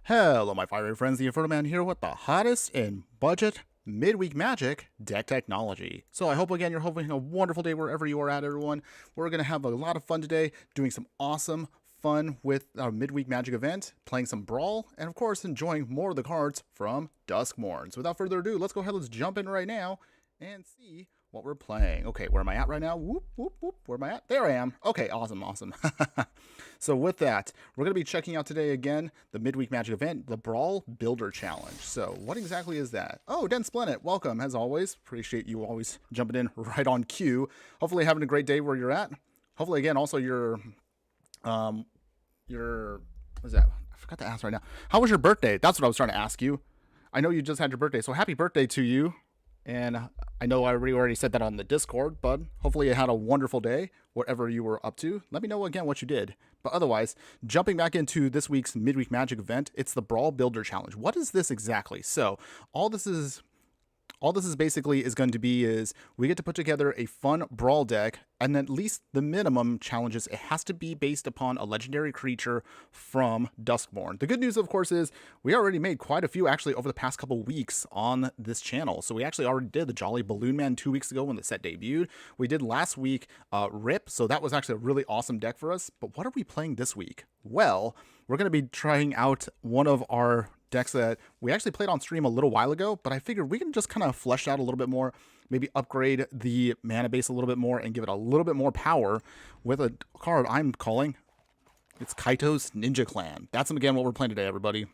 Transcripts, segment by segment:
Hello, my fiery friends, the Infernoman here with the hottest in budget midweek magic deck technology. So I hope again you're having a wonderful day wherever you are at, everyone. We're going to have a lot of fun today doing some awesome fun with our midweek magic event, playing some Brawl, and of course enjoying more of the cards from Duskmorn. So without further ado, let's go ahead, let's jump in right now and see what we're playing. Okay, where am I at right now? Whoop, whoop, whoop. Where am I at? There I am. Okay, awesome. So with that, we're going to be checking out today again the midweek magic event, the Brawl Builder Challenge. So what exactly is that? Oh, Den Splendid, welcome as always. Appreciate you always jumping in right on cue. Hopefully having a great day where you're at. Hopefully again also your what is that? I forgot to ask right now. How was your birthday? That's what I was trying to ask you. I know you just had your birthday, so happy birthday to you. And I know I already said that on the Discord, but hopefully you had a wonderful day, whatever you were up to. Let me know again what you did. But otherwise, jumping back into this week's Midweek Magic event, it's the Brawl Builder Challenge. What is this exactly? So all this is basically is going to be is we get to put together a fun Brawl deck, and at least the minimum challenges, it has to be based upon a legendary creature from Duskmorn. The good news, of course, is we already made quite a few actually over the past couple weeks on this channel. So we actually already did the Jolly Balloon Man 2 weeks ago when the set debuted. We did last week Rip, so that was actually a really awesome deck for us. But what are we playing this week? Well, we're going to be trying out one of our decks that we actually played on stream a little while ago, but I figured we can just kind of flesh out a little bit more, maybe upgrade the mana base a little bit more and give it a little bit more power with a card I'm calling, it's Kaito's Ninja Clan. That's again what we're playing today, everybody.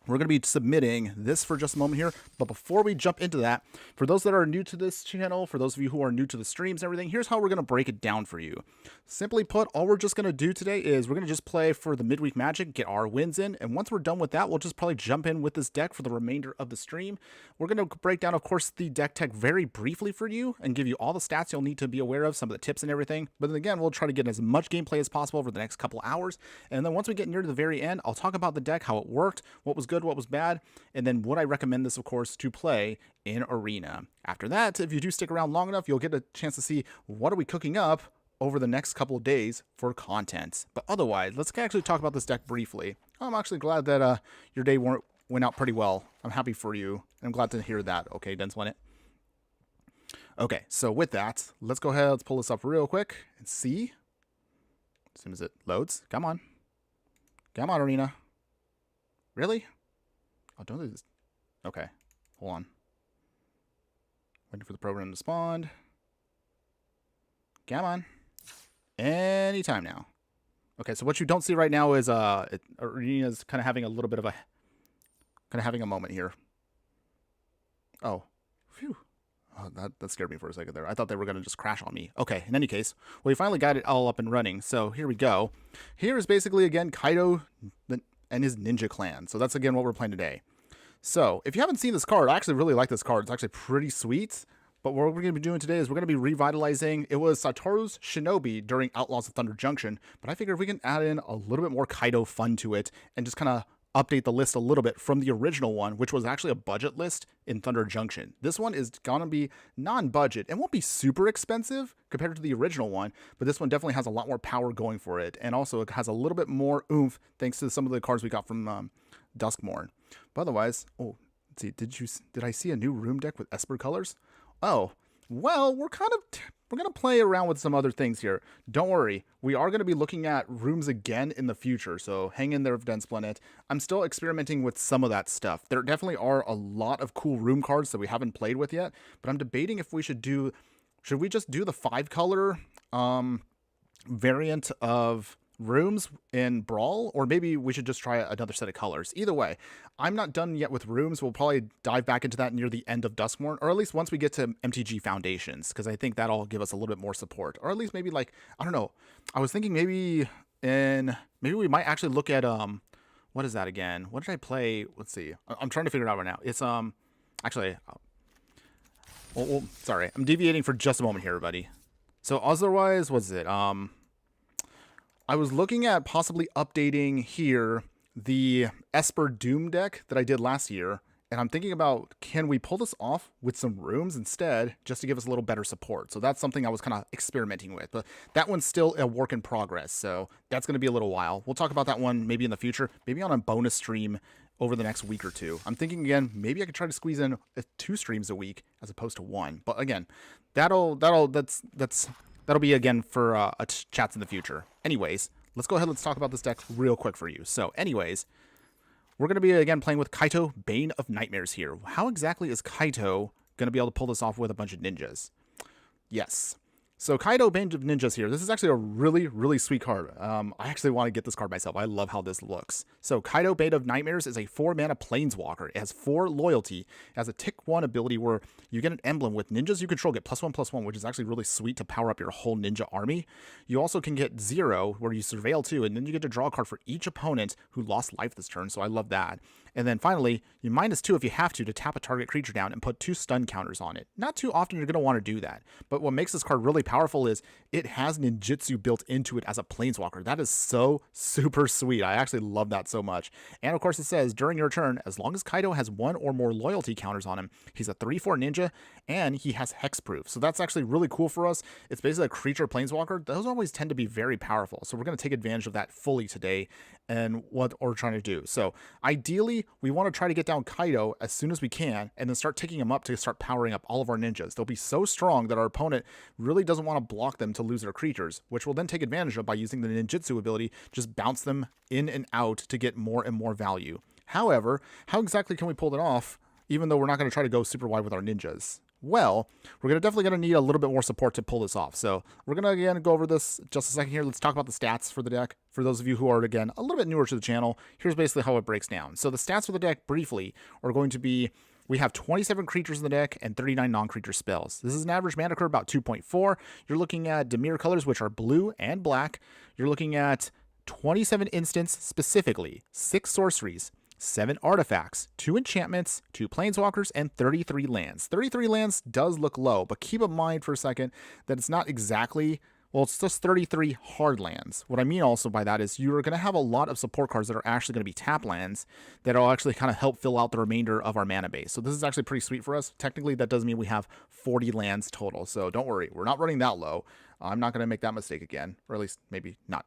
We're going to be submitting this for just a moment here, but before we jump into that, for those that are new to this channel, for those of you who are new to the streams and everything, here's how we're going to break it down for you. Simply put, all we're just going to do today is we're going to just play for the midweek magic, get our wins in, and once we're done with that, we'll just probably jump in with this deck for the remainder of the stream. We're going to break down, of course, the deck tech very briefly for you and give you all the stats you'll need to be aware of, some of the tips and everything, but then again, we'll try to get as much gameplay as possible over the next couple hours, and then once we get near to the very end, I'll talk about the deck, how it worked, what was good, what was bad, and then would I recommend this, of course, to play in Arena. After that, if you do stick around long enough, you'll get a chance to see what are we cooking up over the next couple of days for content. But otherwise, let's actually talk about this deck briefly. I'm actually glad that your day went out pretty well. I'm happy for you. I'm glad to hear that. Okay, Den Splendid. Okay, so with that, let's go ahead, let's pull this up real quick and see. As soon as it loads. Come on. Come on, Arena. Really? Oh, don't do this. Okay, hold on. Waiting for the program to spawn. Come on. Anytime now. Okay, so what you don't see right now is Arena's kind of having a little bit of a moment here. Oh, phew. Oh, that scared me for a second there. I thought they were going to just crash on me. Okay, in any case, we finally got it all up and running. So here we go. Here is basically, again, Kaito and his Ninja Clan. So that's, again, what we're playing today. So if you haven't seen this card, I actually really like this card. It's actually pretty sweet. But what we're going to be doing today is we're going to be revitalizing. It was Satoru's Shinobi during Outlaws of Thunder Junction. But I figured we can add in a little bit more Kaito fun to it and just kind of update the list a little bit from the original one, which was actually a budget list in Thunder Junction. This one is going to be non-budget. It won't be super expensive compared to the original one, but this one definitely has a lot more power going for it. And also it has a little bit more oomph thanks to some of the cards we got from Duskmorn. But otherwise, oh, let's see, did I see a new room deck with Esper colors? Oh, well, we're going to play around with some other things here. Don't worry. We are going to be looking at rooms again in the future. So hang in there, Den Splendid. I'm still experimenting with some of that stuff. There definitely are a lot of cool room cards that we haven't played with yet, but I'm debating if we should we just do the 5-color variant of rooms in Brawl, or maybe we should just try another set of colors. Either way, I'm not done yet with rooms. We'll probably dive back into that near the end of Duskmorn, or at least once we get to MTG Foundations, because I think that'll give us a little bit more support, or at least maybe like, I don't know. I was thinking maybe we might actually look at what is that again? What did I play? Let's see. I'm trying to figure it out right now. It's actually, sorry, I'm deviating for just a moment here, everybody. So otherwise, what's it? I was looking at possibly updating here the Esper Doom deck that I did last year And I'm thinking about, can we pull this off with some rooms instead, just to give us a little better support? So that's something I was kind of experimenting with, but that one's still a work in progress. So that's going to be a little while. We'll talk about that one maybe in the future, maybe on a bonus stream over the next week or two. I'm thinking again, maybe I could try to squeeze in 2 streams a week as opposed to 1. But again, that'll be again for chats in the future. Anyways, let's go ahead. Let's talk about this deck real quick for you. So anyways, we're going to be, again, playing with Kaito, Bane of Nightmares here. How exactly is Kaito going to be able to pull this off with a bunch of ninjas? Yes. So Kaito, Bane of Ninjas here. This is actually a really, really sweet card. I actually want to get this card myself. I love how this looks. So Kaito, Bane of Nightmares is a 4-mana planeswalker. It has 4 loyalty. It has a tick 1 ability where you get an emblem with ninjas you control get +1/+1, which is actually really sweet to power up your whole ninja army. You also can get 0, where you surveil 2, and then you get to draw a card for each opponent who lost life this turn, so I love that. And then finally, you -2 if you have to tap a target creature down and put 2 stun counters on it. Not too often you're going to want to do that, but what makes this card really powerful is it has ninjutsu built into it as a planeswalker. That is so super sweet. I actually love that so much. And of course it says, during your turn, as long as Kaito has 1 or more loyalty counters on him, he's a 3/4 ninja, and he has hexproof. So that's actually really cool for us. It's basically a creature planeswalker. Those always tend to be very powerful. So we're going to take advantage of that fully today and what we're trying to do. So ideally, we want to try to get down Kaito as soon as we can, and then start ticking him up to start powering up all of our ninjas. They'll be so strong that our opponent really doesn't want to block them to lose their creatures, which we'll then take advantage of by using the ninjutsu ability, just bounce them in and out to get more and more value. However, how exactly can we pull it off, even though we're not going to try to go super wide with our ninjas? Well, we're definitely going to need a little bit more support to pull this off. So we're going to, again, go over this just a second here. Let's talk about the stats for the deck. For those of you who are, again, a little bit newer to the channel, here's basically how it breaks down. So the stats for the deck, briefly, are going to be, we have 27 creatures in the deck and 39 non-creature spells. This is an average mana curve about 2.4. You're looking at Dimir colors, which are blue and black. You're looking at 27 instants specifically, 6 sorceries, 7 artifacts, 2 enchantments, 2 planeswalkers, and 33 lands. 33 lands does look low, but keep in mind for a second that it's not exactly, well, it's just 33 hard lands. What I mean also by that is you're going to have a lot of support cards that are actually going to be tap lands that will actually kind of help fill out the remainder of our mana base. So this is actually pretty sweet for us. Technically, that does mean we have 40 lands total. So don't worry, we're not running that low. I'm not going to make that mistake again, or at least maybe not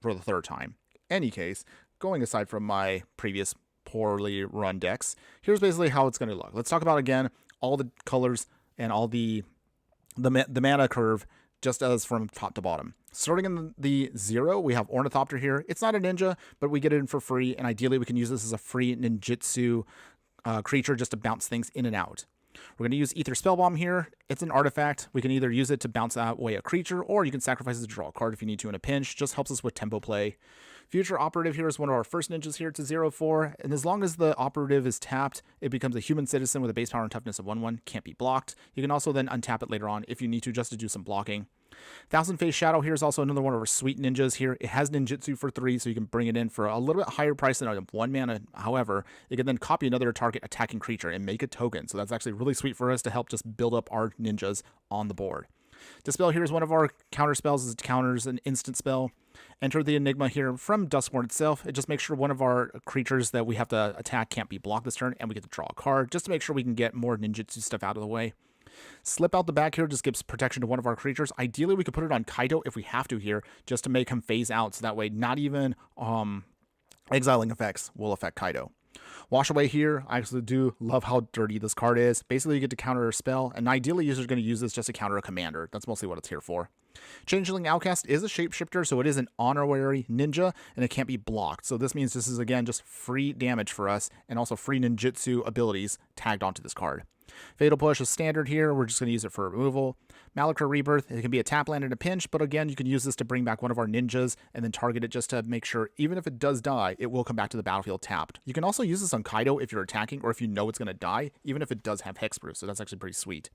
for the 3rd time. Any case, going aside from my previous poorly run decks, here's basically how it's going to look. Let's talk about, again, all the colors and all the mana curve just as from top to bottom. Starting in the 0, we have Ornithopter here. It's not a ninja, but we get it in for free, and ideally we can use this as a free ninjutsu creature just to bounce things in and out. We're going to use Ether Spellbomb here. It's an artifact. We can either use it to bounce away a creature, or you can sacrifice it to draw a card if you need to in a pinch. Just helps us with tempo play. Future Operative here is one of our first ninjas here. It's a 0/4, and as long as the operative is tapped, it becomes a human citizen with a base power and toughness of 1/1. Can't be blocked. You can also then untap it later on if you need to, just to do some blocking. Thousand Face Shadow here is also another one of our sweet ninjas here. It has ninjutsu for 3, so you can bring it in for a little bit higher price than a 1 mana. However, it can then copy another target attacking creature and make a token. So that's actually really sweet for us to help just build up our ninjas on the board. Dispel here is one of our counter spells. It counters an instant spell. Enter the Enigma here from Duskborn itself. It just makes sure one of our creatures that we have to attack can't be blocked this turn, and we get to draw a card just to make sure we can get more ninjutsu stuff out of the way. Slip out the back here just gives protection to one of our creatures. Ideally, we could put it on Kaito if we have to here, just to make him phase out, so that way not even exiling effects will affect Kaito. Wash Away here, I actually do love how dirty this card is. Basically, you get to counter a spell, and ideally, users are going to use this just to counter a commander. That's mostly what it's here for. Changeling Outcast is a shapeshifter, so it is an honorary ninja, and it can't be blocked. So this means this is, again, just free damage for us, and also free ninjutsu abilities tagged onto this card. Fatal Push is standard here. We're just going to use it for removal. Malachor Rebirth, it can be a tap land in a pinch, but again, you can use this to bring back one of our ninjas and then target it just to make sure, even if it does die, it will come back to the battlefield tapped. You can also use this on Kaito if you're attacking, or if you know it's going to die, even if it does have hexproof, so that's actually pretty sweet.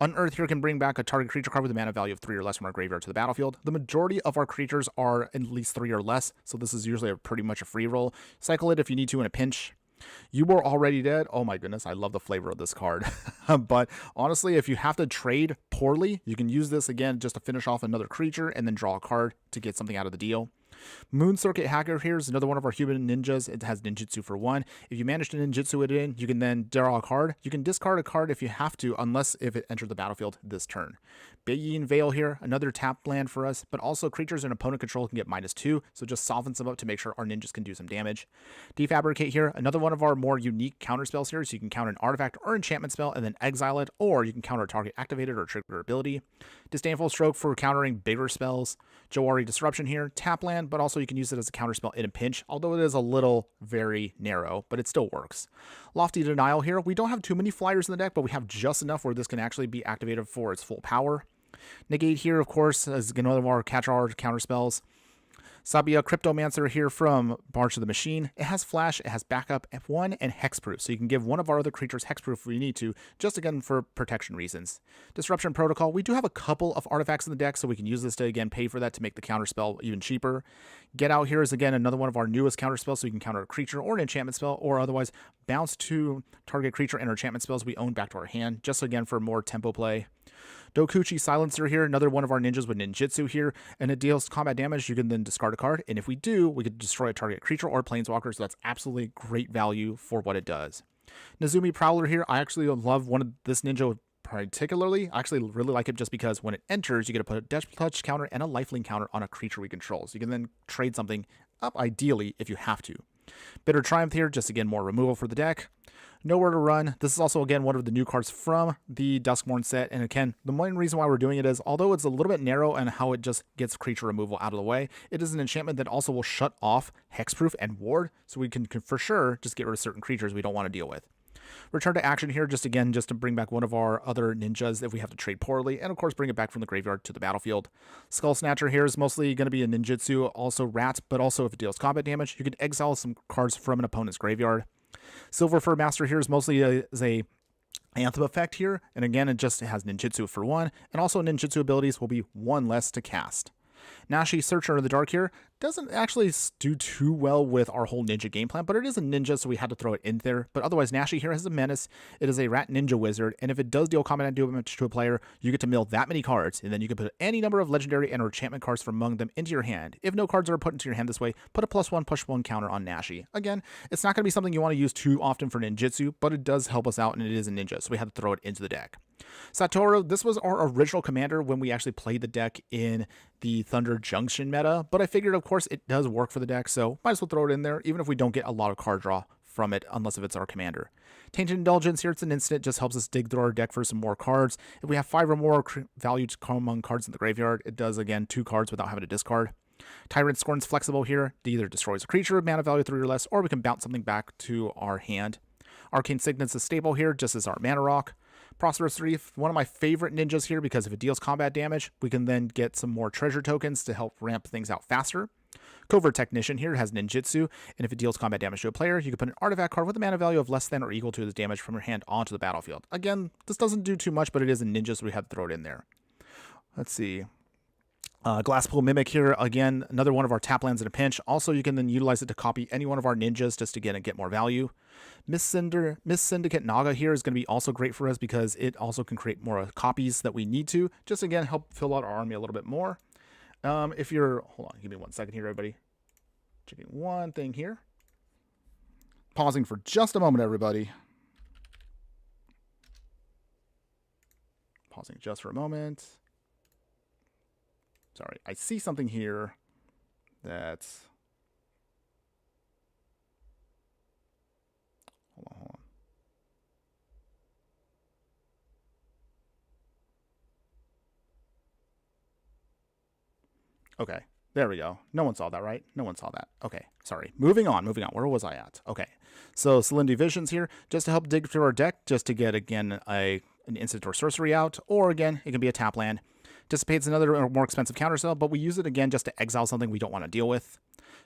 Unearth here can bring back a target creature card with a mana value of 3 or less from our graveyard to the battlefield. The majority of our creatures are at least 3 or less, so this is usually pretty much a free roll. Cycle it if you need to in a pinch. You Were Already Dead. Oh my goodness, I love the flavor of this card. But honestly, if you have to trade poorly, you can use this again just to finish off another creature and then draw a card to get something out of the deal. Moon Circuit Hacker here is another one of our human ninjas. It has ninjutsu for 1. If you manage to ninjutsu it in, you can then draw a card. You can discard a card if you have to, unless if it enters the battlefield this turn. Big Veil here, another tap land for us, but also creatures in opponent control can get -2, so just softens them up to make sure our ninjas can do some damage. Defabricate here, another one of our more unique counter spells here, so you can counter an artifact or enchantment spell and then exile it, or you can counter a target activated or trigger ability. Disdainful Stroke for countering bigger spells. Jawari Disruption here, tap land, but also you can use it as a counterspell in a pinch, although it is a little very narrow, but it still works. Lofty Denial here, we don't have too many flyers in the deck, but we have just enough where this can actually be activated for its full power. Negate here, of course, is another of our catch-all counterspells. Sabia Cryptomancer here from March of the Machine. It has Flash, it has Backup F1, and Hexproof, so you can give one of our other creatures Hexproof if we need to, just again for protection reasons. Disruption Protocol, we do have a couple of artifacts in the deck, so we can use this to again pay for that to make the counterspell even cheaper. Get Out here is again another one of our newest counterspells, so you can counter a creature or an enchantment spell, or otherwise bounce to target creature and enchantment spells we own back to our hand, just again for more tempo play. Dokuchi Silencer here, another one of our ninjas with ninjutsu here, and it deals combat damage. You can then discard a card, and if we do, we could destroy a target creature or planeswalker, so that's absolutely great value for what it does. Nezumi Prowler here, I actually love this ninja particularly. I actually really like it just because when it enters, you get to put a Death Touch counter and a Lifelink counter on a creature we control, so you can then trade something up ideally if you have to. Bitter Triumph here, just again more removal for the deck. Nowhere to Run. This is also, again, one of the new cards from the Duskmourn set. And again, the main reason why we're doing it is, although it's a little bit narrow and how it just gets creature removal out of the way, it is an enchantment that also will shut off Hexproof and Ward, so we can for sure just get rid of certain creatures we don't want to deal with. Return to Action here, just to bring back one of our other ninjas if we have to trade poorly, and of course bring it back from the graveyard to the battlefield. Skull Snatcher here is mostly going to be a ninjutsu, also rat, but also if it deals combat damage, you can exile some cards from an opponent's graveyard. Silver Fur Master here is mostly a Anthem effect here, and again it just has ninjutsu for 1, and also ninjutsu abilities will be 1 less to cast. Nashi Searcher of the Dark here doesn't actually do too well with our whole ninja game plan, but it is a ninja, so we had to throw it in there. But otherwise, Nashi here has a menace. It is a rat ninja wizard, and if it does deal combat damage to a player, you get to mill that many cards, and then you can put any number of legendary and enchantment cards from among them into your hand. If no cards are put into your hand this way, put a +1/+1 counter on Nashi. Again, it's not going to be something you want to use too often for ninjutsu, but it does help us out, and it is a ninja, so we had to throw it into the deck. Satoru, this was our original commander when we actually played the deck in the Thunder Junction meta, but I figured, of course, it does work for the deck, so might as well throw it in there, even if we don't get a lot of card draw from it, unless if it's our commander. Tainted Indulgence here, it's an instant, just helps us dig through our deck for some more cards. If we have 5 or more valued common cards in the graveyard, it does, again, 2 cards without having to discard. Tyrant Scorn's flexible here, it either destroys a creature, mana value 3 or less, or we can bounce something back to our hand. Arcane Signet's a staple here, just as our Mana Rock. Prosperous Reef, one of my favorite ninjas here because if it deals combat damage, we can then get some more treasure tokens to help ramp things out faster. Covert Technician here has ninjutsu, and if it deals combat damage to a player, you can put an artifact card with a mana value of less than or equal to the damage from your hand onto the battlefield. Again, this doesn't do too much, but it is a ninja, so we had to throw it in there. Let's see. Glasspool Mimic here, again, another one of our tap lands in a pinch. Also, you can then utilize it to copy any one of our ninjas just to get more value. Miss Syndicate Naga here is going to be also great for us because it also can create more copies that we need to. Just again, help fill out our army a little bit more. If you're, hold on, give me 1 second here, everybody. Checking one thing here. Pausing for just a moment, everybody. Pausing just for a moment. Sorry, I see something here that's... Hold on. Okay, there we go. No one saw that, right? No one saw that. Okay, sorry. Moving on. Where was I at? Okay, so Salinity Visions here, just to help dig through our deck, just to get, again, an instant or sorcery out, or again, it can be a tap land. Dissipate's another more expensive counterspell, but we use it again just to exile something we don't want to deal with.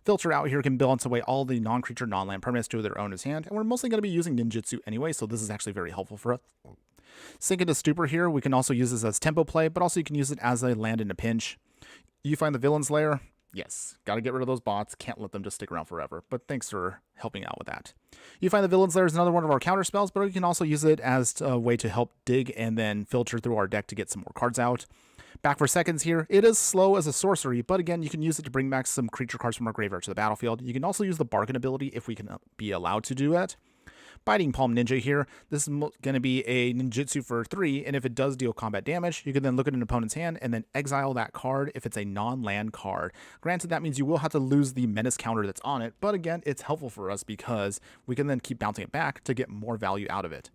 Filter Out here can balance away all the non-creature, non-land permanents to their owner's hand, and we're mostly going to be using ninjutsu anyway, so this is actually very helpful for us. Sink into Stupor here, we can also use this as tempo play, but also you can use it as a land in a pinch. You find the Villain's Lair? Yes, gotta get rid of those bots, can't let them just stick around forever, but thanks for helping out with that. You find the Villain's Lair is another one of our counter spells, but you can also use it as a way to help dig and then filter through our deck to get some more cards out. Back for seconds here. It is slow as a sorcery, but again, you can use it to bring back some creature cards from our graveyard to the battlefield. You can also use the Bargain ability if we can be allowed to do it. Biting Palm Ninja here. This is going to be a ninjutsu for 3, and if it does deal combat damage, you can then look at an opponent's hand and then exile that card if it's a non-land card. Granted, that means you will have to lose the menace counter that's on it, but again, it's helpful for us because we can then keep bouncing it back to get more value out of it.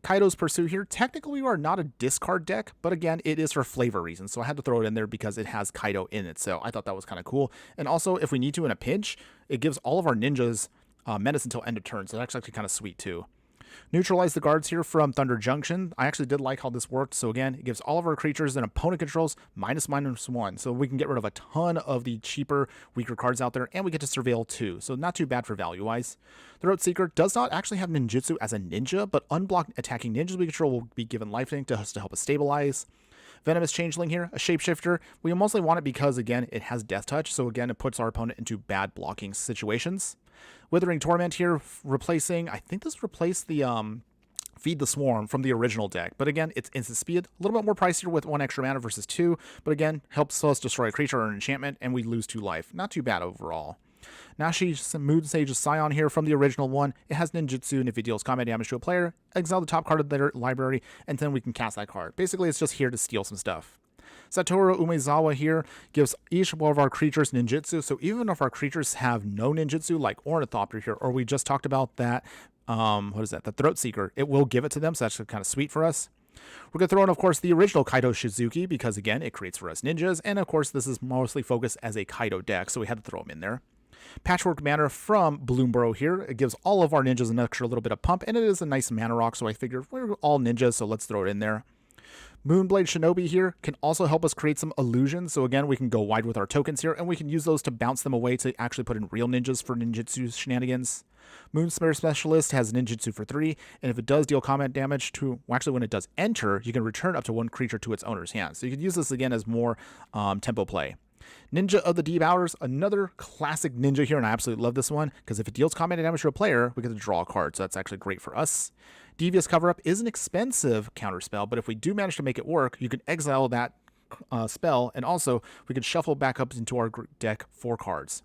Kaito's Pursuit here. Technically, we are not a discard deck, but again, it is for flavor reasons, so I had to throw it in there because it has Kaito in it, so I thought that was kind of cool. And also, if we need to in a pinch, it gives all of our ninjas menace until end of turn, so that's actually kind of sweet too. Neutralize the guards here from Thunder Junction. I actually did like how this worked. So again, it gives all of our creatures and opponent controls -1. So we can get rid of a ton of the cheaper, weaker cards out there, and we get to surveil too. So not too bad for value-wise. Throat Seeker does not actually have ninjutsu as a ninja, but unblocked attacking ninjas we control will be given lifelink to help us stabilize. Venomous Changeling here, a shapeshifter. We mostly want it because, again, it has Death Touch, so again, it puts our opponent into bad blocking situations. Withering Torment here, replacing, I think this replaced the Feed the Swarm from the original deck, but again, it's instant speed, a little bit more pricier with 1 extra mana versus 2, but again, helps us destroy a creature or an enchantment, and we lose 2 life. Not too bad overall. Nashi's Moon Sage's Scion here from the original one. It has ninjutsu, and if it deals combat damage to a player, exile the top card of their library, and then we can cast that card. Basically, it's just here to steal some stuff. Satoru Umezawa here gives each one of our creatures ninjutsu, so even if our creatures have no ninjutsu, like Ornithopter here, or we just talked about that, the Throat Seeker, it will give it to them, so that's kind of sweet for us. We're going to throw in, of course, the original Kaito Shizuki, because again, it creates for us ninjas, and of course, this is mostly focused as a Kaito deck, so we had to throw them in there. Patchwork Mana from Bloomborough here. It gives all of our ninjas an extra little bit of pump, and it is a nice mana rock, so I figured we're all ninjas, so let's throw it in there. Moonblade Shinobi here can also help us create some illusions, so again, we can go wide with our tokens here, and we can use those to bounce them away to actually put in real ninjas for ninjutsu shenanigans. Moonspear Specialist has ninjutsu for 3, and if it does deal combat damage to, well, actually when it does enter, you can return up to 1 creature to its owner's hand, so you can use this again as more tempo play. Ninja of the Deep Hours, another classic ninja here, and I absolutely love this one, because if it deals combat damage to a player, we get to draw a card, so that's actually great for us. Devious Cover-Up is an expensive counterspell, but if we do manage to make it work, you can exile that spell, and also we can shuffle back up into our deck 4 cards.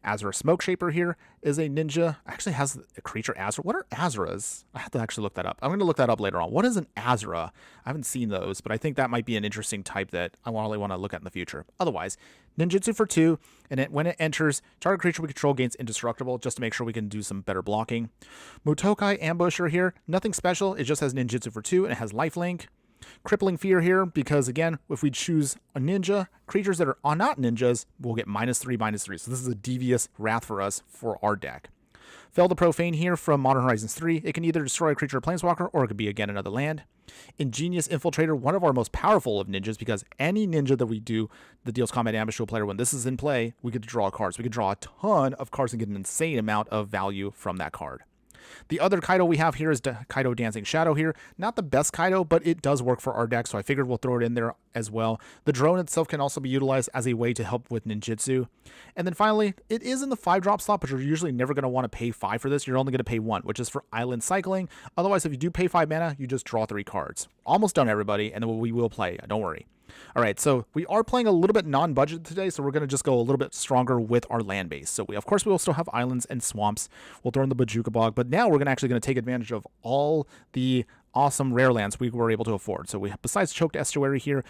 Azura Smoke Shaper here is a ninja. Actually has a creature Azura. What are Azuras? I have to actually look that up. I'm going to look that up later on. What is an Azura? I haven't seen those, but I think that might be an interesting type that I really want to look at in the future. Otherwise, ninjutsu for 2, and when it enters, target creature we control gains indestructible, just to make sure we can do some better blocking. Mutokai Ambusher here, nothing special. It just has ninjutsu for 2, and it has lifelink. Crippling Fear here, because again, if we choose a ninja, creatures that are not ninjas will get -3/-3. So this is a devious wrath for us for our deck. Fel the Profane here from Modern Horizons 3. It can either destroy a creature or planeswalker, or it could be again another land. Ingenious Infiltrator, one of our most powerful of ninjas, because any ninja that we do that deals combat damage to a player, when this is in play, we get to draw cards. We can draw a ton of cards and get an insane amount of value from that card. The other Kaito we have here is Kaito Dancing Shadow here. Not the best Kaito, but it does work for our deck, so I figured we'll throw it in there as well. The drone itself can also be utilized as a way to help with ninjutsu. And then finally, it is in the 5-drop slot, but you're usually never going to want to pay 5 for this. You're only going to pay 1, which is for Island Cycling. Otherwise, if you do pay 5 mana, you just draw 3 cards. Almost done, everybody, and then we will play. Don't worry. All right, so we are playing a little bit non-budget today, so we're going to just go a little bit stronger with our land base. So of course, we will still have islands and swamps. We'll throw in the Bajuka Bog, but now we're actually going to take advantage of all the awesome rare lands we were able to afford. So we have, besides Choked Estuary here,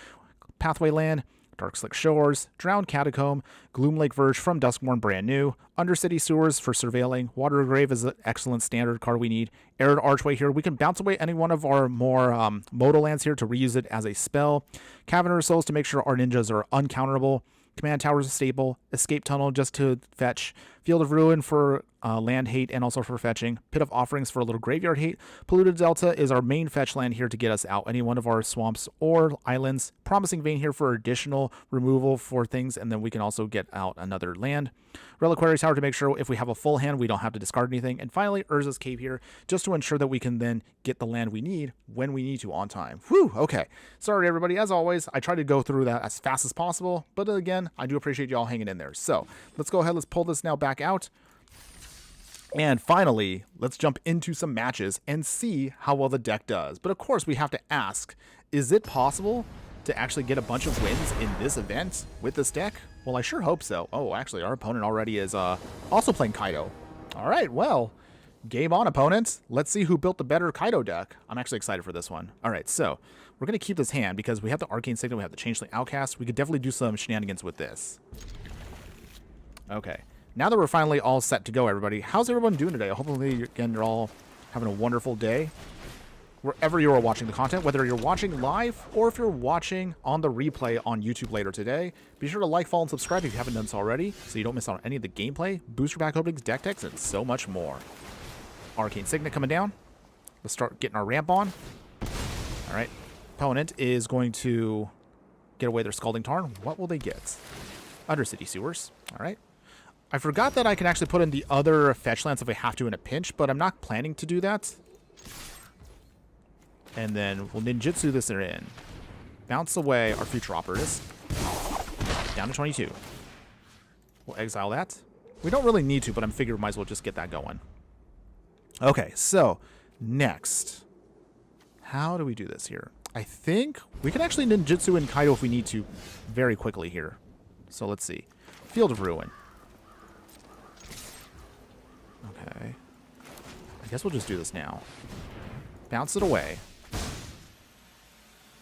Pathway Land, Dark Slick Shores, Drowned Catacomb, Gloom Lake Verge from Duskmourn, brand new, Undercity Sewers for surveilling, Water Grave is an excellent standard card we need, Arid Archway here, we can bounce away any one of our more modal lands here to reuse it as a spell, Caverner Souls to make sure our ninjas are uncounterable, Command Tower is a staple, Escape Tunnel just to fetch, Field of Ruin for land hate and also for fetching, Pit of Offerings for a little graveyard hate, Polluted Delta is our main fetch land here to get us out any one of our swamps or islands, Promising Vein here for additional removal for things, and then we can also get out another land, Reliquary Tower to make sure if we have a full hand we don't have to discard anything, and finally Urza's Cave here just to ensure that we can then get the land we need when we need to on time. Whew, okay. Sorry everybody, as always, I try to go through that as fast as possible, but again, I do appreciate y'all hanging in there. So let's go ahead, let's pull this now back out. And finally, let's jump into some matches and see how well the deck does. But of course, we have to ask, is it possible to actually get a bunch of wins in this event with this deck? Well, I sure hope so. Oh, actually, our opponent already is also playing Kaito. All right, well, game on, opponents. Let's see who built the better Kaito deck. I'm actually excited for this one. All right, so we're going to keep this hand because we have the Arcane Signal, we have the Changeling Outcast. We could definitely do some shenanigans with this. Okay, now that we're finally all set to go, everybody, how's everyone doing today? Hopefully, again, you're all having a wonderful day. Wherever you are watching the content, whether you're watching live or if you're watching on the replay on YouTube later today, be sure to like, follow, and subscribe if you haven't done so already so you don't miss out on any of the gameplay, booster pack openings, deck techs, and so much more. Arcane Signet coming down. Let's start getting our ramp on. All right. Opponent is going to get away their Scalding Tarn. What will they get? Undercity Sewers. All right. I forgot that I can actually put in the other fetch lands if I have to in a pinch, but I'm not planning to do that. And then we'll ninjutsu this in. Bounce away our future operators. Down to 22. We'll exile that. We don't really need to, but I'm figuring we might as well just get that going. Okay, so next. How do we do this here? I think we can actually ninjutsu in Kaito if we need to very quickly here. So let's see. Field of Ruin. Okay. I guess we'll just do this now. Bounce it away.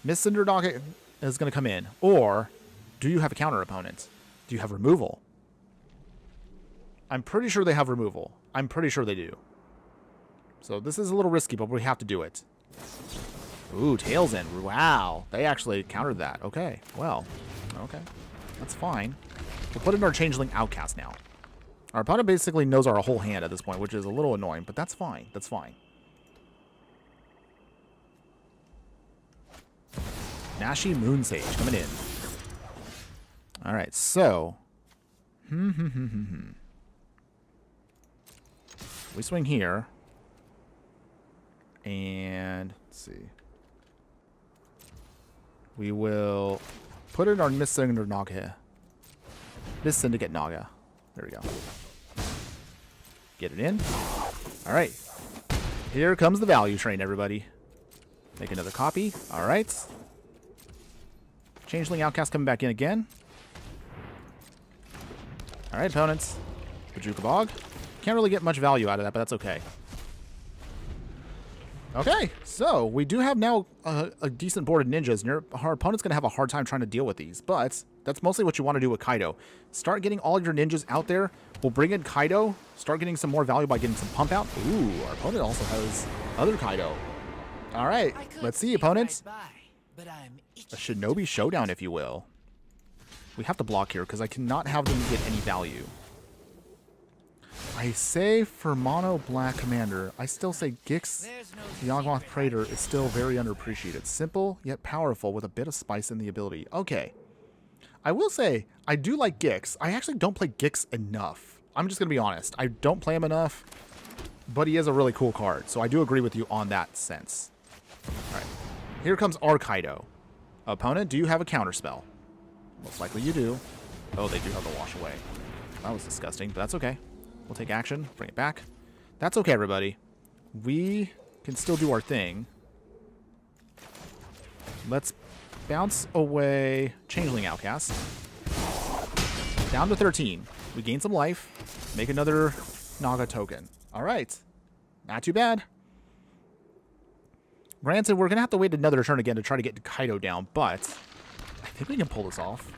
Miss Cinderdog is going to come in. Or, do you have a counter opponent? Do you have removal? I'm pretty sure they have removal. I'm pretty sure they do. So this is a little risky, but we have to do it. Ooh, Tails in. Wow. They actually countered that. Okay. Well, okay. That's fine. We'll put in our Changeling Outcast now. Our opponent basically knows our whole hand at this point, which is a little annoying, but that's fine. That's fine. Nashi Moonsage coming in. All right, so. We swing here. And let's see. We will put in our Miss Syndicate Naga. Miss Syndicate Naga. There we go. Get it in. All right. Here comes the value train, everybody. Make another copy. All right. Changeling Outcast coming back in again. All right, opponents. Bajuka Bog. Can't really get much value out of that, but that's okay. Okay, so we do have now a decent board of ninjas, and our opponent's going to have a hard time trying to deal with these, but that's mostly what you want to do with Kaito. Start getting all your ninjas out there. We'll bring in Kaito, start getting some more value by getting some pump out. Ooh, our opponent also has other Kaito. All right, let's see, opponents. A Shinobi Showdown, if you will. We have to block here because I cannot have them get any value. I say for Mono Black Commander, I still say Gix the Yawgmoth Praetor is still very underappreciated. Simple, yet powerful, with a bit of spice in the ability. Okay. I will say, I do like Gix. I actually don't play Gix enough. I'm just going to be honest. I don't play him enough, but he is a really cool card. So I do agree with you on that sense. All right. Here comes our Kaito. Opponent, do you have a counterspell? Most likely you do. Oh, they do have the Wash Away. That was disgusting, but that's okay. We'll take action, bring it back. That's okay, everybody. We can still do our thing. Let's bounce away Changeling Outcast. Down to 13. We gain some life. Make another Naga token. All right. Not too bad. Granted, we're going to have to wait another turn again to try to get Kaito down, but I think we can pull this off.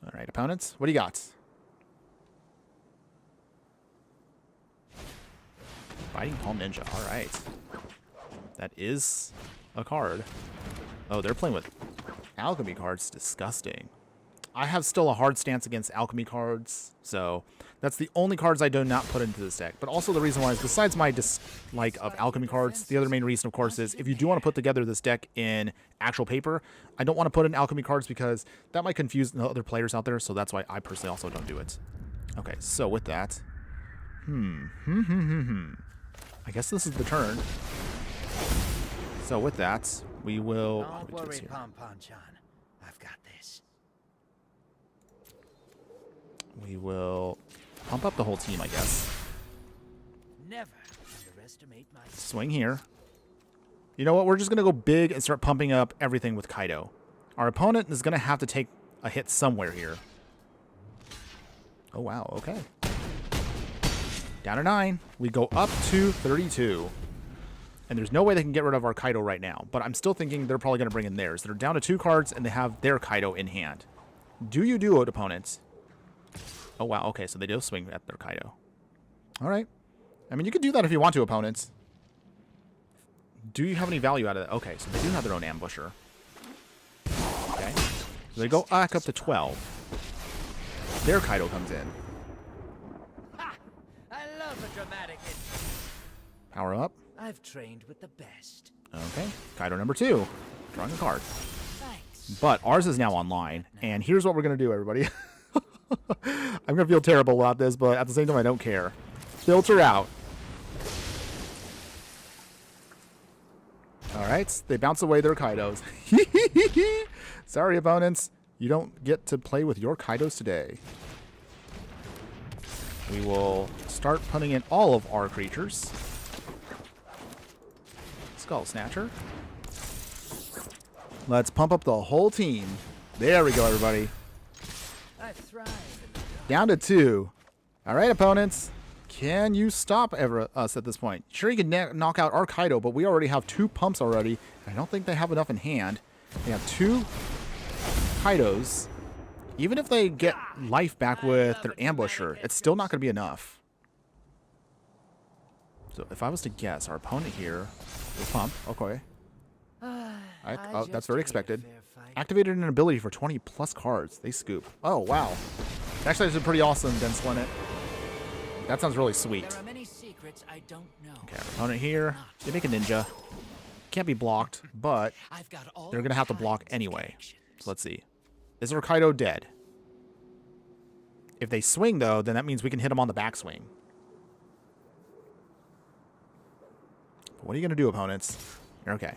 All right, opponents, what do you got? Biting Palm Ninja, all right. That is a card. Oh, they're playing with alchemy cards. Disgusting. I have still a hard stance against alchemy cards, so that's the only cards I do not put into this deck. But also the reason why is, besides my dislike of alchemy cards, the other main reason, of course, is if you do want to put together this deck in actual paper, I don't want to put in alchemy cards because that might confuse the other players out there, so that's why I personally also don't do it. Okay, so with that... I guess this is the turn. So with that, we will... Don't worry, Pom-Pom-Chan. I've got this. We will pump up the whole team, I guess. Never underestimate my Swing here. You know what? We're just going to go big and start pumping up everything with Kaito. Our opponent is going to have to take a hit somewhere here. Oh, wow. Okay. Down to 9. We go up to 32. And there's no way they can get rid of our Kaito right now. But I'm still thinking they're probably going to bring in theirs. They're down to 2 cards, and they have their Kaito in hand. Do you do it, opponents? Oh, wow. Okay, so they do swing at their Kaito. All right. I mean, you could do that if you want to, opponents. Do you have any value out of that? Okay, so they do have their own ambusher. Okay. So they go back up to 12. Their Kaito comes in. Ha! I love a dramatic intro. Power up. I've trained with the best. Okay. Kaito number 2. Drawing a card. Thanks. But ours is now online. And here's what we're going to do, everybody. I'm going to feel terrible about this, but at the same time, I don't care. Filter out. All right. They bounce away their Kaitos. Sorry, opponents. You don't get to play with your Kaitos today. We will start putting in all of our creatures. Skull Snatcher. Let's pump up the whole team. There we go, everybody. I thrive in the Down to 2. All right, opponents. Can you stop us at this point? Sure, you can knock out our Kaito, but we already have 2 pumps already. I don't think they have enough in hand. They have 2 Kaitos. Even if they get life back with their ambusher, it's still not going to be enough. So if I was to guess, our opponent here will pump. Okay. Oh, that's very expected. Activated an ability for 20 plus cards. They scoop. Oh, wow. Actually, it's a pretty awesome dense limit. That sounds really sweet. There are many secrets I don't know. Okay, our opponent here. They make a ninja. Can't be blocked, but they're going to have to block anyway. So let's see. Is our Kaito dead? If they swing, though, then that means we can hit them on the backswing. What are you going to do, opponents? Okay.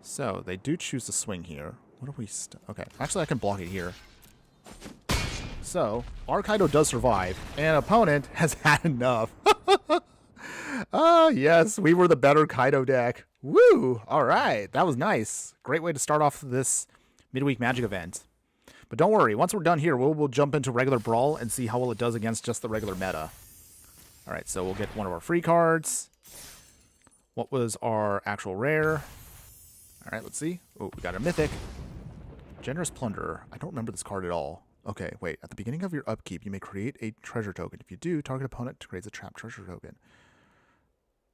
So, they do choose to swing here. What are we... Okay, actually, I can block it here. So, our Kaito does survive, and opponent has had enough. Ah, yes, we were the better Kaito deck. Woo! All right, that was nice. Great way to start off this Midweek Magic event. But don't worry, once we're done here, we'll jump into regular Brawl and see how well it does against just the regular meta. All right, so we'll get one of our free cards. What was our actual rare? All right, let's see. Oh, we got a mythic. Generous Plunderer. I don't remember this card at all. Okay, wait. At the beginning of your upkeep, you may create a treasure token. If you do, target opponent creates a trapped treasure token.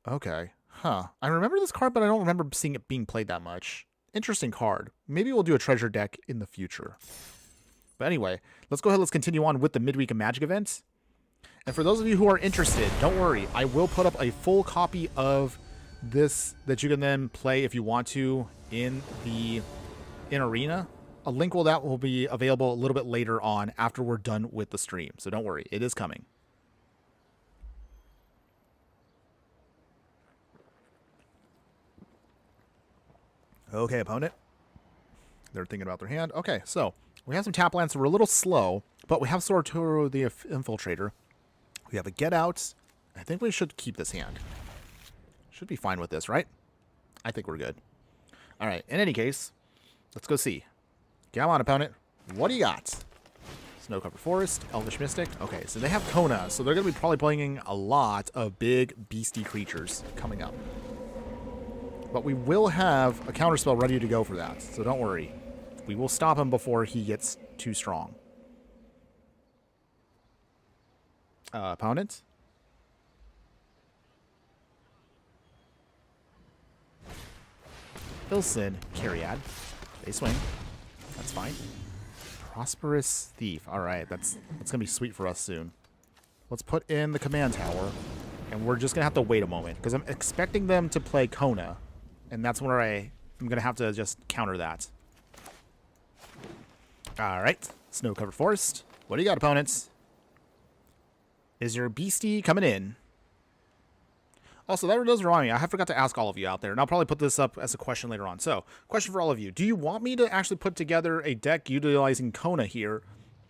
Okay. Huh. I remember this card, but I don't remember seeing it being played that much. Interesting card. Maybe we'll do a treasure deck in the future. But anyway, let's go ahead. Let's continue on with the Midweek of Magic events. And for those of you who are interested, don't worry. I will put up a full copy of this that you can then play if you want to in Arena. A link will be available a little bit later on after we're done with the stream. So don't worry, it is coming. Okay, opponent. They're thinking about their hand. Okay, so we have some tap lands, so we're a little slow, but we have Sortoro the Infiltrator. We have a Get Out. I think we should keep this hand. Should be fine with this, right? I think we're good. All right, in any case, let's go see. Come on, opponent. What do you got? Snow-covered Forest, Elvish Mystic. Okay, so they have Kona, so they're going to be probably playing a lot of big beastie creatures coming up. But we will have a counterspell ready to go for that, so don't worry. We will stop him before he gets too strong. Opponent? Ilson, Cariad. They swing. That's fine. Prosperous Thief. All right, that's going to be sweet for us soon. Let's put in the command tower, and we're just going to have to wait a moment, because I'm expecting them to play Kona, and that's where I'm going to have to just counter that. All right, Snow-covered Forest. What do you got, opponents? Is your beastie coming in? Also, that does remind me, I forgot to ask all of you out there, and I'll probably put this up as a question later on. So, question for all of you. Do you want me to actually put together a deck utilizing Kona here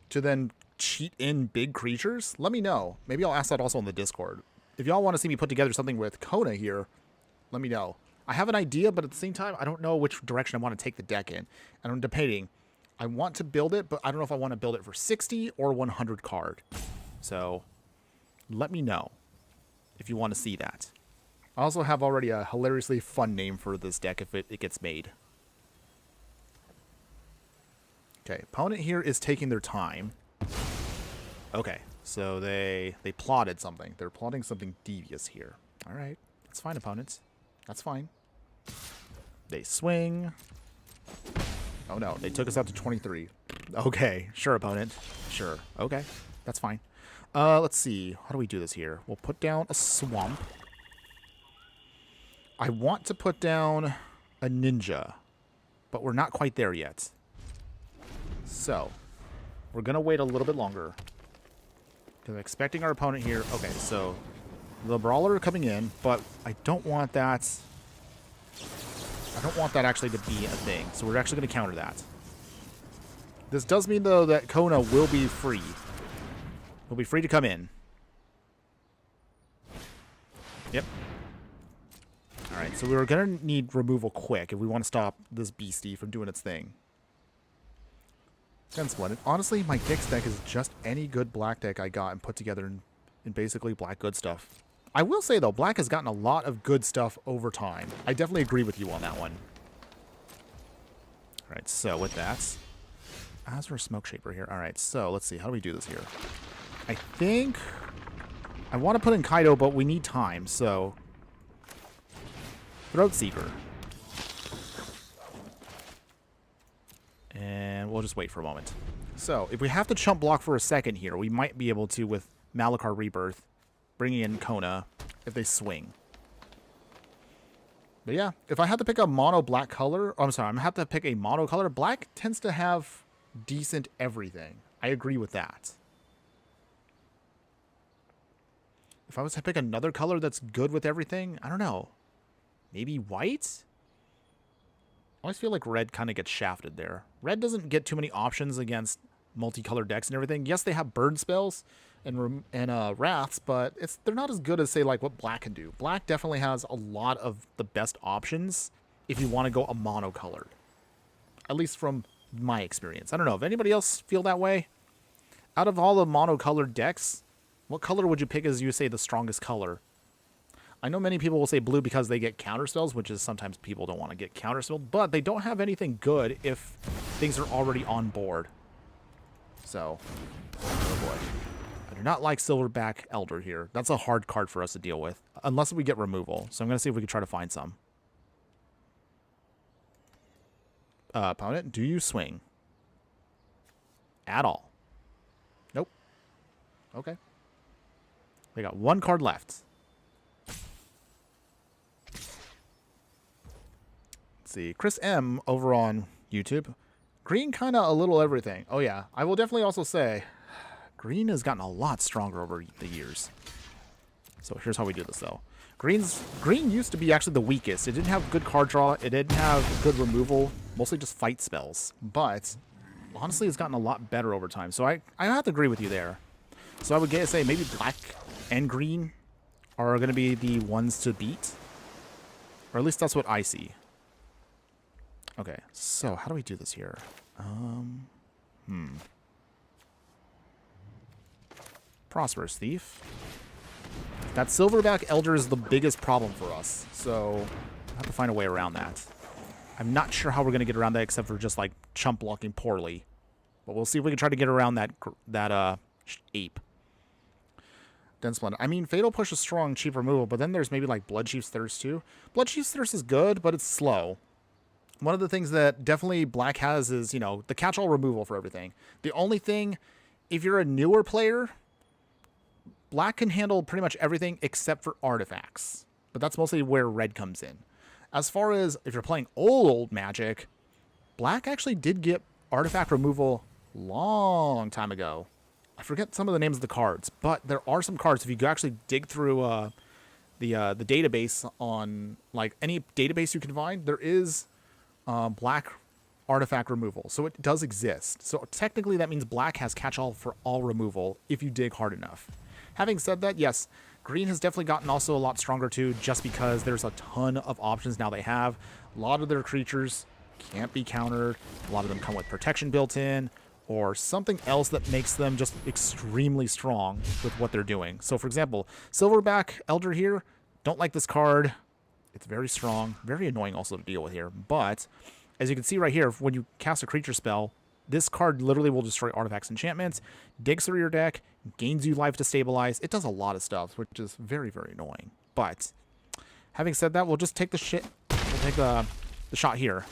to then cheat in big creatures? Let me know. Maybe I'll ask that also on the Discord. If y'all want to see me put together something with Kona here, let me know. I have an idea, but at the same time, I don't know which direction I want to take the deck in. And I'm debating. I want to build it, but I don't know if I want to build it for 60 or 100 card. So let me know if you want to see that. I also have already a hilariously fun name for this deck if it gets made. Okay, opponent here is taking their time. Okay, so they plotted something. They're plotting something devious here. All right, that's fine, opponents. That's fine. They swing. Oh no, they took us out to 23. Okay, sure, opponent. Sure, okay, that's fine. Let's see. How do we do this here? We'll put down a swamp. I want to put down a ninja, but we're not quite there yet. So, we're going to wait a little bit longer. Because I'm expecting our opponent here. Okay, so the brawler coming in, but I don't want that. I don't want that actually to be a thing. So we're actually going to counter that. This does mean, though, that Kona will be free. Will be free to come in. Yep. Alright, so we're going to need removal quick if we want to stop this beastie from doing its thing. Then Splendid. Honestly, my Dix deck is just any good black deck I got and put together in basically black good stuff. I will say, though, black has gotten a lot of good stuff over time. I definitely agree with you on that one. Alright, so with that, Azure Smoke Shaper here. Alright, so let's see. How do we do this here? I think I want to put in Kaito, but we need time, so Throat Seeker. And we'll just wait for a moment. So, if we have to chump block for a second here, we might be able to with Malakar Rebirth, bringing in Kona if they swing. But yeah, if I had to pick a mono black color, I'm sorry, I'm going to have to pick a mono color. Black tends to have decent everything. I agree with that. If I was to pick another color that's good with everything, I don't know. Maybe white? I always feel like red kind of gets shafted there. Red doesn't get too many options against multicolored decks and everything. Yes, they have bird spells and wraths, but they're not as good as, say, like what black can do. Black definitely has a lot of the best options if you want to go a monocolored. At least from my experience. I don't know if anybody else feel that way. Out of all the monocolored decks, what color would you pick as, you say, the strongest color? I know many people will say blue because they get counterspells, which is sometimes people don't want to get counterspelled, but they don't have anything good if things are already on board. So, oh boy. I do not like Silverback Elder here. That's a hard card for us to deal with, unless we get removal. So I'm going to see if we can try to find some. Opponent, do you swing? At all? Nope. Okay. They got one card left. See, Chris M over on YouTube. Green kind of a little everything. Oh yeah, I will definitely also say green has gotten a lot stronger over the years. So here's how we do this though. Green used to be actually the weakest. It didn't have good card draw. It didn't have good removal. Mostly just fight spells. But honestly, it's gotten a lot better over time. So I have to agree with you there. So I would say maybe black and green are going to be the ones to beat. Or at least that's what I see. Okay, so how do we do this here? Prosperous Thief. That Silverback Elder is the biggest problem for us, so I have to find a way around that. I'm not sure how we're going to get around that except for just, like, chump blocking poorly. But we'll see if we can try to get around that ape. Dense Blend. I mean, Fatal Push is strong, cheap removal, but then there's maybe, like, Bloodchief's Thirst, too. Bloodchief's Thirst is good, but it's slow. One of the things that definitely black has is, you know, the catch-all removal for everything. The only thing, if you're a newer player, black can handle pretty much everything except for artifacts. But that's mostly where red comes in. As far as if you're playing old Magic, black actually did get artifact removal long time ago. I forget some of the names of the cards, but there are some cards. If you actually dig through the database on, like, any database you can find, there is black artifact removal. So it does exist. So technically that means black has catch-all for all removal if you dig hard enough. Having said that, yes, green has definitely gotten also a lot stronger too, just because there's a ton of options now they have. A lot of their creatures can't be countered. A lot of them come with protection built in, or something else that makes them just extremely strong with what they're doing. So for example, Silverback Elder here, don't like this card. It's very strong, very annoying also to deal with here. But as you can see right here, when you cast a creature spell, this card literally will destroy artifacts, enchantments, digs through your deck, gains you life to stabilize. It does a lot of stuff, which is very, very annoying. But having said that, we'll just take the shit. We'll take the shot here.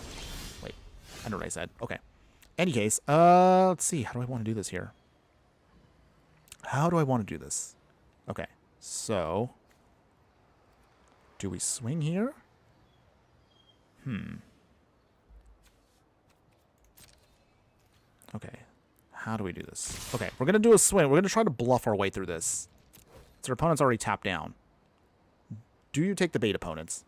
Wait, I know what I said. Okay. Any case, let's see. How do I want to do this here? How do I want to do this? Okay, so do we swing here? Okay, how do we do this? Okay, we're going to do a swing. We're going to try to bluff our way through this. So our opponent's already tapped down. Do you take the bait, opponents?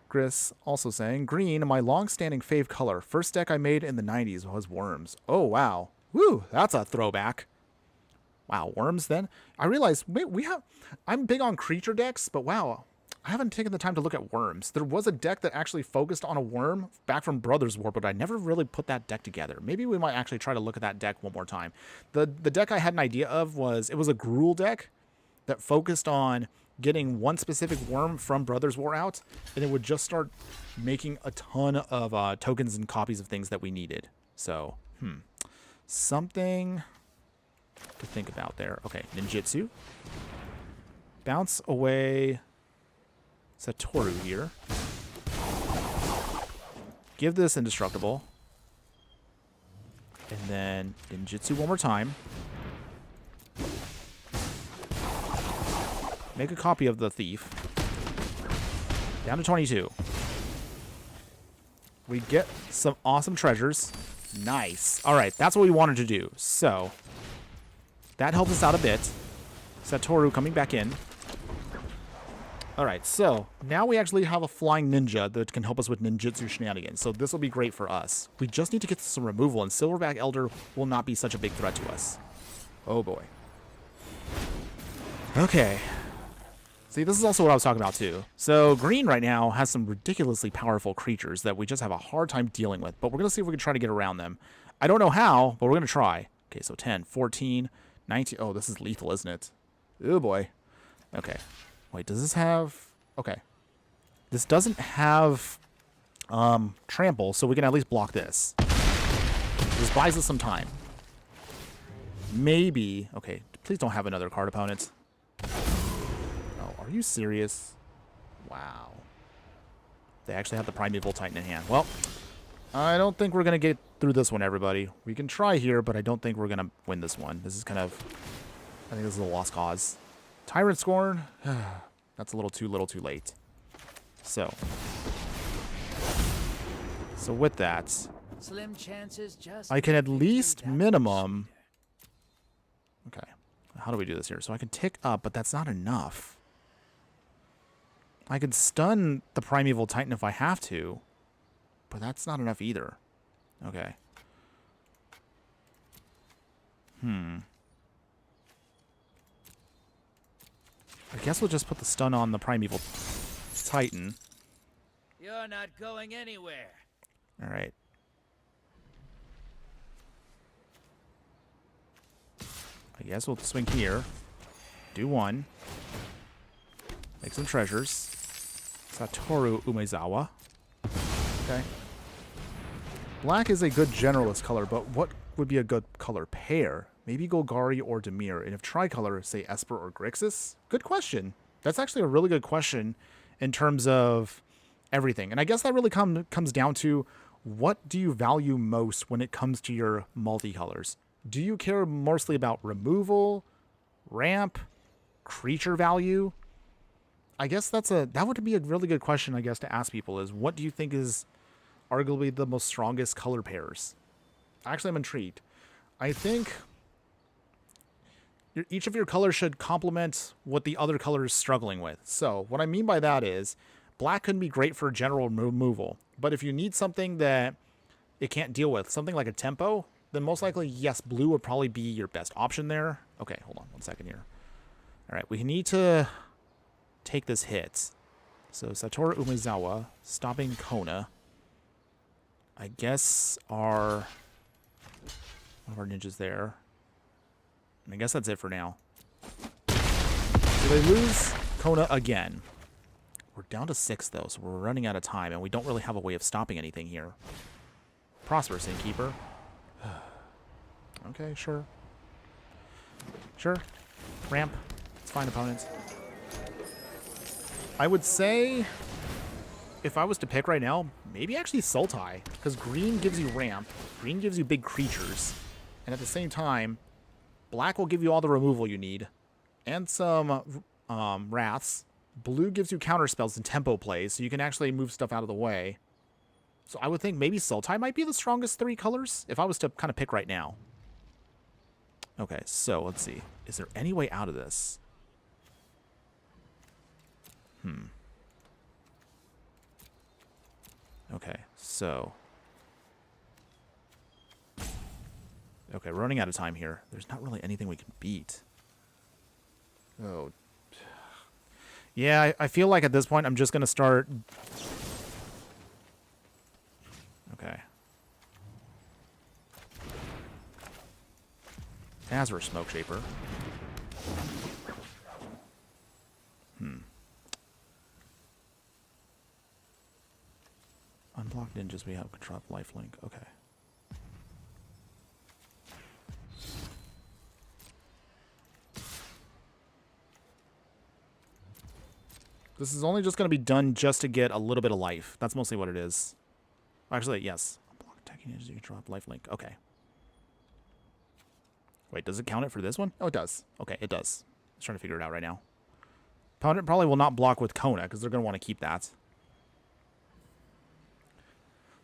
Chris also saying, green, my long-standing fave color. First deck I made in the 90s was worms. Oh, wow. Woo, that's a throwback. Wow, worms then? I realized, wait, I'm big on creature decks, but wow, I haven't taken the time to look at worms. There was a deck that actually focused on a worm back from Brothers War, but I never really put that deck together. Maybe we might actually try to look at that deck one more time. The deck I had an idea of was a Gruul deck that focused on getting one specific worm from Brothers War out, and it would just start making a ton of tokens and copies of things that we needed. So, something to think about there. Okay, ninjutsu. Bounce away Satoru here. Give this indestructible. And then ninjutsu one more time. Make a copy of the thief. Down to 22. We get some awesome treasures. Nice. All right, that's what we wanted to do. So that helped us out a bit. Satoru coming back in. All right, so now we actually have a flying ninja that can help us with ninjutsu shenanigans. So this will be great for us. We just need to get some removal, and Silverback Elder will not be such a big threat to us. Oh boy. Okay. See, this is also what I was talking about too. So green right now has some ridiculously powerful creatures that we just have a hard time dealing with, but we're going to see if we can try to get around them. I don't know how, but we're going to try. Okay, so 10, 14, 19. Oh, this is lethal, isn't it? Oh boy. Okay. Wait, does this have... Okay. This doesn't have trample, so we can at least block this. This buys us some time. Maybe... Okay, please don't have another card opponent. Are you serious? Wow. They actually have the Primeval Titan in hand. Well, I don't think we're going to get through this one, everybody. We can try here, but I don't think we're going to win this one. This is kind of... I think this is a lost cause. Tyrant Scorn? That's a little too late. So with that, Slim chances just I can at least minimum... Okay. How do we do this here? So I can tick up, but that's not enough. I can stun the Primeval Titan if I have to, but that's not enough either. Okay. I guess we'll just put the stun on the Primeval Titan. You're not going anywhere. All right. I guess we'll swing here. Do one. Make some treasures. Satoru Umezawa. Okay. Black is a good generalist color, but what would be a good color pair? Maybe Golgari or Dimir. And if tricolor, say Esper or Grixis? Good question. That's actually a really good question in terms of everything. And I guess that really comes down to, what do you value most when it comes to your multicolors? Do you care mostly about removal, ramp, creature value? I guess that would be a really good question, I guess, to ask people is, what do you think is arguably the most strongest color pairs? Actually, I'm intrigued. I think each of your colors should complement what the other color is struggling with. So what I mean by that is, black can be great for general removal, but if you need something that it can't deal with, something like a tempo, then most likely, yes, blue would probably be your best option there. Okay, hold on one second here. All right, we need to take this hit. So Satoru Umezawa stopping Kona. I guess one of our ninjas there. And I guess that's it for now. So they lose Kona again. We're down to 6 though, so we're running out of time, and we don't really have a way of stopping anything here. Prosperous Innkeeper. Okay, sure. Sure. Ramp. It's fine, opponents. I would say, if I was to pick right now, maybe actually Sultai, because green gives you ramp, green gives you big creatures, and at the same time, black will give you all the removal you need, and some wraths. Blue gives you counter spells and tempo plays, so you can actually move stuff out of the way. So I would think maybe Sultai might be the strongest 3 colors, if I was to kind of pick right now. Okay, so let's see. Is there any way out of this? Okay, so... Okay, we're running out of time here. There's not really anything we can beat. Oh. Yeah, I feel like at this point I'm just going to start... Okay. Azure Smoke Shaper. Unblock ninjas, we have control lifelink. Okay. This is only just going to be done just to get a little bit of life. That's mostly what it is. Actually, yes. Unblock attacking ninjas, you can drop lifelink. Okay. Wait, does it count it for this one? Oh, it does. Okay, it does. I was trying to figure it out right now. Opponent probably will not block with Kona because they're going to want to keep that.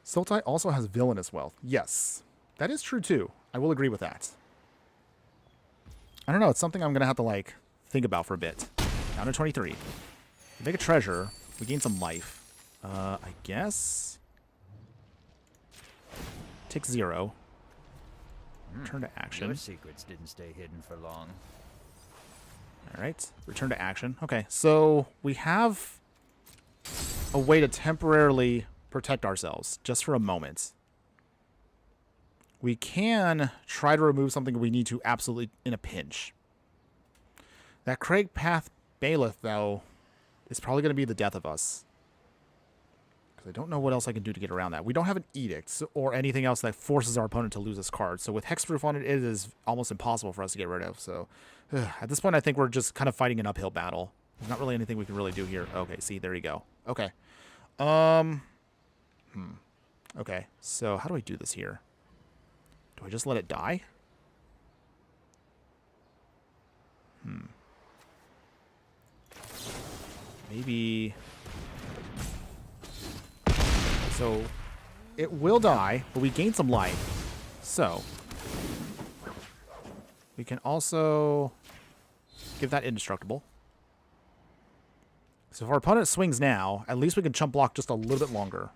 Sultai also has Villainous Wealth. Yes, that is true too. I will agree with that. I don't know. It's something I'm going to have to, like, think about for a bit. Down to 23. We make a treasure. We gain some life. I guess... Take 0. Return to action. Your secrets didn't stay hidden for long. Alright, return to action. Okay, so we have a way to temporarily protect ourselves, just for a moment. We can try to remove something we need to absolutely in a pinch. That Craig Path Bailiff, though, is probably going to be the death of us. Because I don't know what else I can do to get around that. We don't have an edict or anything else that forces our opponent to lose this card. So with Hexproof on it, it is almost impossible for us to get rid of. So at this point, I think we're just kind of fighting an uphill battle. There's not really anything we can really do here. Okay, see, there you go. Okay. Okay, so how do I do this here? Do I just let it die? Maybe... So, it will die, but we gain some life. So, we can also give that indestructible. So if our opponent swings now, at least we can chump block just a little bit longer.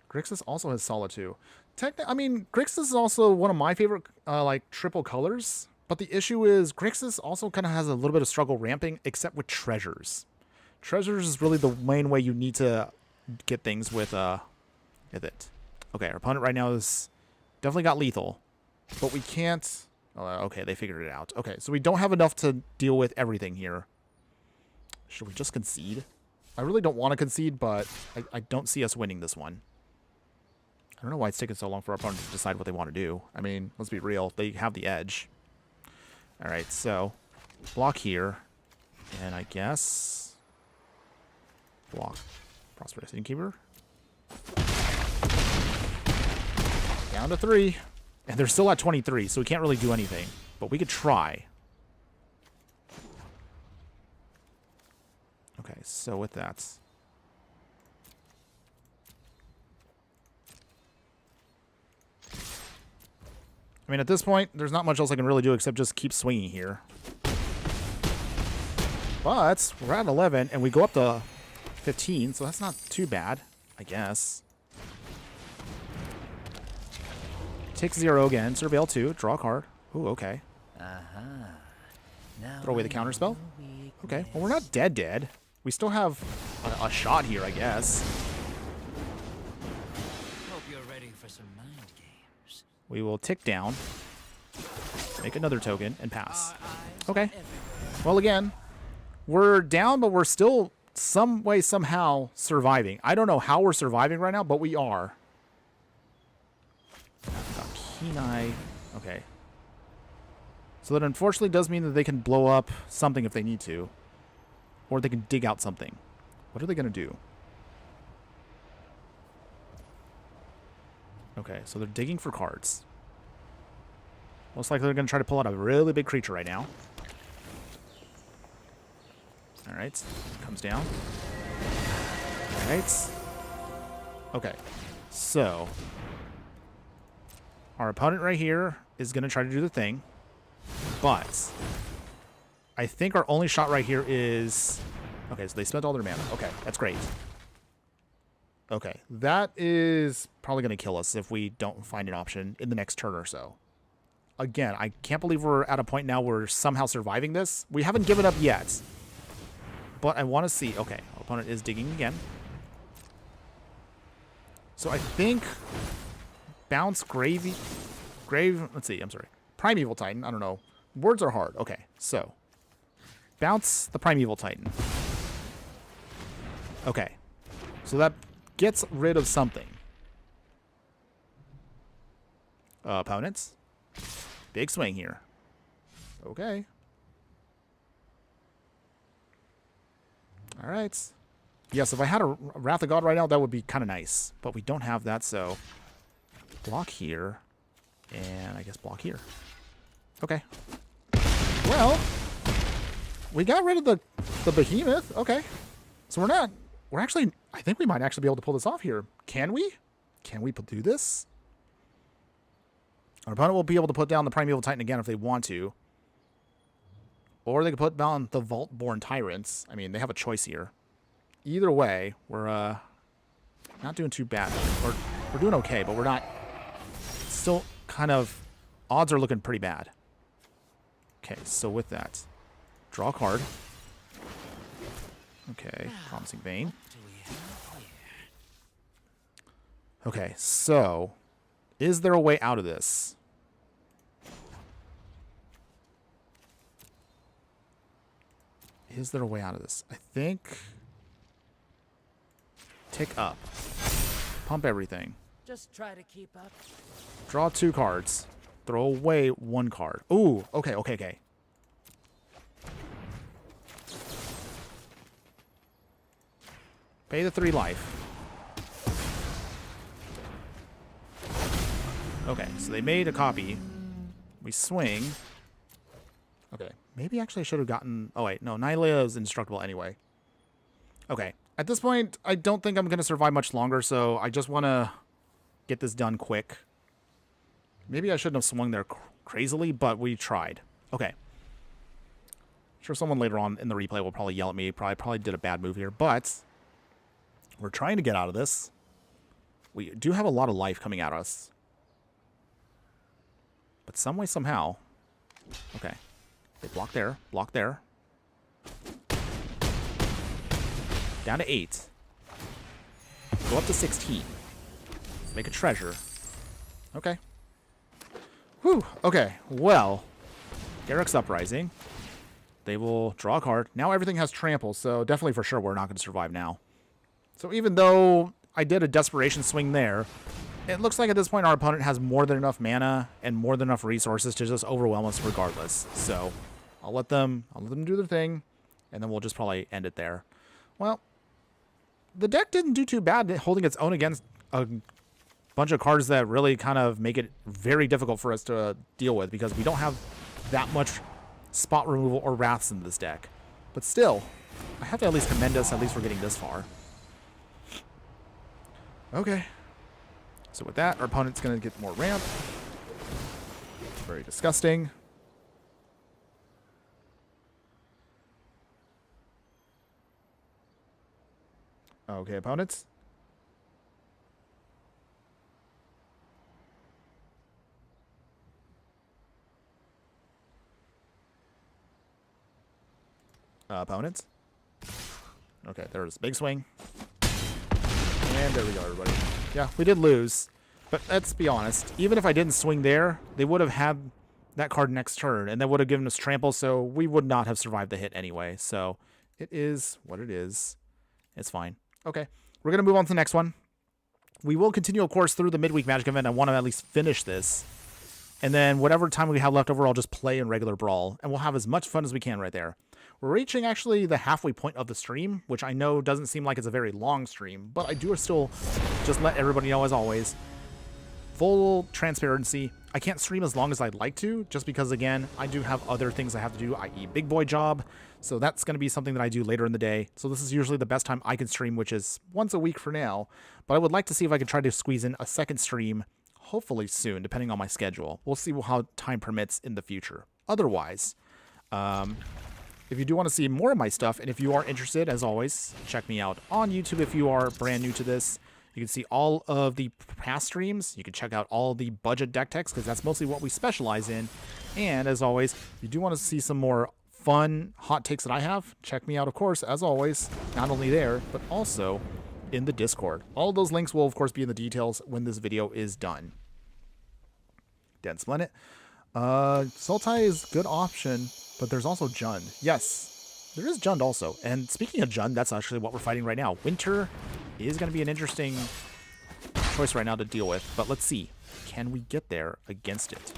Grixis also has Solid too. I mean, Grixis is also one of my favorite, like, triple colors. But the issue is, Grixis also kind of has a little bit of struggle ramping, except with treasures. Treasures is really the main way you need to get things with it. Okay, our opponent right now is definitely got lethal, but we can't... Oh, okay, they figured it out. Okay, so we don't have enough to deal with everything here. Should we just concede? I really don't want to concede, but I don't see us winning this one. I don't know why it's taking so long for our opponent to decide what they want to do. I mean, let's be real. They have the edge. All right, so block here, and I guess block Prosperous Innkeeper. Down to 3, and they're still at 23, so we can't really do anything, but we could try. Okay, so with that, I mean, at this point, there's not much else I can really do except just keep swinging here. But we're at 11, and we go up to 15, so that's not too bad, I guess. Take 0 again, Surveil 2, draw a card. Ooh, okay. Uh-huh. Throw away the counter spell. Okay, well, we're not dead. We still have a shot here, I guess. Hope you're ready for some mind games. We will tick down, make another token, and pass. Okay. Well, again, we're down, but we're still some way, somehow surviving. I don't know how we're surviving right now, but we are. Got keen eye. Okay. So that unfortunately does mean that they can blow up something if they need to. Or they can dig out something. What are they going to do? Okay, so they're digging for cards. Most likely they're going to try to pull out a really big creature right now. Alright, comes down. Alright. Okay, so our opponent right here is going to try to do the thing. But I think our only shot right here is... Okay, so they spent all their mana. Okay, that's great. Okay, that is probably going to kill us if we don't find an option in the next turn or so. Again, I can't believe we're at a point now where we're somehow surviving this. We haven't given up yet. But I want to see... Okay, our opponent is digging again. So I think... Bounce Grave... Let's see, I'm sorry. Primeval Titan, I don't know. Words are hard. Okay, so... Bounce the Primeval Titan. Okay. So that gets rid of something. Opponents. Big swing here. Okay. Alright. Yes, if I had a Wrath of God right now, that would be kind of nice. But we don't have that, so... Block here. And I guess block here. Okay. Well... We got rid of the behemoth. Okay. So we're actually, I think we might actually be able to pull this off here. Can we? Can we do this? Our opponent will be able to put down the Primeval Titan again if they want to. Or they could put down the Vault-Born Tyrants. I mean, they have a choice here. Either way, we're not doing too bad. We're doing okay, but we're not... Still kind of... Odds are looking pretty bad. Okay, so with that... Draw a card. Okay, Promising Vein. Okay, so is there a way out of this? Is there a way out of this? I think tick up. Pump everything. Just try to keep up. Draw 2 cards. Throw away 1 card. Ooh, okay. Pay the 3 life. Okay, so they made a copy. We swing. Okay, maybe actually I should have gotten... Oh, wait, no, Nylea is indestructible anyway. Okay, at this point, I don't think I'm going to survive much longer, so I just want to get this done quick. Maybe I shouldn't have swung there crazily, but we tried. Okay. Sure, someone later on in the replay will probably yell at me. Probably did a bad move here, but... We're trying to get out of this. We do have a lot of life coming at us. But some way, somehow... Okay. They block there. Block there. Down to 8. Go up to 16. Make a treasure. Okay. Whew. Okay. Well. Garrick's Uprising. They will draw a card. Now everything has trample, so definitely for sure we're not going to survive now. So even though I did a desperation swing there, it looks like at this point our opponent has more than enough mana and more than enough resources to just overwhelm us regardless. So I'll let them do their thing, and then we'll just probably end it there. Well, the deck didn't do too bad holding its own against a bunch of cards that really kind of make it very difficult for us to deal with because we don't have that much spot removal or wraths in this deck. But still, I have to at least commend us, at least we're getting this far. Okay. So with that, our opponent's going to get more ramp. Very disgusting. Okay, opponents. Opponents. Okay, there's big swing. And there we go, everybody. Yeah, we did lose. But let's be honest. Even if I didn't swing there, they would have had that card next turn, and that would have given us trample, so we would not have survived the hit anyway. So it is what it is. It's fine. Okay, we're going to move on to the next one. We will continue, of course, through the midweek Magic event. I want to at least finish this. And then whatever time we have left over, I'll just play in regular Brawl, and we'll have as much fun as we can right there. We're reaching actually the halfway point of the stream, which I know doesn't seem like it's a very long stream, but I do still just let everybody know, as always, full transparency. I can't stream as long as I'd like to, just because, again, I do have other things I have to do, i.e. big boy job. So that's going to be something that I do later in the day. So this is usually the best time I can stream, which is once a week for now. But I would like to see if I can try to squeeze in a second stream, hopefully soon, depending on my schedule. We'll see how time permits in the future. Otherwise, if you do want to see more of my stuff, and if you are interested, as always, check me out on YouTube if you are brand new to this. You can see all of the past streams. You can check out all the budget deck techs, because that's mostly what we specialize in. And as always, if you do want to see some more fun hot takes that I have, check me out, of course, as always, not only there, but also in the Discord. All those links will, of course, be in the details when this video is done. Dense Planet. Sultai is a good option, but there's also Jund. Yes, there is Jund also. And speaking of Jund, that's actually what we're fighting right now. Winter is going to be an interesting choice right now to deal with, but let's see. Can we get there against it?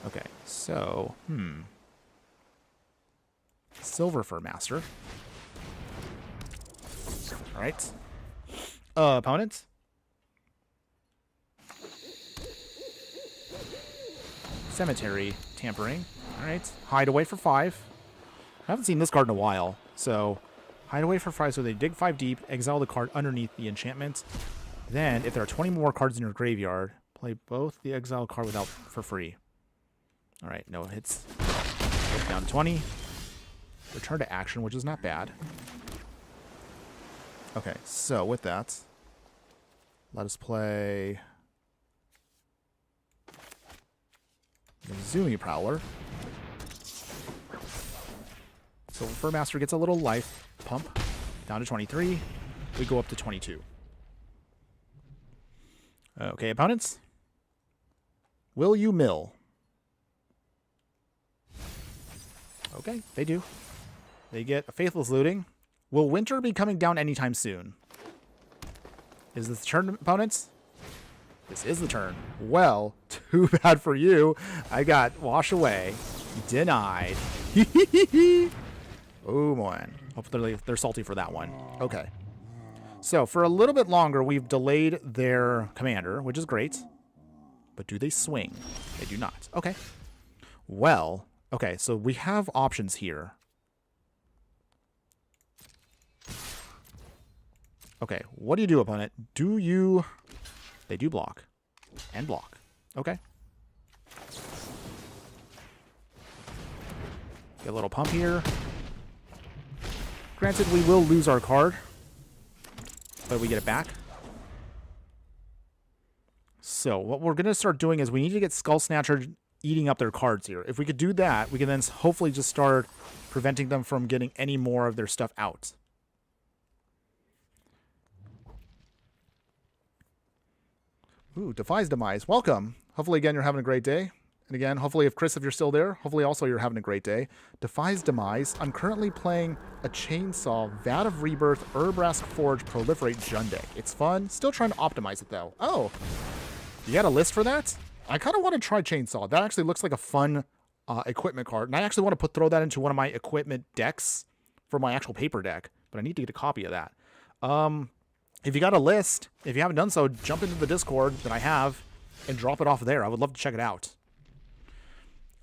Okay, so, Silver Fur Master. Alright. Opponents. Cemetery Tampering. Alright. Hideaway for 5. I haven't seen this card in a while, so Hideaway for 5, so they dig 5 deep, exile the card underneath the enchantment. Then, if there are 20 more cards in your graveyard, play both the exile card without for free. Alright, no hits. Down to 20. Return to action, which is not bad. Okay, so with that, let us play the Zoomy Prowler. So Fur Master gets a little life pump. Down to 23. We go up to 22. Okay, opponents. Will you mill? Okay, they do. They get a Faithless Looting. Will Winter be coming down anytime soon? Is this the turn, opponents? This is the turn. Well, too bad for you. I got Wash Away. Denied. Oh, man. Hopefully they're salty for that one. Okay. So, for a little bit longer, we've delayed their commander, which is great. But do they swing? They do not. Okay. Well, okay, so we have options here. Okay, what do you do, opponent? Do you... They do block. And block. Okay. Get a little pump here. Granted, we will lose our card. But we get it back. So, what we're going to start doing is we need to get Skull Snatcher eating up their cards here. If we could do that, we can then hopefully just start preventing them from getting any more of their stuff out. Ooh, Defies Demise. Welcome. Hopefully, again, you're having a great day. And again, hopefully, if Chris, if you're still there, hopefully also you're having a great day. Defies Demise. I'm currently playing a Chainsaw, Vat of Rebirth, Urbrask Forge, Proliferate Jund deck. It's fun. Still trying to optimize it, though. Oh, you got a list for that? I kind of want to try Chainsaw. That actually looks like a fun equipment card. And I actually want to throw that into one of my equipment decks for my actual paper deck. But I need to get a copy of that. If you got a list, if you haven't done so, jump into the Discord that I have and drop it off there. I would love to check it out.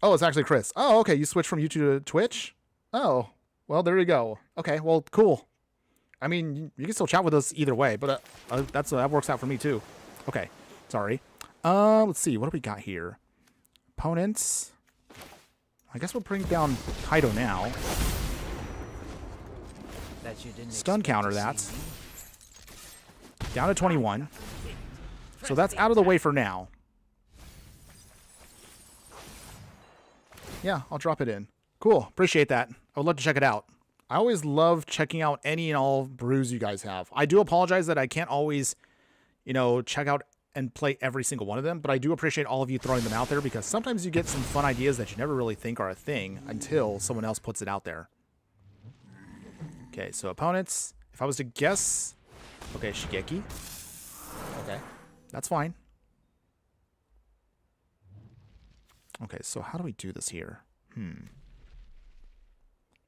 Oh, it's actually Chris. Oh, okay. You switched from YouTube to Twitch? Oh, well, there you go. Okay, well, cool. I mean, you can still chat with us either way, but that works out for me too. Okay, sorry. Let's see. What do we got here? Opponents. I guess we'll bring down Kaito now. Stun counter that. Down to 21. So that's out of the way for now. Yeah, I'll drop it in. Cool. Appreciate that. I would love to check it out. I always love checking out any and all brews you guys have. I do apologize that I can't always, check out and play every single one of them, but I do appreciate all of you throwing them out there because sometimes you get some fun ideas that you never really think are a thing until someone else puts it out there. Okay, so opponents. If I was to guess, okay, Shigeki. Okay, that's fine. Okay, so how do we do this here?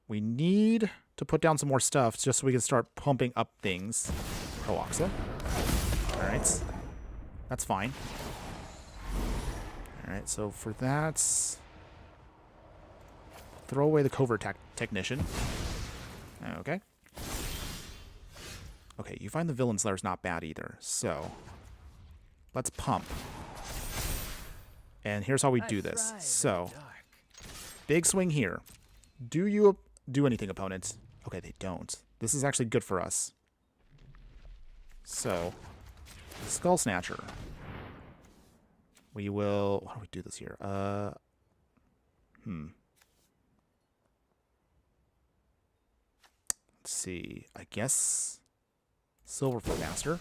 We need to put down some more stuff just so we can start pumping up things. Proaxa. All right. That's fine. All right, so for that, throw away the covert technician. Okay. Okay, you find the villain slayer's not bad either. So let's pump. And here's how we do this. So big swing here. Do you do anything, opponents? Okay, they don't. This is actually good for us. So Skull Snatcher. We will... How do we do this here? Let's see. I guess Silverfoot Master.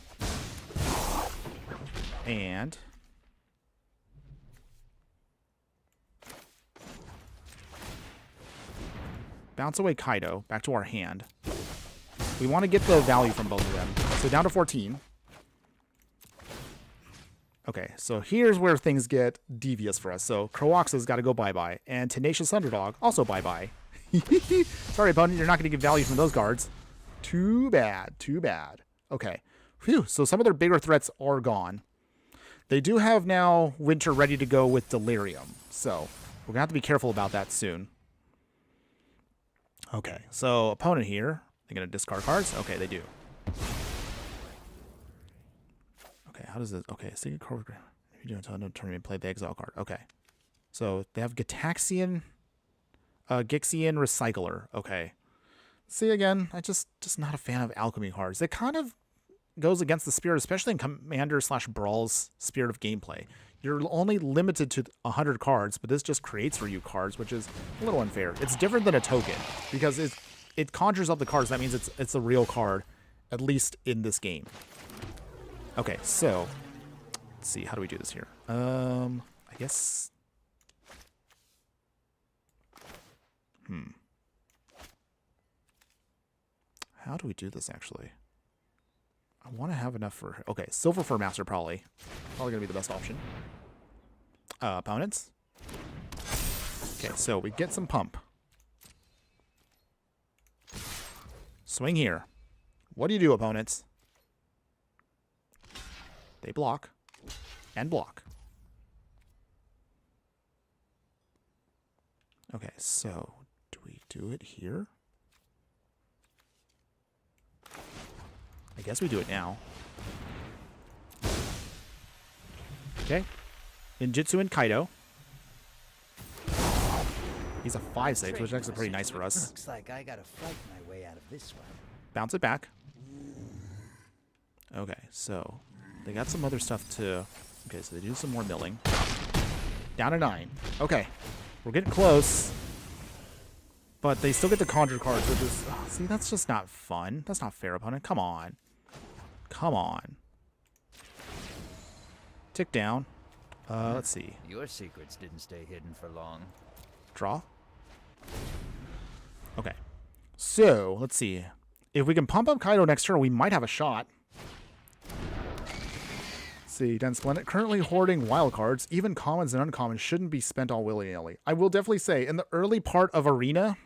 And bounce away Kaito. Back to our hand. We want to get the value from both of them. So down to 14. Okay, so here's where things get devious for us. So Croaxa's got to go bye-bye. And Tenacious Underdog, also bye-bye. Sorry, opponent, you're not going to get value from those guards. Too bad, too bad. Okay, phew, so some of their bigger threats are gone. They do have now Winter ready to go with Delirium. So we're going to have to be careful about that soon. Okay, so opponent here. They're going to discard cards? Okay, they do. Okay, how does this... Okay, secret card... If you do until end tournament, play the exile card. Okay. So they have Gitaxian... Gixian Recycler. Okay. See, again, I just not a fan of alchemy cards. It kind of goes against the spirit, especially in Commander/Brawl's spirit of gameplay. You're only limited to 100 cards, but this just creates for you cards, which is a little unfair. It's different than a token, because it conjures up the cards. That means it's a real card, at least in this game. Okay, so let's see. How do we do this here? I guess... How do we do this, actually? I want to have enough for... Okay, Silver Fur Master probably. Probably going to be the best option. Opponents. Okay, so we get some pump. Swing here. What do you do, opponents? They block. And block. Okay, so do we do it here? I guess we do it now. Okay. Ninjutsu and Kaito. He's a 5/6, which is actually pretty nice for us. Looks like I gotta fight my way out of this one. Bounce it back. Okay, so they got some other stuff to... Okay, so they do some more milling. Down to 9. Okay. We're getting close. But they still get the conjure cards, which is... Oh, see, that's just not fun. That's not fair, opponent. Come on. Come on. Tick down. Let's see. Your secrets didn't stay hidden for long. Draw. Okay. So, let's see. If we can pump up Kaito next turn, we might have a shot. Let's see. Dense Splendid. Currently hoarding wild cards. Even commons and uncommons shouldn't be spent all willy-nilly. I will definitely say, in the early part of Arena...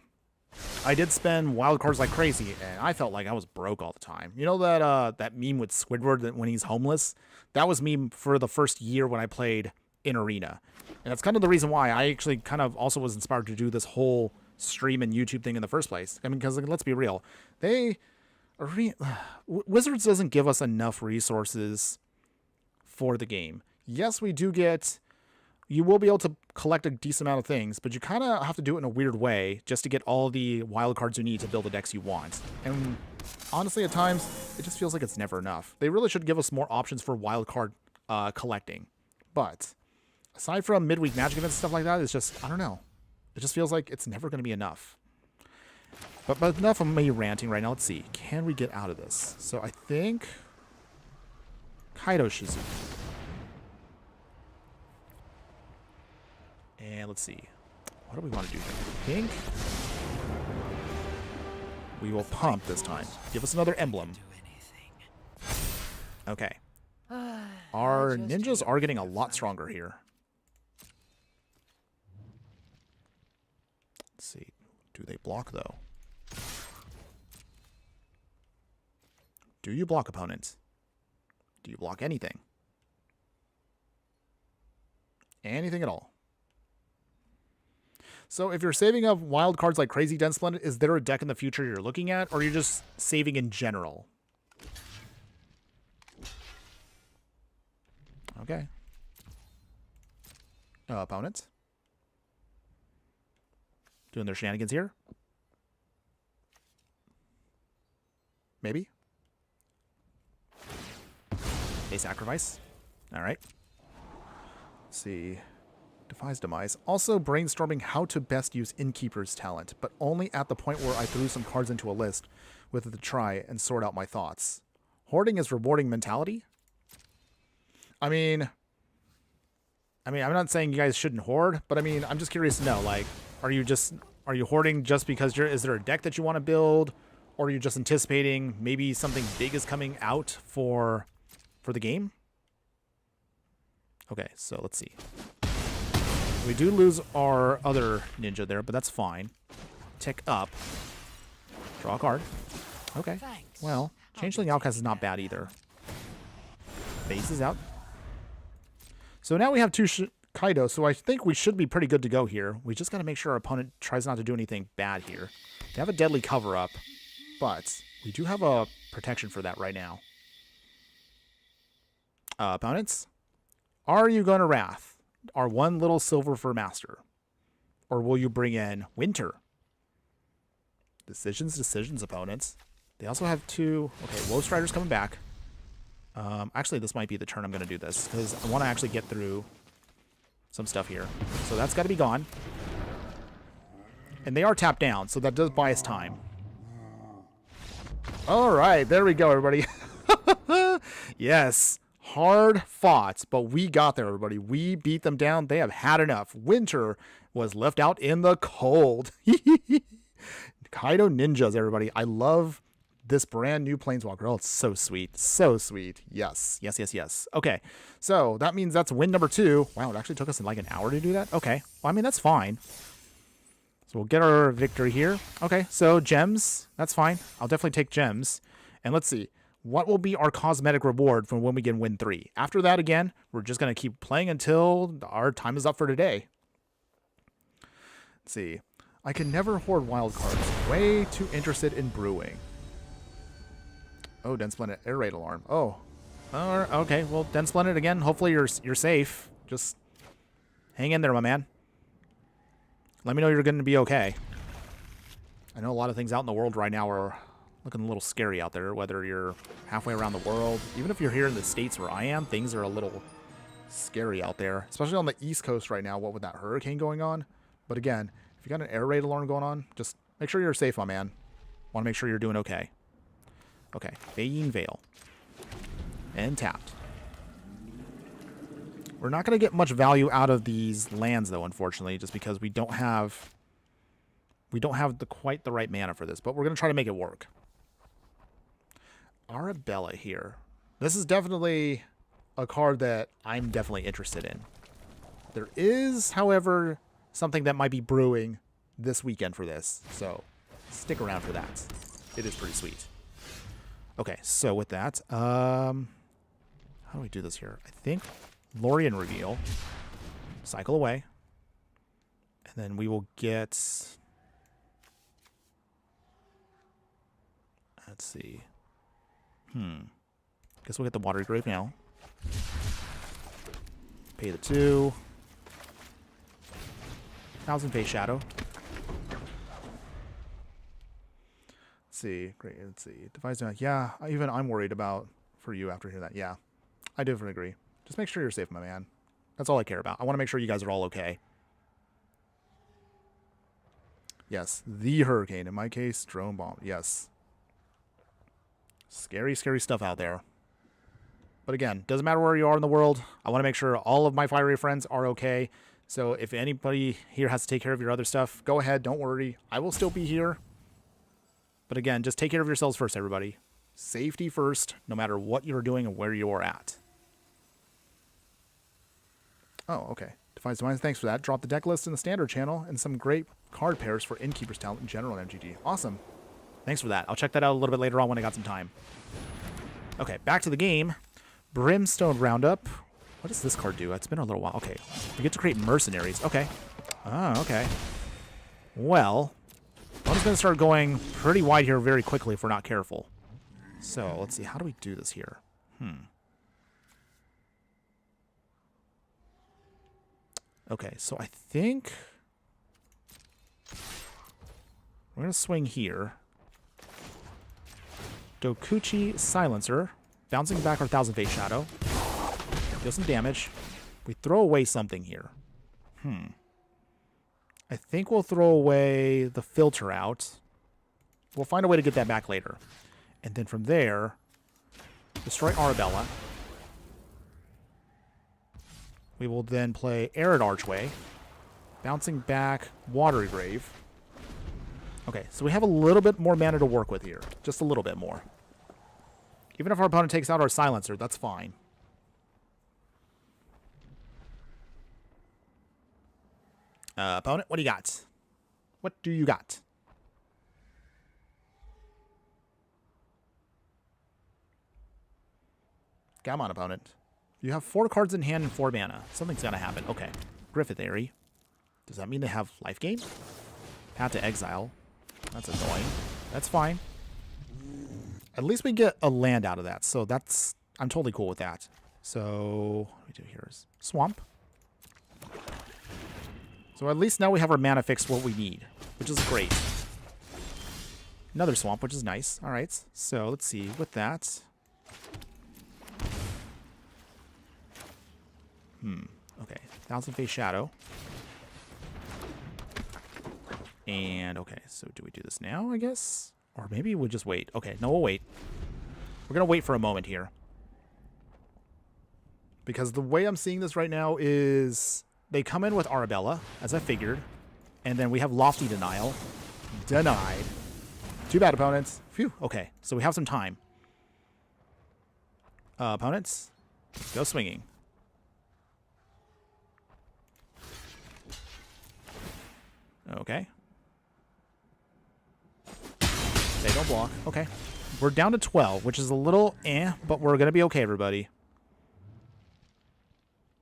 I did spend wild cards like crazy, and I felt like I was broke all the time. You know that meme with Squidward that when he's homeless? That was me for the first year when I played in Arena. And that's kind of the reason why I actually kind of also was inspired to do this whole stream and YouTube thing in the first place. I mean, because let's be real. Wizards doesn't give us enough resources for the game. Yes, we do get... You will be able to collect a decent amount of things, but you kind of have to do it in a weird way just to get all the wild cards you need to build the decks you want. And honestly, at times, it just feels like it's never enough. They really should give us more options for wild card collecting. But aside from midweek magic events and stuff like that, it's just, I don't know. It just feels like it's never going to be enough. But enough of me ranting right now. Let's see. Can we get out of this? So I think Kaito Shizuki. And let's see. What do we want to do here? I think we will pump this time. Give us another emblem. Okay. Our ninjas are getting a lot stronger here. Let's see. Do they block, though? Do you block opponents? Do you block anything? Anything at all? So if you're saving up wild cards like Crazy Den Splendid, is there a deck in the future you're looking at, or you're just saving in general? Okay. Opponents. Doing their shenanigans here. Maybe. They sacrifice. All right. Let's see. Defies demise. Also brainstorming how to best use Innkeeper's talent, but only at the point where I threw some cards into a list with it to try and sort out my thoughts. Hoarding is rewarding mentality? I mean, I'm not saying you guys shouldn't hoard, but I mean, I'm just curious to know, like, are you hoarding just because is there a deck that you want to build, or are you just anticipating maybe something big is coming out for the game? Okay, so let's see. We do lose our other ninja there, but that's fine. Tick up. Draw a card. Okay. Well, Changeling Outcast is not bad either. Base is out. So now we have two Kaito, so I think we should be pretty good to go here. We just got to make sure our opponent tries not to do anything bad here. They have a deadly cover-up, but we do have a protection for that right now. Opponents, are you going to Wrath? Our one little silver for master? Or will you bring in Winter? Decisions, opponents. They also have two... Okay, Woe Strider's coming back. Actually, this might be the turn I'm going to do this, because I want to actually get through some stuff here. So that's got to be gone. And they are tapped down, so that does buy us time. All right, there we go, everybody. Yes, hard fought, but we got there, everybody. We beat them down. They have had enough. Winter was left out in the cold. Kaito Ninjas, everybody. I love this brand new Planeswalker. Oh, it's so sweet. So sweet. Yes. Yes, yes, yes. Okay. So that means that's win number 2. Wow, it actually took us like an hour to do that? Okay. Well, I mean, that's fine. So we'll get our victory here. Okay. So gems. That's fine. I'll definitely take gems. And let's see. What will be our cosmetic reward from when we get win 3? After that, again, we're just going to keep playing until our time is up for today. Let's see. I can never hoard wild cards. Way too interested in brewing. Oh, Den Splendid Air Raid Alarm. Oh. Okay, well, Den Splendid again. Hopefully you're safe. Just hang in there, my man. Let me know you're going to be okay. I know a lot of things out in the world right now are looking a little scary out there, whether you're halfway around the world. Even if you're here in the States where I am, things are a little scary out there. Especially on the East Coast right now, what with that hurricane going on. But again, if you got an air raid alarm going on, just make sure you're safe, my man. Want to make sure you're doing okay. Okay, Bayeen Veil. And tapped. We're not going to get much value out of these lands, though, unfortunately, just because we don't have quite the right mana for this, but we're going to try to make it work. Arabella here. This is definitely a card that I'm definitely interested in. There is, however, something that might be brewing this weekend for this, so stick around for that. It is pretty sweet. Okay, so with that, how do we do this here? I think Lorien Reveal, cycle away, and then we will get, let's see, guess we'll get the Watery Grave now. Pay the 2. Thousand Face Shadow. Let's see. Great. Let's see. Device. Yeah, even I'm worried about for you after hearing that. Yeah, I definitely agree. Just make sure you're safe, my man. That's all I care about. I want to make sure you guys are all okay. Yes, the hurricane. In my case, drone bomb. Yes. Scary, scary stuff out there. But again, doesn't matter where you are in the world. I want to make sure all of my fiery friends are okay. So if anybody here has to take care of your other stuff, go ahead. Don't worry. I will still be here. But again, just take care of yourselves first, everybody. Safety first, no matter what you're doing and where you're at. Oh, okay. Defiance Demise, thanks for that. Drop the deck list in the standard channel and some great card pairs for Innkeeper's talent in general in MTG. Awesome. Thanks for that. I'll check that out a little bit later on when I got some time. Okay, back to the game. Brimstone Roundup. What does this card do? It's been a little while. Okay. We get to create mercenaries. Okay. Oh, okay. Well, I'm just going to start going pretty wide here very quickly if we're not careful. So, let's see. How do we do this here? Okay, so I think we're going to swing here. Dokuchi Silencer. Bouncing back our Thousand Face Shadow. Deal some damage. We throw away something here. I think we'll throw away the filter out. We'll find a way to get that back later. And then from there, destroy Arabella. We will then play Arid Archway. Bouncing back Watery Grave. Okay, so we have a little bit more mana to work with here. Just a little bit more. Even if our opponent takes out our Silencer, that's fine. Opponent, what do you got? What do you got? Come on, opponent. You have 4 cards in hand and 4 mana. Something's gonna happen. Okay. Griffith Airy. Does that mean they have life gain? Path to Exile. That's annoying. That's fine. At least we get a land out of that. So that's... I'm totally cool with that. So what do we do here is Swamp. So at least now we have our mana fixed what we need, which is great. Another Swamp, which is nice. All right. So let's see. With that... Okay. Thousand Face Shadow. And, okay, so do we do this now, I guess? Or maybe we'll just wait. Okay, no, we'll wait. We're going to wait for a moment here. Because the way I'm seeing this right now is they come in with Arabella, as I figured. And then we have Lofty Denial. Denied. Too bad, opponents. Phew, okay, so we have some time. Opponents, go swinging. Okay. They don't block. Okay. We're down to 12, which is a little but we're going to be okay, everybody.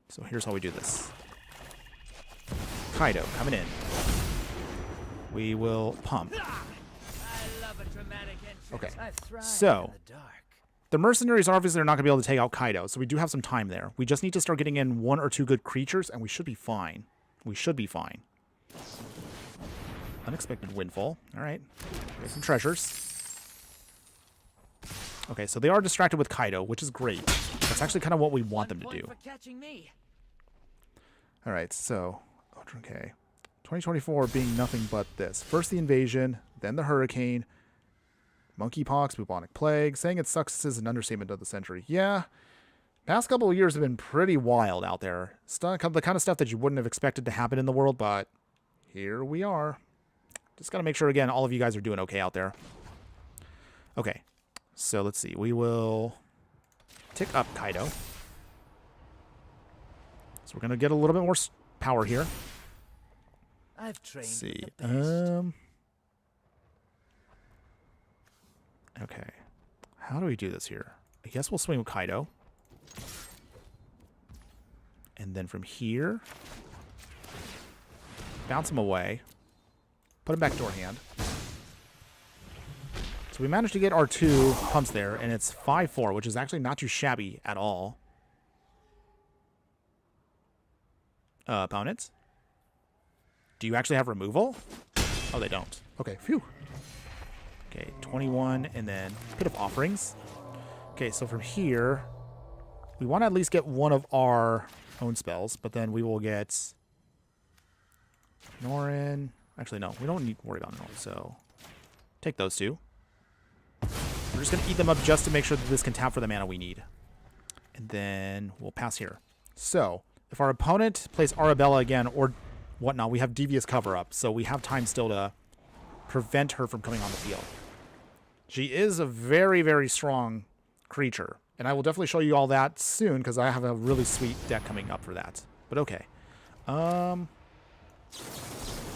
So here's how we do this. Kaito coming in. We will pump. Okay. So, the mercenaries obviously are not going to be able to take out Kaito, so we do have some time there. We just need to start getting in 1 or 2 good creatures, and we should be fine. We should be fine. Unexpected windfall. All right. Get some treasures. Okay, so they are distracted with Kaito, which is great. That's actually kind of what we want them to do. All right, so... Okay. 2024 being nothing but this. First the invasion, then the hurricane, monkeypox, bubonic plague. Saying it sucks is an understatement of the century. Yeah. Past couple of years have been pretty wild out there. The kind of stuff that you wouldn't have expected to happen in the world, but here we are. Just got to make sure, again, all of you guys are doing okay out there. Okay, so let's see. We will tick up Kaito. So we're going to get a little bit more power here. I've trained. Let's see. Okay. How do we do this here? I guess we'll swing with Kaito. And then from here, bounce him away. Put him back to our hand. So we managed to get our 2 pumps there, and it's 5-4, which is actually not too shabby at all. Opponents? Do you actually have removal? Oh, they don't. Okay, phew. Okay, 21, and then Pit of Offerings. Okay, so from here, we want to at least get one of our own spells, but then we will get Norin. Actually, no. We don't need to worry about noise, so take those two. We're just going to eat them up just to make sure that this can tap for the mana we need. And then we'll pass here. So, if our opponent plays Arabella again or whatnot, we have Devious Cover up, so we have time still to prevent her from coming on the field. She is a very, very strong creature, and I will definitely show you all that soon because I have a really sweet deck coming up for that. But okay.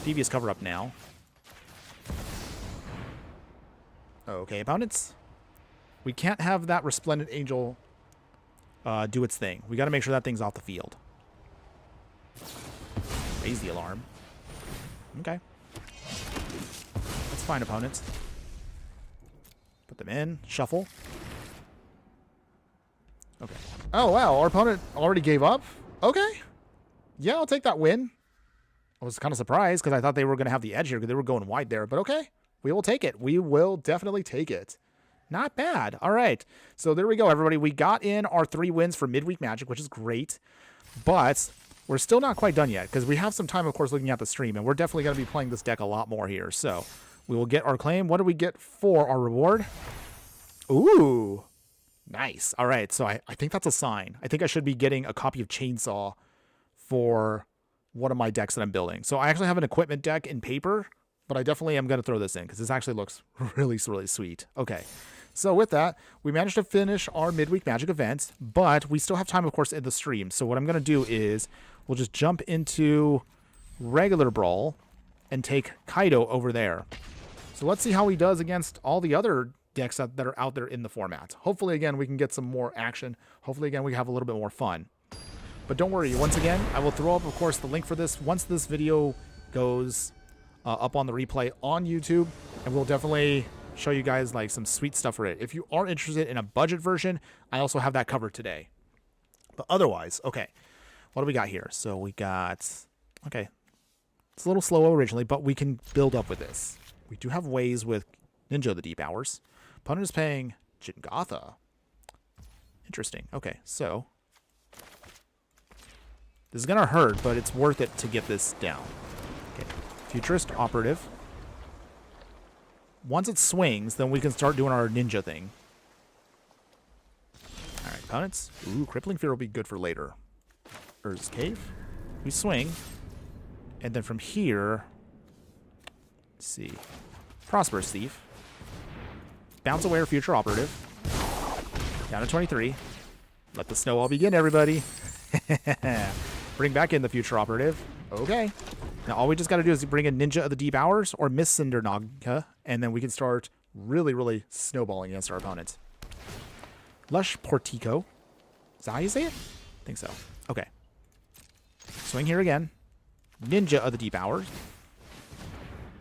Devious Cover up now. Okay, opponents. We can't have that Resplendent Angel do its thing. We got to make sure that thing's off the field. Raise the alarm. Okay. That's fine, opponents. Put them in. Shuffle. Okay. Oh, wow. Our opponent already gave up? Okay. Yeah, I'll take that win. I was kind of surprised because I thought they were going to have the edge here because they were going wide there. But okay. We will take it. We will definitely take it. Not bad. All right. So there we go, everybody. We got in our 3 wins for Midweek Magic, which is great. But we're still not quite done yet because we have some time, of course, looking at the stream. And we're definitely going to be playing this deck a lot more here. So we will get our claim. What do we get for our reward? Ooh. Nice. All right. So I think that's a sign. I think I should be getting a copy of Chainsaw for one of my decks that I'm building. So I actually have an equipment deck in paper, but I definitely am going to throw this in because this actually looks really, really sweet. Okay. So with that, we managed to finish our Midweek Magic event, but we still have time, of course, in the stream. So what I'm going to do is we'll just jump into regular Brawl and take Kaito over there. So let's see how he does against all the other decks that are out there in the format. Hopefully, again, we can get some more action. Hopefully, again, we can have a little bit more fun. But don't worry. Once again, I will throw up, of course, the link for this once this video goes up on the replay on YouTube, and we'll definitely show you guys like some sweet stuff for it. If you are interested in a budget version, I also have that covered today. But otherwise, okay, what do we got here? So we got, okay, it's a little slow originally, but we can build up with this. We do have ways with Ninja of the Deep Hours. Opponent is paying Jingatha. Interesting. Okay, so this is gonna hurt, but it's worth it to get this down. Okay, Futurist Operative. Once it swings, then we can start doing our ninja thing. All right, opponents. Ooh, Crippling Fear will be good for later. Urza's Cave. We swing. And then from here, let's see. Prosperous Thief. Bounce away our Future Operative. Down to 23. Let the snowball begin, everybody. Bring back in the Future Operative. Okay. Now all we just got to do is bring in Ninja of the Deep Hours or Miss Cindernaga, and then we can start really, really snowballing against our opponents. Lush Portico. Is that how you say it? I think so. Okay. Swing here again. Ninja of the Deep Hours.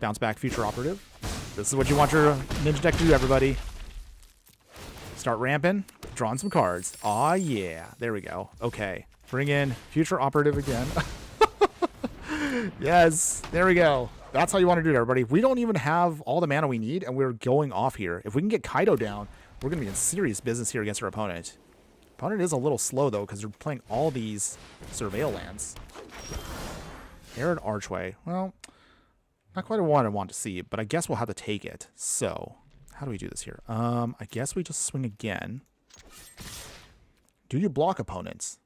Bounce back Future Operative. This is what you want your Ninja deck to do, everybody. Start ramping. Drawing some cards. Aw, yeah. There we go. Okay. Bring in Future Operative again. Yes, there we go. That's how you want to do it, everybody. We don't even have all the mana we need, and we're going off here. If we can get Kaito down, we're going to be in serious business here against our opponent. Opponent is a little slow, though, because they're playing all these Surveil lands. Arid Archway. Well, not quite what I want to see, but I guess we'll have to take it. So, how do we do this here? I guess we just swing again. Do you block opponents?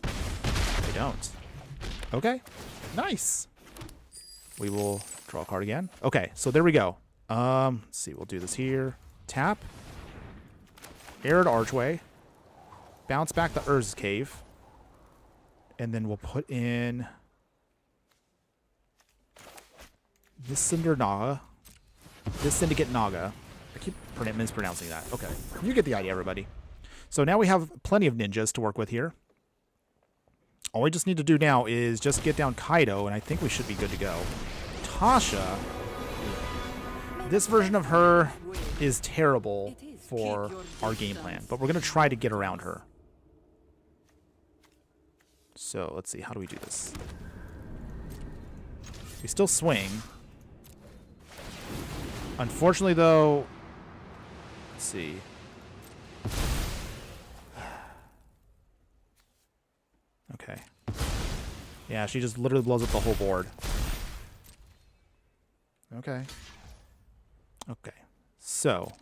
They don't. Okay, nice. We will draw a card again. Okay, so there we go. Let's see, we'll do this here. Tap. Arid Archway. Bounce back the Urza's Cave. And then we'll put in this Cinder Naga. This Syndicate Naga. I keep mispronouncing that. Okay, you get the idea, everybody. So now we have plenty of ninjas to work with here. All we just need to do now is just get down Kaito, and I think we should be good to go. Tasha. This version of her is terrible for our game plan, but we're going to try to get around her. So, let's see. How do we do this? We still swing. Unfortunately, though... Let's see. Okay. Yeah, she just literally blows up the whole board. Okay. Okay. So,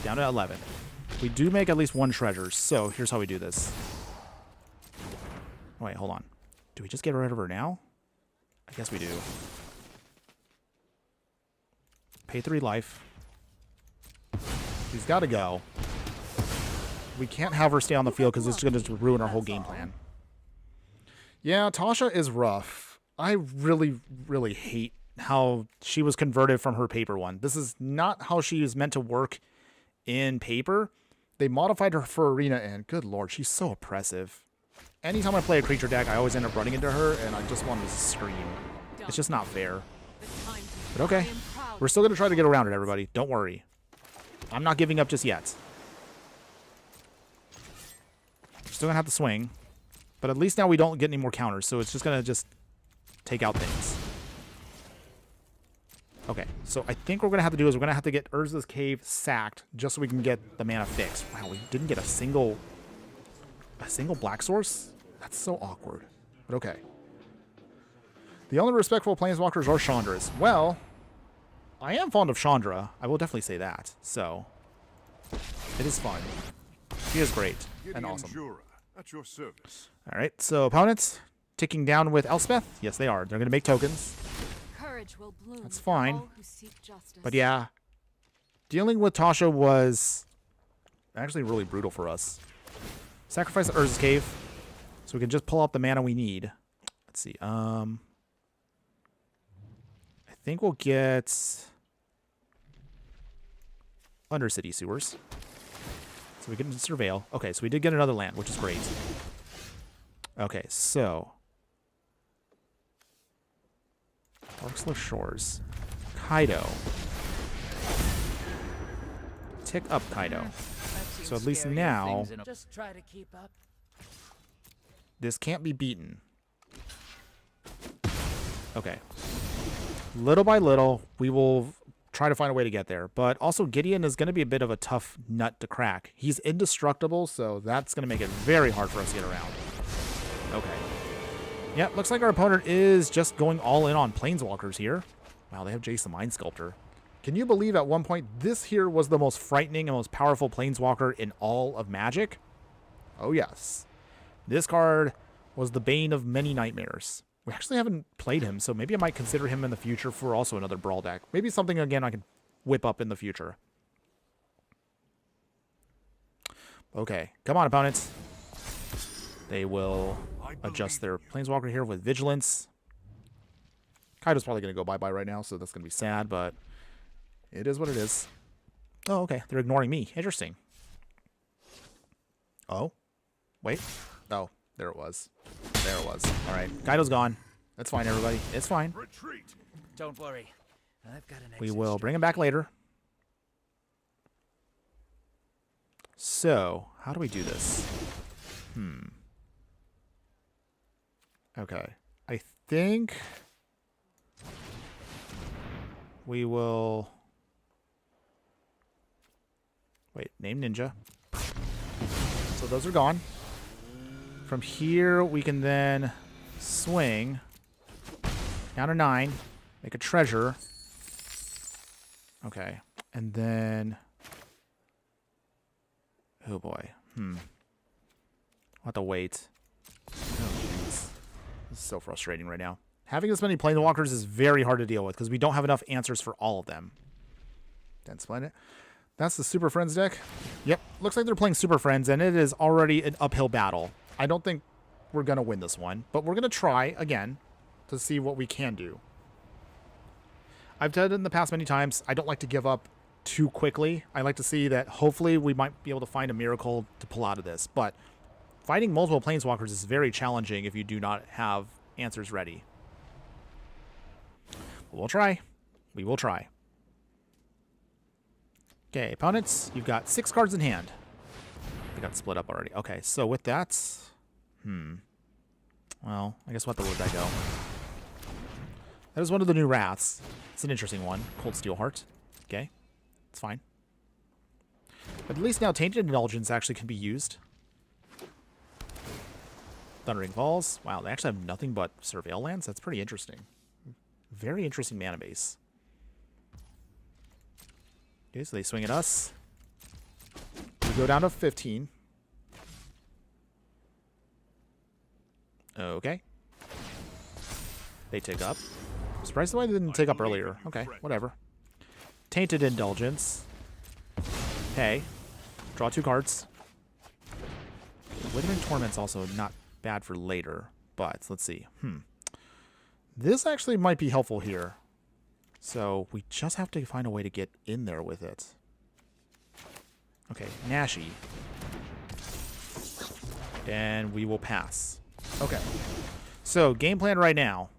down to 11. We do make at least one treasure, so here's how we do this. Wait, hold on. Do we just get rid of her now? I guess we do. Pay 3 life. She's got to go. We can't have her stay on the field because it's going to ruin our whole game plan. Yeah, Tasha is rough. I really, really hate how she was converted from her paper one. This is not how she is meant to work in paper. They modified her for arena, and good lord, she's so oppressive. Anytime I play a creature deck, I always end up running into her, and I just want to scream. It's just not fair. But okay, we're still going to try to get around it, everybody. Don't worry. I'm not giving up just yet. We're still going to have to swing. But at least now we don't get any more counters, so it's just going to just take out things. Okay, so I think what we're going to have to do is we're going to have to get Urza's Cave sacked just so we can get the mana fixed. Wow, we didn't get a single black source? That's so awkward. But okay. The only respectful planeswalkers are Chandra's. Well, I am fond of Chandra. I will definitely say that. So, it is fun. She is great and awesome. At your service. All right, so opponents ticking down with Elspeth. Yes, they are. They're going to make tokens. Courage will bloom. That's fine. All who seek justice. But yeah, dealing with Tasha was actually really brutal for us. Sacrifice Urza's Cave so we can just pull out the mana we need. Let's see. I think we'll get Undercity Sewers. So we can surveil. Okay, so we did get another land, which is great. Okay, so Orksler Shores. Kaito. Tick up Kaito. So at least now Just try to keep up. this can't be beaten. Okay. Little by little, we will try to find a way to get there. But also, Gideon is going to be a bit of a tough nut to crack. He's indestructible, so that's going to make it very hard for us to get around. Okay. Yeah, looks like our opponent is just going all in on Planeswalkers here. Wow, they have Jace the Mind Sculptor. Can you believe at one point this here was the most frightening and most powerful Planeswalker in all of Magic? Oh, yes. This card was the bane of many nightmares. We actually haven't played him, so maybe I might consider him in the future for also another Brawl deck. Maybe something, again, I can whip up in the future. Okay, come on, opponents. They will adjust their Planeswalker here with Vigilance. Kaito's probably going to go bye-bye right now, so that's going to be sad, but it is what it is. Oh, okay, they're ignoring me. Interesting. Oh, wait. Oh, there it was. There it was. All right. Kaito's gone. That's fine, everybody. It's fine. Retreat. Don't worry. I've got an exit We will bring him back later. So, how do we do this? Okay. I think we will... Wait, name Ninja. So those are gone. From here, we can then swing down to 9, make a treasure. Okay, and then, oh boy, I'll have to wait. Oh jeez, this is so frustrating right now. Having this many Planeswalkers is very hard to deal with because we don't have enough answers for all of them. Didn't explain it. That's the Super Friends deck. Yep, looks like they're playing Super Friends, and it is already an uphill battle. I don't think we're going to win this one, but we're going to try again to see what we can do. I've done it in the past many times. I don't like to give up too quickly. I like to see that hopefully we might be able to find a miracle to pull out of this, but fighting multiple Planeswalkers is very challenging if you do not have answers ready. But we'll try. We will try. Okay, opponents, you've got 6 cards in hand. They got split up already. Okay, so with that, well, I guess we'll have to let that go. That is one of the new wraths. It's an interesting one. Cold Steel Heart. Okay, it's fine. But at least now Tainted Indulgence actually can be used. Thundering Falls. Wow, they actually have nothing but Surveil lands. That's pretty interesting. Very interesting mana base. Okay, so they swing at us. We go down to 15. Okay. They tick up. I'm surprised why they didn't tick up earlier. Okay, whatever. Tainted Indulgence. Hey. Draw 2 cards. Withering Torment's also not bad for later, but let's see. This actually might be helpful here. So we just have to find a way to get in there with it. Okay, Nashi. And we will pass. Okay. So, game plan right now.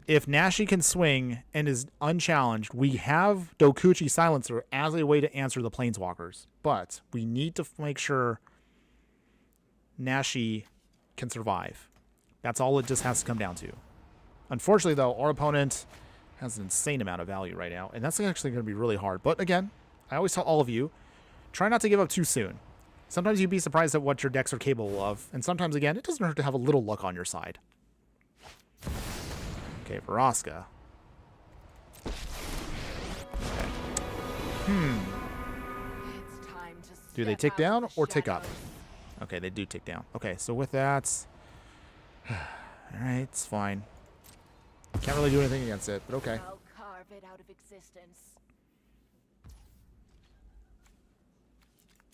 If Nashi can swing and is unchallenged, we have Dokuchi Silencer as a way to answer the Planeswalkers. But we need to make sure Nashi can survive. That's all it just has to come down to. Unfortunately, though, our opponent has an insane amount of value right now, and that's actually going to be really hard. But again, I always tell all of you, try not to give up too soon. Sometimes you'd be surprised at what your decks are capable of, and sometimes, again, it doesn't hurt to have a little luck on your side. Okay, Vraska. Okay. It's time to Do they step tick out down of the or tick up? shadows. Okay, they do tick down. Okay, so with that... Alright, it's fine. Can't really do anything against it, but okay. I'll carve it out of existence.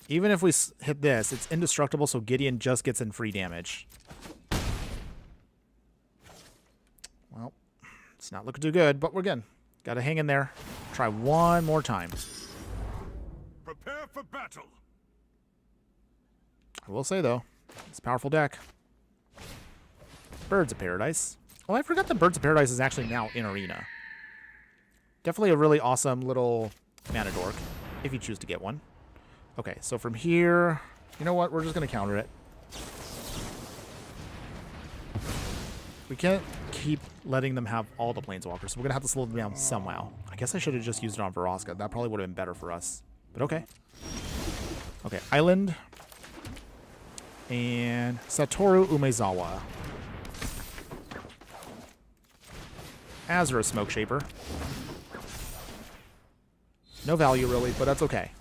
Even if we hit this, it's indestructible, so Gideon just gets in free damage. Well, it's not looking too good, but we're good. Gotta hang in there. Try one more time. Prepare for battle. I will say, though, it's a powerful deck. Birds of Paradise. Oh, I forgot that Birds of Paradise is actually now in Arena. Definitely a really awesome little mana dork, if you choose to get one. Okay, so from here, you know what? We're just going to counter it. We can't keep letting them have all the Planeswalkers, so we're going to have to slow them down somehow. I guess I should have just used it on Vraska. That probably would have been better for us. But okay. Okay, Island. And Satoru Umezawa. Azura Smoke Shaper. No value, really, but that's okay.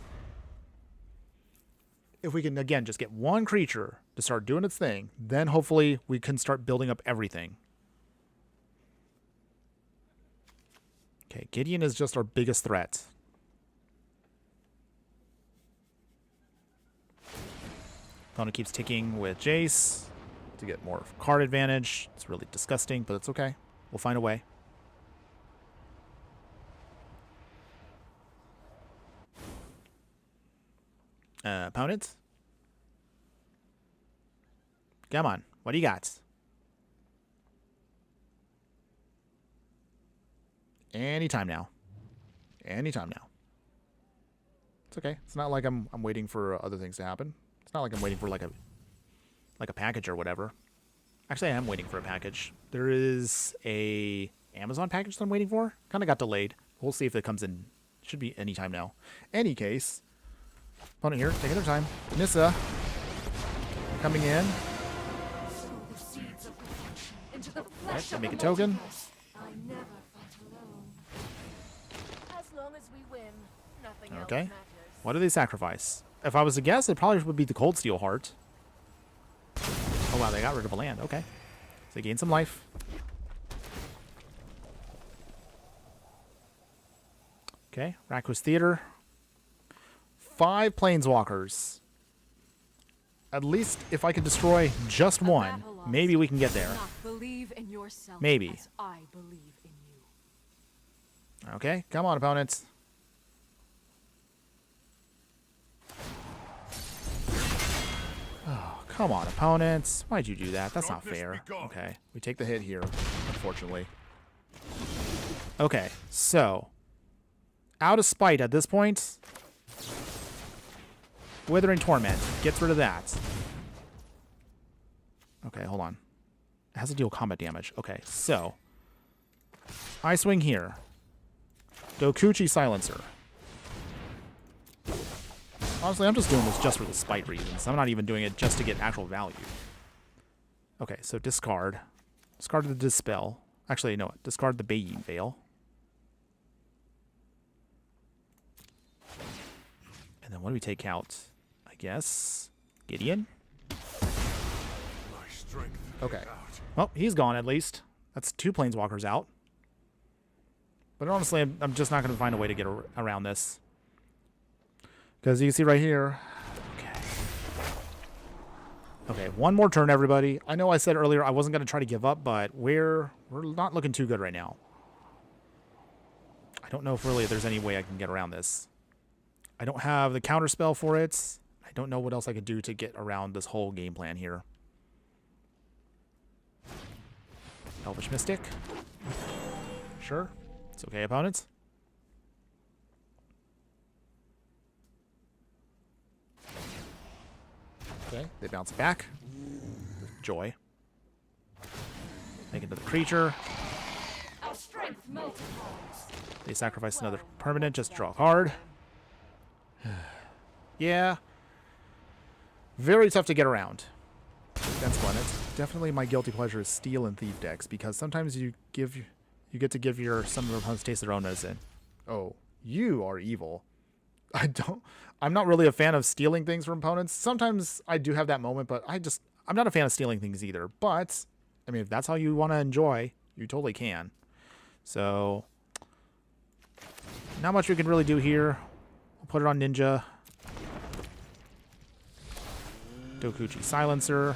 If we can, again, just get one creature to start doing its thing, then hopefully we can start building up everything. Okay, Gideon is just our biggest threat. Opponent keeps ticking with Jace to get more card advantage. It's really disgusting, but it's okay. We'll find a way. Opponent? Come on. What do you got? Anytime now. Anytime now. It's okay. It's not like I'm waiting for other things to happen. It's not like I'm waiting for like a package or whatever. Actually, I am waiting for a package. There is a Amazon package that I'm waiting for. Kind of got delayed. We'll see if it comes in. Should be anytime now. Any case, opponent here, taking their time. Nissa coming in. Sow the seeds of perfection into the Right, flesh of make the a token. multiverse. I never fight alone. As long as we win, nothing Okay. else matters. What do they sacrifice? If I was to guess, it probably would be the Cold Steel Heart. Oh wow, they got rid of a land. Okay. So they gain some life. Okay, Rakus Theater. 5 Planeswalkers. At least if I could destroy just A one, battle lost. maybe we can get there. Not believe in yourself Maybe. as I believe in you. Okay, come on, opponents. Oh, come on, opponents. Why'd you do that? That's not fair. Okay, we take the hit here, unfortunately. Okay, so out of spite at this point, Withering Torment gets rid of that. Okay, hold on. It has to deal combat damage. Okay, so I swing here. Dokuchi Silencer. Honestly, I'm just doing this just for the spite reasons. I'm not even doing it just to get actual value. Okay, so discard. Discard the Dispel. Actually, no, discard the Baying Veil. then what do we take out? I guess Gideon? My strength. Okay. Out. Well, he's gone at least. That's 2 planeswalkers out. But honestly, I'm just not going to find a way to get around this. Because you can see right here. Okay. Okay, one more turn, everybody. I know I said earlier I wasn't going to try to give up, but we're not looking too good right now. I don't know if really there's any way I can get around this. I don't have the counter spell for it. I don't know what else I could do to get around this whole game plan here. Elvish Mystic. Sure. It's okay, opponents. Okay, they bounce it back. With joy. Make it another creature. Our strength multiplies. They sacrifice another permanent just to draw a card. Yeah. Very tough to get around. That's fun. It's definitely my guilty pleasure is steal and thief decks, because sometimes you get to give some of your opponents taste their own medicine. Oh, you are evil. I'm not really a fan of stealing things from opponents. Sometimes I do have that moment, but I'm not a fan of stealing things either. But I mean, if that's how you want to enjoy, you totally can. So not much we can really do here. We'll put it on Ninja. Dokuchi Silencer.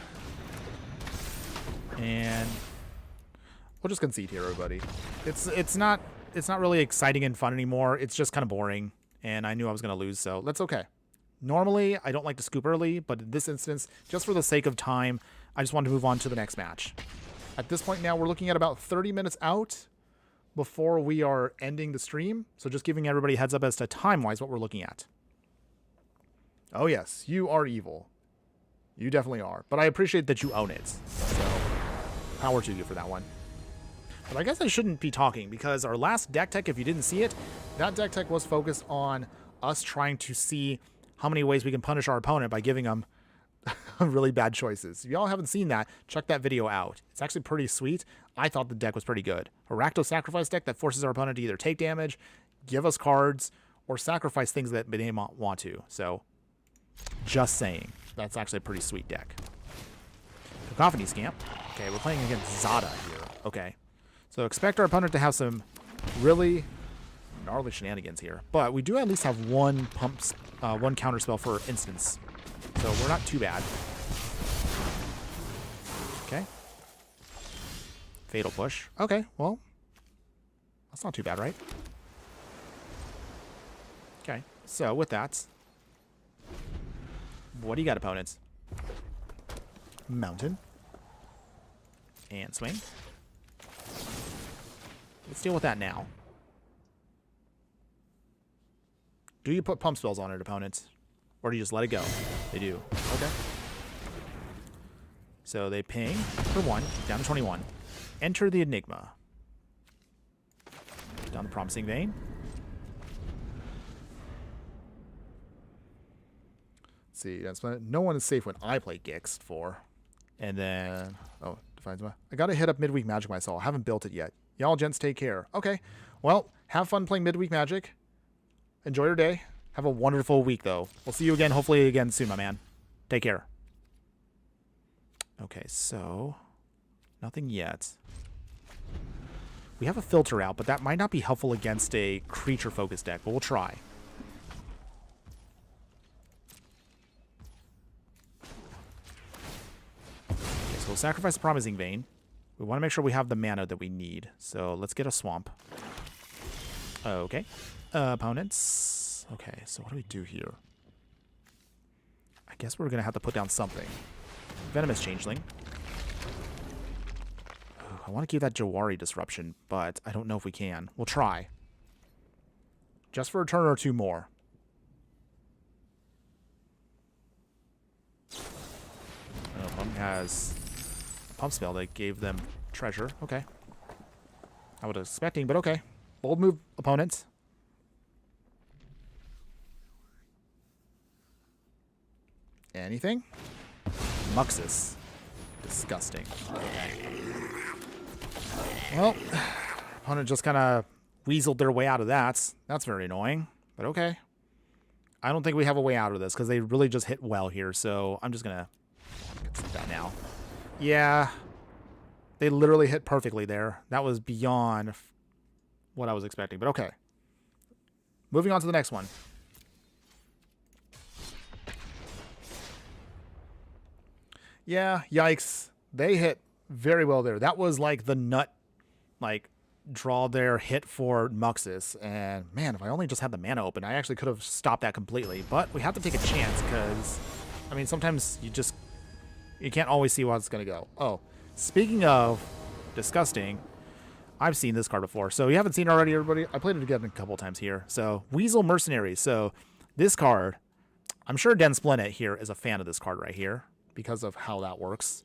And we'll just concede here, everybody. It's not really exciting and fun anymore. It's just kind of boring, and I knew I was going to lose, so that's okay. Normally, I don't like to scoop early, but in this instance, just for the sake of time, I just wanted to move on to the next match. At this point now, we're looking at about 30 minutes out before we are ending the stream, so just giving everybody a heads up as to time-wise what we're looking at. Oh yes, you are evil. You definitely are, but I appreciate that you own it, so power to you for that one. But I guess I shouldn't be talking, because our last deck tech, if you didn't see it, that deck tech was focused on us trying to see how many ways we can punish our opponent by giving them really bad choices. If y'all haven't seen that, check that video out. It's actually pretty sweet. I thought the deck was pretty good. A Rakdos Sacrifice deck that forces our opponent to either take damage, give us cards, or sacrifice things that they might want to. So, just saying. That's actually a pretty sweet deck. Cacophony Scamp. Okay, we're playing against Zada here. Okay. So expect our opponent to have some really gnarly shenanigans here. But we do at least have one counter spell for instance. So we're not too bad. Okay. Fatal Push. Okay, well. That's not too bad, right? Okay, so with that. What do you got, opponents? Mountain. And swing. Let's deal with that now. Do you put pump spells on it, opponents? Or do you just let it go? They do. Okay. So they ping for 1, down to 21. Enter the Enigma. Down the Promising Vein. Let's see, that's no one is safe when I play Gixed for. And then, oh, defines my. I gotta hit up Midweek Magic myself. I haven't built it yet. Y'all gents take care. Okay. Well, have fun playing Midweek Magic. Enjoy your day. Have a wonderful week, though. We'll see you again, hopefully again soon, my man. Take care. Okay, so nothing yet. We have a filter out, but that might not be helpful against a creature-focused deck, but we'll try. Okay, so we'll sacrifice the Promising Vein. We want to make sure we have the mana that we need. So let's get a Swamp. Okay. Opponents. Okay, so what do we do here? I guess we're going to have to put down something. Venomous Changeling. Ooh, I want to keep that Jawari Disruption, but I don't know if we can. We'll try. Just for a turn or two more. Opponent has a pump spell that gave them treasure. Okay. I was expecting, but okay. Bold move, opponents. Anything? Muxus. Disgusting. Okay. Well, opponent just kind of weaseled their way out of that. That's very annoying, but okay. I don't think we have a way out of this because they really just hit well here. So I'm just going to get that now. Yeah. They literally hit perfectly there. That was beyond what I was expecting. But okay. Moving on to the next one. Yeah, yikes. They hit very well there. That was like the nut, like, draw their hit for Muxus. And, man, if I only just had the mana open, I actually could have stopped that completely. But we have to take a chance because, I mean, sometimes you can't always see how it's going to go. Oh, speaking of disgusting, I've seen this card before. So you haven't seen it already, everybody? I played it again a couple times here. So, Weasel Mercenaries. So, this card, I'm sure Den Splinit here is a fan of this card right here, because of how that works.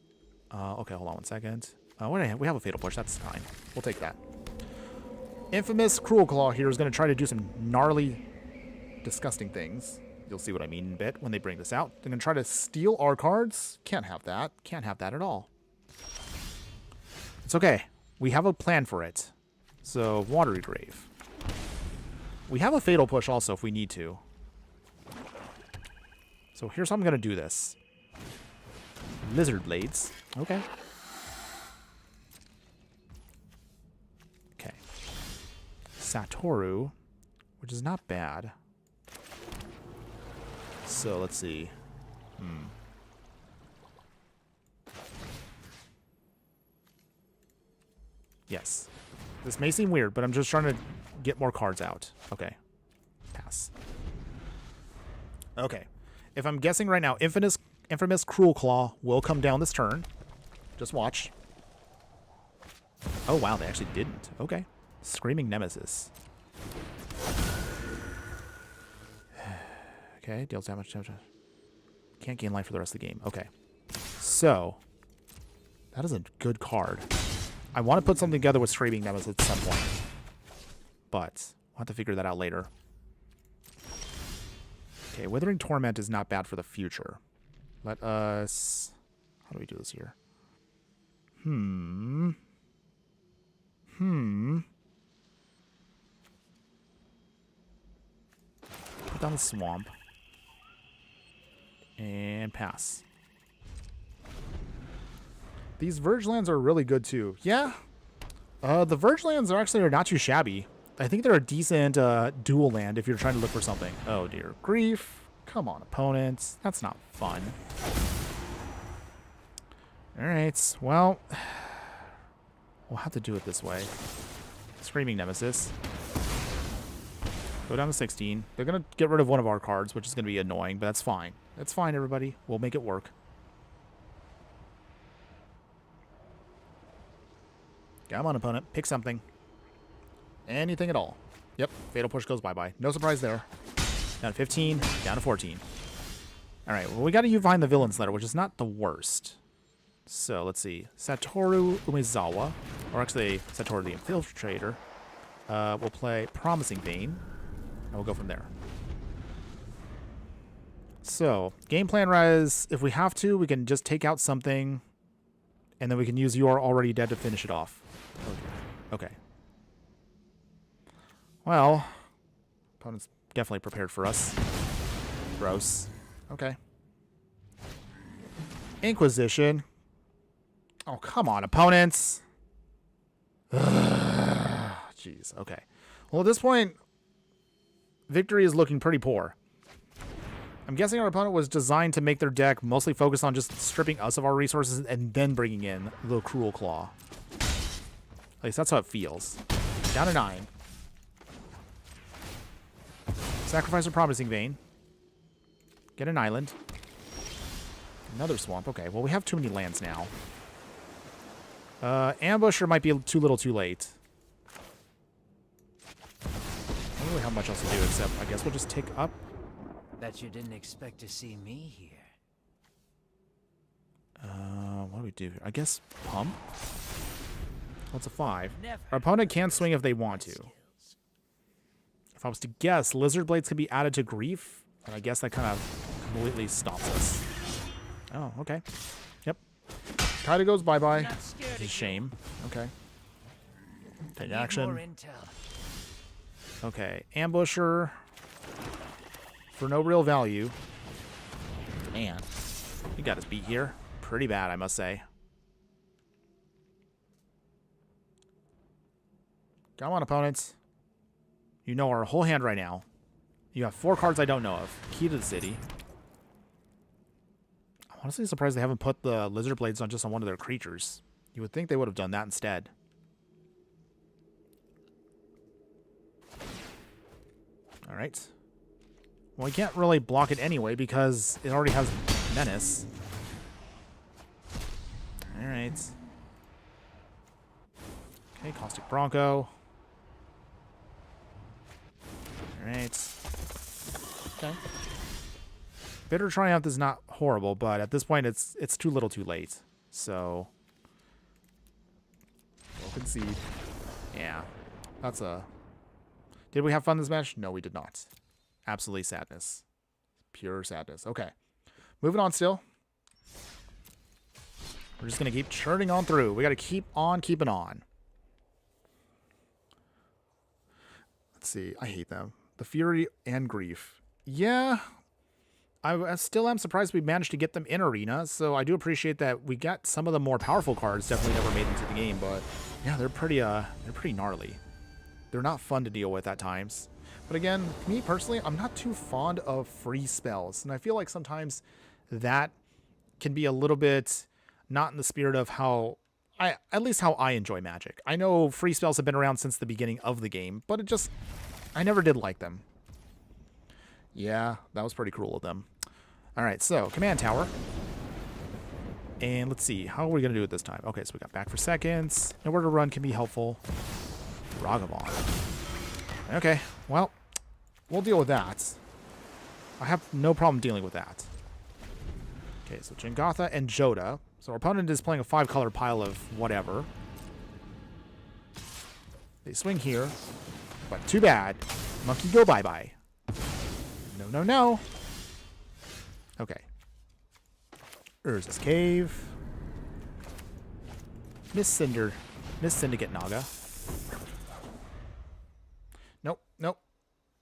Okay, hold on one second. We have a Fatal Push. That's fine. We'll take that. Infamous Cruel Claw here is going to try to do some gnarly, disgusting things. You'll see what I mean in a bit when they bring this out. They're going to try to steal our cards. Can't have that. Can't have that at all. It's okay. We have a plan for it. So, Watery Grave. We have a Fatal Push also if we need to. So here's how I'm going to do this. Lizard Blades. Okay. Okay. Satoru, which is not bad. So let's see. Yes. This may seem weird, but I'm just trying to get more cards out. Okay. Pass. Okay. If I'm guessing right now, Infamous Cruel Claw will come down this turn. Just watch. Oh, wow, they actually didn't. Okay. Screaming Nemesis. Okay, deals damage. Can't gain life for the rest of the game. Okay. So, that is a good card. I want to put something together with Screaming Nemesis at some point. But, we'll have to figure that out later. Okay, Withering Torment is not bad for the future. Let us... How do we do this here? Put down the Swamp. And pass. These Verge lands are really good too. Yeah. The Verge lands are not too shabby. I think they're a decent dual land if you're trying to look for something. Oh dear grief. Come on, opponents. That's not fun. Alright, well, we'll have to do it this way. Screaming Nemesis. Go down to 16. They're going to get rid of one of our cards, which is going to be annoying, but that's fine. That's fine, everybody. We'll make it work. Come on, opponent. Pick something. Anything at all. Yep, Fatal Push goes bye-bye. No surprise there. Down to 15, down to 14. Alright, well, we got to find the Villain's Letter, which is not the worst. So, let's see. Satoru Umezawa, or actually, Satoru the Infiltrator, will play Promising Vein, and we'll go from there. So, game plan-wise, if we have to, we can just take out something, and then we can use You're Already Dead to finish it off. Okay. Well, opponent's definitely prepared for us. Gross. Okay. Inquisition. Oh, come on, opponents. Jeez, okay. Well, at this point, victory is looking pretty poor. I'm guessing our opponent was designed to make their deck mostly focus on just stripping us of our resources and then bringing in the Cruel Claw. At least that's how it feels. Down to 9. Sacrifice a Promising Vein. Get an island. Another swamp. Okay, well, we have too many lands now. Ambusher might be too little too late. I don't really have much else to do except, I guess we'll just take up. Bet you didn't expect to see me here. What do we do here? I guess pump? What's a 5? Never. Our opponent can swing if they want to. If I was to guess, Lizard Blades could be added to Grief, and I guess that kind of completely stops us. Oh, okay. Yep. Kaito goes bye-bye. It's a shame. Okay. Take action. Okay. Ambusher. for no real value. Man, he got his beat here. Pretty bad, I must say. Come on, opponents. You know our whole hand right now. You have 4 cards I don't know of. Key to the city. I'm honestly surprised they haven't put the Lizard Blades on just on one of their creatures. You would think they would have done that instead. Alright. Well, we can't really block it anyway because it already has Menace. Alright. Okay, Caustic Bronco. Alright. Okay. Bitter Triumph is not horrible, but at this point it's too little too late. So we'll concede. Yeah. That's a... Did we have fun this match? No, we did not. Absolutely sadness. Pure sadness. Okay. Moving on still. We're just going to keep churning on through. We got to keep on keeping on. Let's see. I hate them. The Fury and Grief. Yeah. I still am surprised we managed to get them in Arena, so I do appreciate that we got some of the more powerful cards definitely never made into the game, but yeah, they're pretty gnarly. They're not fun to deal with at times. But again, me personally, I'm not too fond of free spells. And I feel like sometimes that can be a little bit not in the spirit of how at least how I enjoy Magic. I know free spells have been around since the beginning of the game, but I never did like them. Yeah, that was pretty cruel of them. All right, so Command Tower. And let's see, how are we going to do it this time? Okay, so we got back for seconds. Nowhere to run can be helpful. Ragavon. Okay, well, we'll deal with that. I have no problem dealing with that. Okay, so Jingotha and Joda. So our opponent is playing a 5-color pile of whatever. They swing here, but too bad. Monkey go bye-bye. No, no, no. Okay. Urza's Cave. Miss Syndicate Naga. Nope.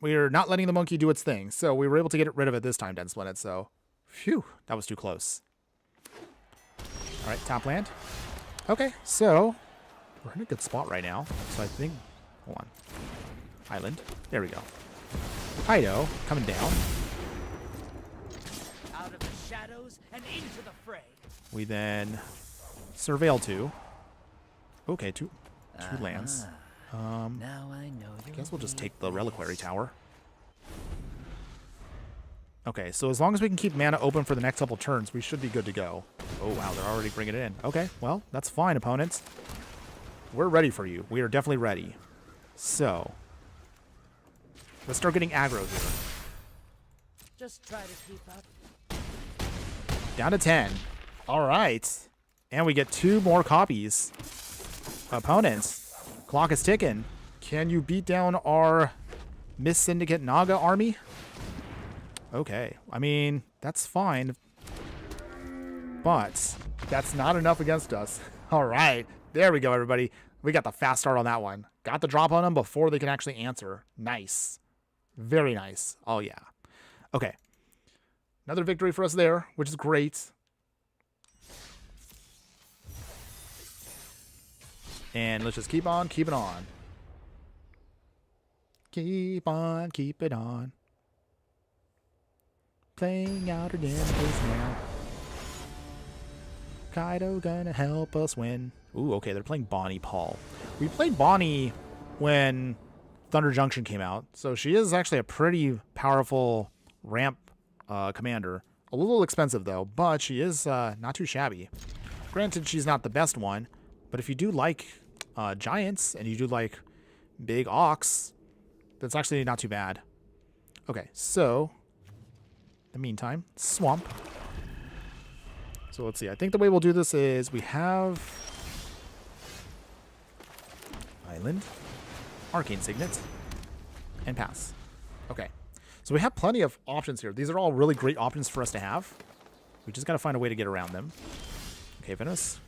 We're not letting the monkey do its thing, so we were able to get rid of it this time, Den Splinted, so... Phew, that was too close. Alright, top land. Okay, so... We're in a good spot right now, so I think... Hold on. Island. There we go. Kaito, coming down. Out of the shadows and into the fray. We then... Surveil 2. Okay, two lands. Now I know I guess we'll just take the Reliquary Tower. Okay, so as long as we can keep mana open for the next couple turns, we should be good to go. Oh, wow, they're already bringing it in. Okay, well, that's fine, opponents. We're ready for you. We are definitely ready. So, let's start getting aggro here. just try to keep up. Down to 10. All right. And we get 2 more copies. Opponents. Clock is ticking. Can you beat down our Miss Syndicate Naga army? Okay. I mean, that's fine. But that's not enough against us. All right. There we go, everybody. We got the fast start on that one. Got the drop on them before they can actually answer. Nice. Very nice. Oh, yeah. Okay. Another victory for us there, which is great. And let's just keep on keeping on. Keep on keeping on. Playing out our demos now. Kaito gonna help us win. Ooh, okay, they're playing Bonnie Paul. We played Bonnie when Thunder Junction came out, so she is actually a pretty powerful ramp commander. A little expensive, though, but she is not too shabby. Granted, she's not the best one, but if you do like giants and you do like big Ox, that's actually not too bad. Okay, so in the meantime, Swamp. So let's see. I think the way we'll do this is we have Island, Arcane Signet, and pass. Okay. So we have plenty of options here. These are all really great options for us to have. We just got to find a way to get around them. Okay, Venus.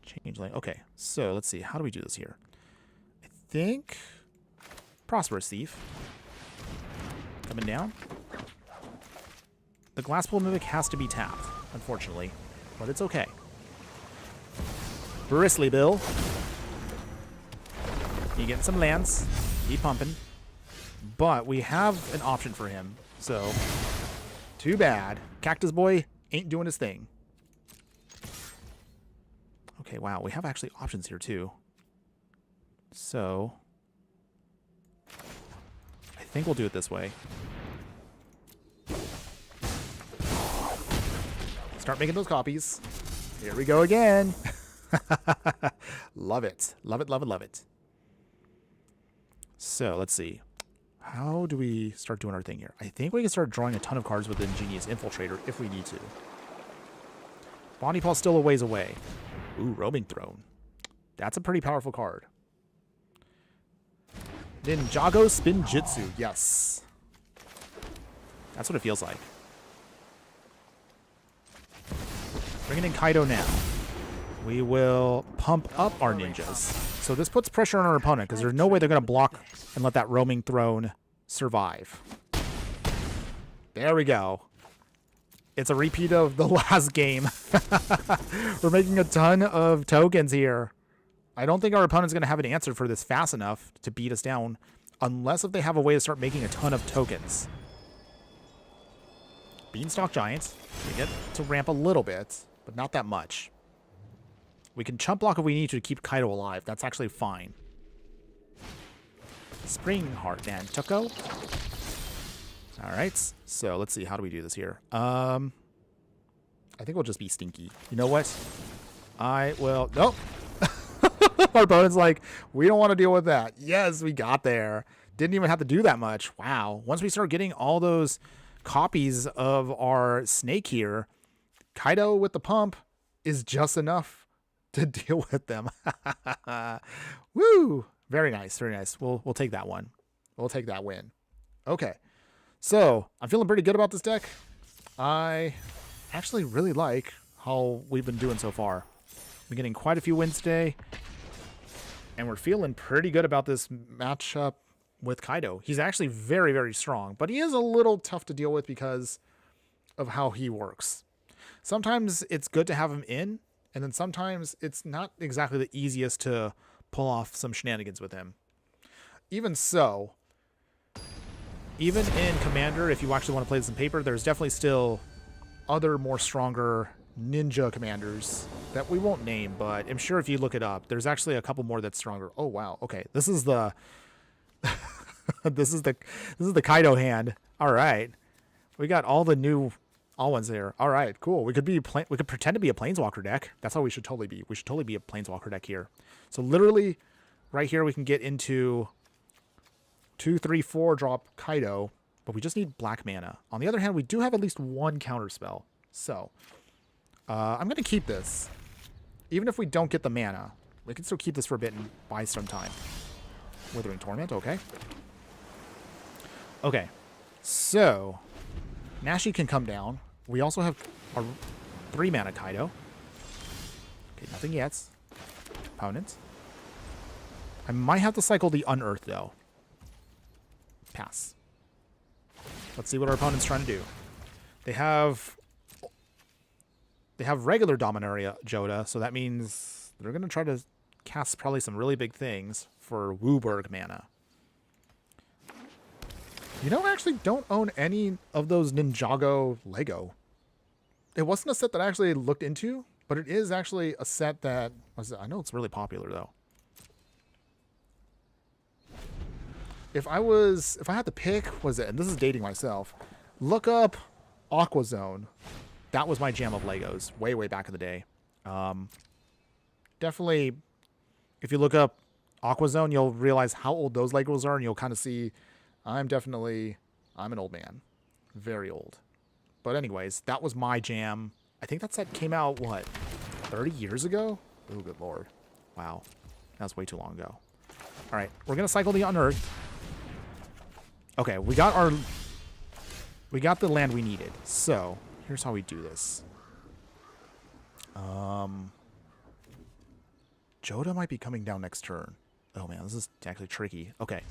Changeling. Okay, so let's see. How do we do this here? I think Prosperous Thief. Coming down. The Glasspool Mimic has to be tapped, unfortunately. But it's okay. Bristly Bill. You get some lands. Keep pumping. But we have an option for him. So, too bad. Cactus Boy ain't doing his thing. Okay, wow. We have actually options here, too. So, I think we'll do it this way. Start making those copies. Here we go again. Love it. Love it, love it, love it. So, let's see. How do we start doing our thing here? I think we can start drawing a ton of cards with the Ingenious Infiltrator if we need to. Bonnie Paul's still a ways away. Ooh, Roaming Throne. That's a pretty powerful card. Ninjago Spin Jitsu. Yes. That's what it feels like. Bringing in Kaito now. We will pump up our ninjas. So this puts pressure on our opponent because there's no way they're going to block and let that Roaming Throne survive. There we go. It's a repeat of the last game. We're making a ton of tokens here. I don't think our opponent's going to have an answer for this fast enough to beat us down unless if they have a way to start making a ton of tokens. Beanstalk Giants. We get to ramp a little bit, but not that much. We can chump block if we need to keep Kaito alive. That's actually fine. Spring Heart Nantuko. Alright, so let's see. How do we do this here? I think we'll just be stinky. You know what? I will... Nope. Our opponent's like, we don't want to deal with that. Yes, we got there. Didn't even have to do that much. Wow. Once we start getting all those copies of our snake here, Kaito with the pump is just enough to deal with them. Woo! Very nice, very nice. We'll take that one. We'll take that win. Okay. So, I'm feeling pretty good about this deck. I actually really like how we've been doing so far. We're getting quite a few wins today. And we're feeling pretty good about this matchup with Kaito. He's actually very, very strong. But he is a little tough to deal with because of how he works. Sometimes it's good to have him in. And then sometimes it's not exactly the easiest to pull off some shenanigans with him. Even so, even in Commander, if you actually want to play this in paper, there's definitely still other more stronger ninja commanders that we won't name, but I'm sure if you look it up, there's actually a couple more that's stronger. Oh wow, okay. This is the this is the Kaito hand. All right. We got all the new all ones there. All right, cool. We could pretend to be a planeswalker deck. That's how we should totally be. We should totally be a planeswalker deck here. So literally right here we can get into 2, 3, 4 drop Kaito, but we just need black mana. On the other hand, we do have at least one counter spell. So I'm going to keep this. Even if we don't get the mana, we can still keep this for a bit and buy some time. Withering Torment, okay. Okay, so Nashi can come down. We also have our 3 mana Kaito. Okay, nothing yet. Opponent. I might have to cycle the Unearth, though. Pass. Let's see what our opponent's trying to do. They have regular Dominaria Joda, so that means they're going to try to cast probably some really big things for Wooburg mana. You know, I actually don't own any of those Ninjago Lego. It wasn't a set that I actually looked into, but it is actually a set that I know it's really popular though. If I had to pick, and this is dating myself, look up Aqua Zone. That was my jam of Legos way, way back in the day. Definitely, if you look up Aqua Zone, you'll realize how old those Legos are, and you'll kind of see I'm an old man. Very old. But anyways, that was my jam. I think that set came out, what, 30 years ago? Oh, good lord. Wow. That was way too long ago. All right, we're going to cycle the Unearth. Okay, we got the land we needed. So, here's how we do this. Joda might be coming down next turn. Oh man, this is actually tricky. Okay.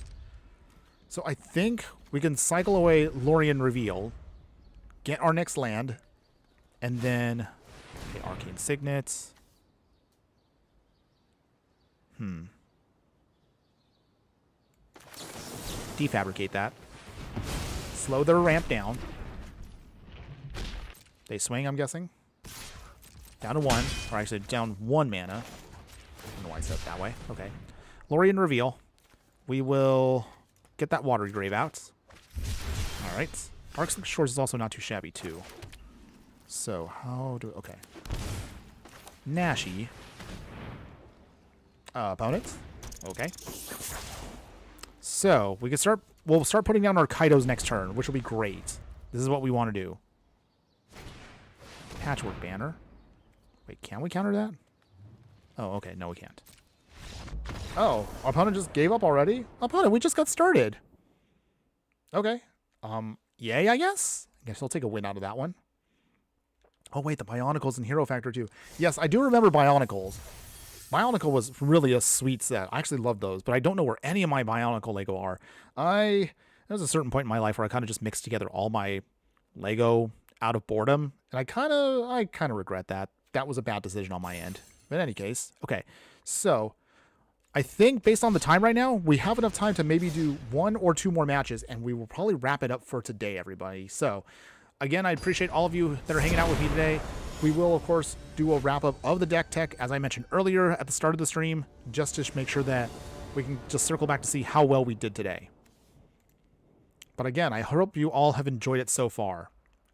So I think we can cycle away Lorien Reveal. get our next land, and then okay, Arcane Signet. Defabricate that. Slow their ramp down. They swing, I'm guessing. Down to 1. Or actually, down 1 mana. I don't know why I said it that way. Okay. Lorien Reveal. We will get that Watery Grave out. Alright. Arc Shores is also not too shabby, too. So, how do... Okay. Nashi. Opponent. Okay. So, we can start... We'll start putting down our Kaitos next turn, which will be great. This is what we want to do. Patchwork Banner. Wait, can we counter that? Oh, okay. No, we can't. Oh, our opponent just gave up already? Opponent, we just got started. Okay. Yay, I guess? I guess I'll take a win out of that one. Oh, wait, the Bionicles in Hero Factor too. Yes, I do remember Bionicles. Bionicle was really a sweet set. I actually love those, but I don't know where any of my Bionicle Lego are. There was a certain point in my life where I kind of just mixed together all my Lego out of boredom, and I kind of regret that. That was a bad decision on my end. But in any case, okay. So, I think based on the time right now, we have enough time to maybe do 1 or 2 more matches, and we will probably wrap it up for today, everybody. So, again, I appreciate all of you that are hanging out with me today. We will, of course, do a wrap-up of the deck tech, as I mentioned earlier at the start of the stream, just to make sure that we can just circle back to see how well we did today. But again, I hope you all have enjoyed it so far.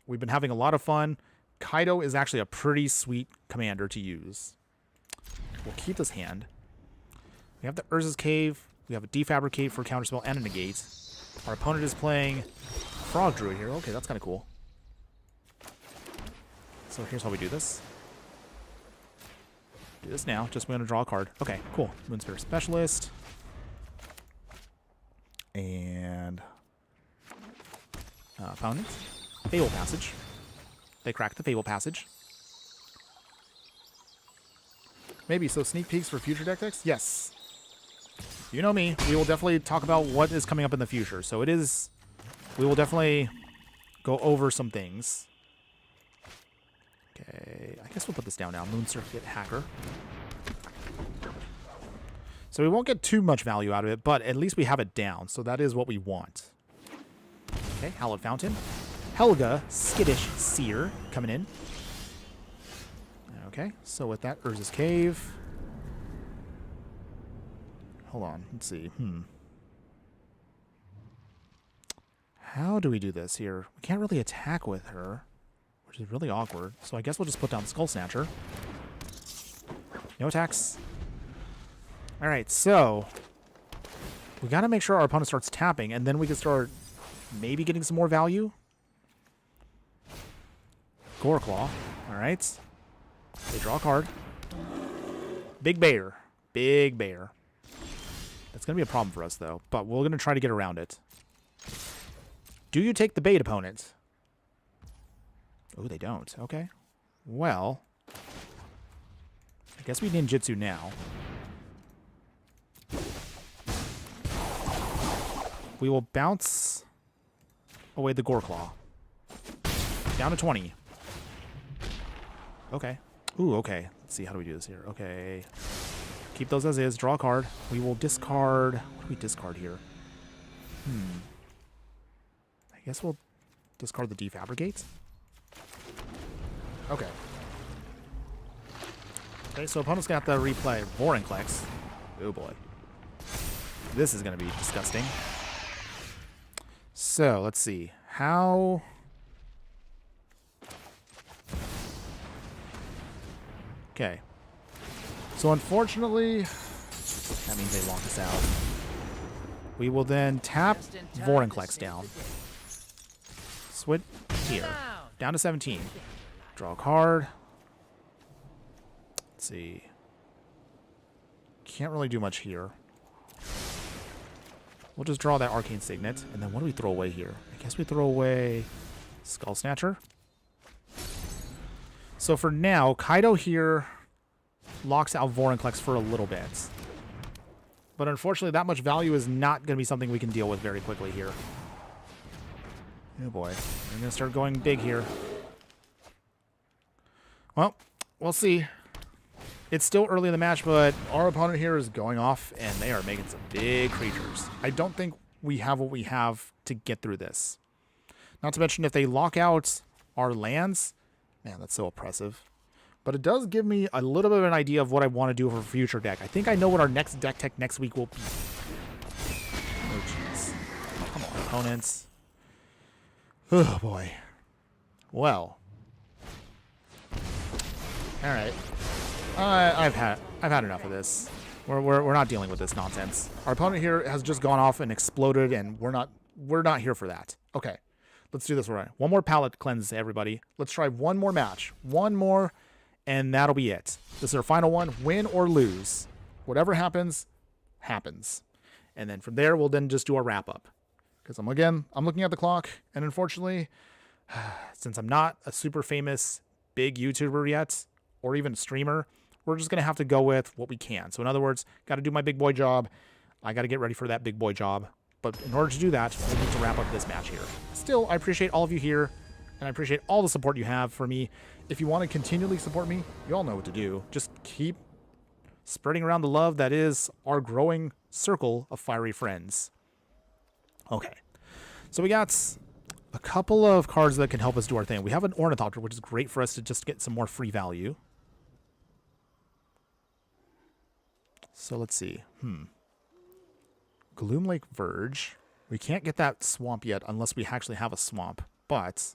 We've been having a lot of fun. Kaito is actually a pretty sweet commander to use. We'll keep this hand. We have the Urza's Cave. We have a Defabricate for Counterspell and a Negate. Our opponent is playing Frog Druid here. Okay, that's kind of cool. So here's how we do this. Do this now. Just going to draw a card. Okay, cool. Moonspirit Specialist. And opponent. Fable Passage. They cracked the Fable Passage. Maybe, so sneak peeks for future deck decks? Yes. You know me. We will definitely talk about what is coming up in the future. So it is... We will definitely go over some things. Okay, I guess we'll put this down now. Moonsurfeit Hacker. So we won't get too much value out of it, but at least we have it down. So that is what we want. Okay, Hallowed Fountain. Helga, Skittish Seer, coming in. Okay, so with that, Urza's Cave. Hold on, let's see. How do we do this here? We can't really attack with her, which is really awkward. So I guess we'll just put down the Skull Snatcher. No attacks. Alright, so we got to make sure our opponent starts tapping, and then we can start maybe getting some more value. Goreclaw. Alright. They draw a card. Big Bear. Big Bear. That's going to be a problem for us, though. But we're going to try to get around it. Do you take the bait, opponent? Oh, they don't. Okay. Well, I guess we ninjutsu now. We will bounce away the Goreclaw. Down to 20. Okay. Ooh, okay. Let's see. How do we do this here? Okay. Keep those as is. Draw a card. We will discard... What do we discard here? I guess we'll discard the Defabricate. Okay. Okay, so opponent's going to have to replay Vorinclex. Oh, boy. This is going to be disgusting. So, let's see. How... Okay. So unfortunately, that means they lock us out. We will then tap Vorinclex down. Switch here. Down to 17. Draw a card. Let's see. Can't really do much here. We'll just draw that Arcane Signet. And then what do we throw away here? I guess we throw away Skull Snatcher. So for now, Kaito here locks out Vorinclex for a little bit. But unfortunately, that much value is not going to be something we can deal with very quickly here. Oh boy, we're gonna start going big here. Well, we'll see. It's still early in the match, but our opponent here is going off, and they are making some big creatures. I don't think we have what we have to get through this. Not to mention, if they lock out our lands, man, that's so oppressive. But it does give me a little bit of an idea of what I want to do for a future deck. I think I know what our next deck tech next week will be. Oh, jeez. Come on, opponents. Oh, boy. Well. All right. I've had enough of this. We're not dealing with this nonsense. Our opponent here has just gone off and exploded, and we're not here for that. Okay. Let's do this right. One more palette cleanse, everybody. Let's try one more match. One more, and that'll be it. This is our final one. Win or lose. Whatever happens, happens. And then from there, we'll then just do a wrap-up. Because I'm looking at the clock, and unfortunately, since I'm not a super famous big YouTuber yet, or even streamer, we're just going to have to go with what we can. So in other words, got to do my big boy job. I got to get ready for that big boy job. But in order to do that, we need to wrap up this match here. Still, I appreciate all of you here, and I appreciate all the support you have for me. If you want to continually support me, you all know what to do. Just keep spreading around the love that is our growing circle of fiery friends. Okay, so we got a couple of cards that can help us do our thing. We have an Ornithopter, which is great for us to just get some more free value. So let's see. Gloom Lake Verge. We can't get that swamp yet unless we actually have a swamp, but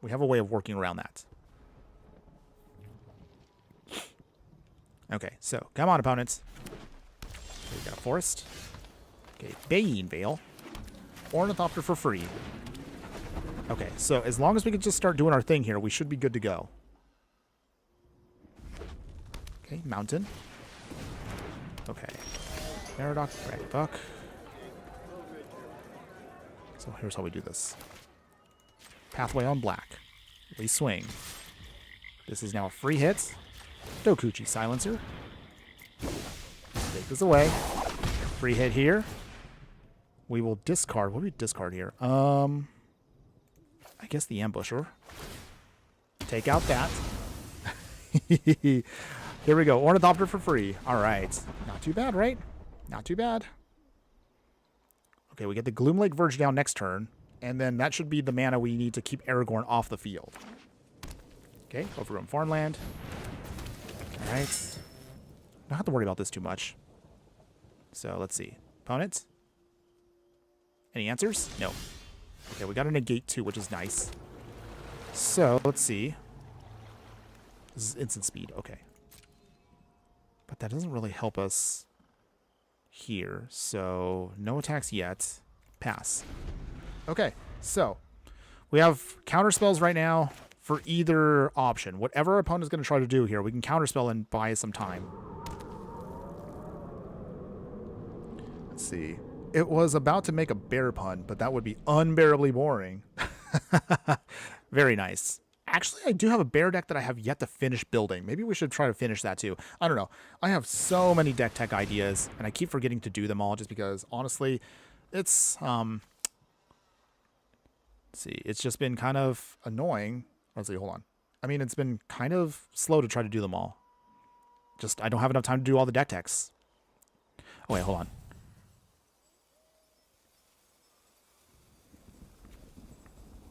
we have a way of working around that. Okay, so come on, opponents. Okay, we got a forest. Okay, Bayeen Veil. Ornithopter for free. Okay, so as long as we can just start doing our thing here, we should be good to go. Okay, Mountain. Okay. Paradox, Bragg Buck. So here's how we do this. Pathway on black. We swing. This is now a free hit. Dokuchi Silencer. Take this away. Free hit here. We will discard. What do we discard here? I guess the Ambusher. Take out that. Here we go. Ornithopter for free. All right. Not too bad, right? Not too bad. Okay, we get the Gloom Lake Verge down next turn, and then that should be the mana we need to keep Aragorn off the field. Okay, Overgrown Farmland. All right. Don't have to worry about this too much. So let's see. Opponents? Any answers? No. Okay, we got a negate too, which is nice. So let's see. This is instant speed. Okay. But that doesn't really help us here. So no attacks yet. Pass. Okay, so we have counter spells right now for either option. Whatever our opponent's going to try to do here, we can counterspell and buy some time. Let's see. It was about to make a bear pun, but that would be unbearably boring. Very nice. Actually, I do have a bear deck that I have yet to finish building. Maybe we should try to finish that too. I don't know. I have so many deck tech ideas, and I keep forgetting to do them all just because, honestly, it's, let's see, it's just been kind of annoying. Let's see, hold on. I mean, it's been kind of slow to try to do them all. Just, I don't have enough time to do all the deck techs. Oh, wait, hold on.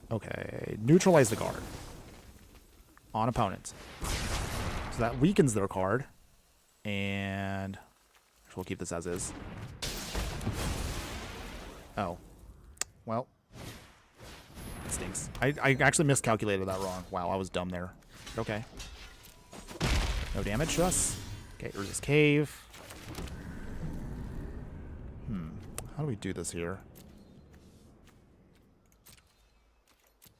Okay, neutralize the guard on opponent. So that weakens their card. And we'll keep this as is. Oh. Well. It stinks. I actually miscalculated that wrong. Wow, I was dumb there. Okay. No damage to us. Okay, Urza's Cave. How do we do this here?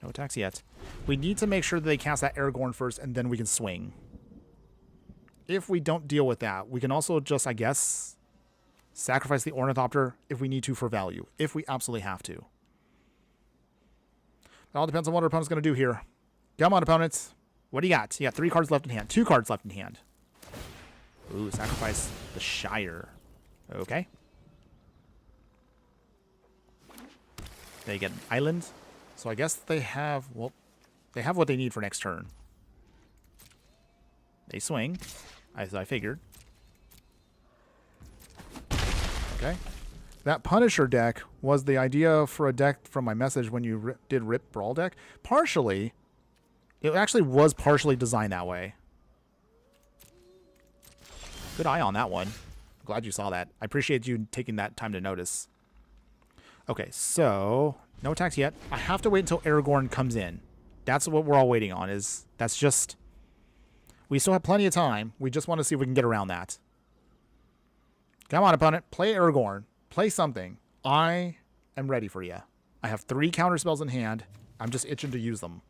No attacks yet. We need to make sure that they cast that Aragorn first, and then we can swing. If we don't deal with that, we can also just, I guess, sacrifice the Ornithopter if we need to for value. If we absolutely have to. It all depends on what our opponent's going to do here. Come on, opponents. What do you got? You got 3 cards left in hand. 2 cards left in hand. Ooh, sacrifice the Shire. Okay. They get an island. So I guess they have, well, they have what they need for next turn. They swing, as I figured. Okay. That Punisher deck was the idea for a deck from my message when you did Rip Brawl deck. Partially, it actually was partially designed that way. Good eye on that one. Glad you saw that. I appreciate you taking that time to notice. Okay, so no attacks yet. I have to wait until Aragorn comes in. That's what we're all waiting on. That's just... We still have plenty of time. We just want to see if we can get around that. Come on, opponent. Play Aragorn. Play something. I am ready for you. I have 3 counter spells in hand. I'm just itching to use them.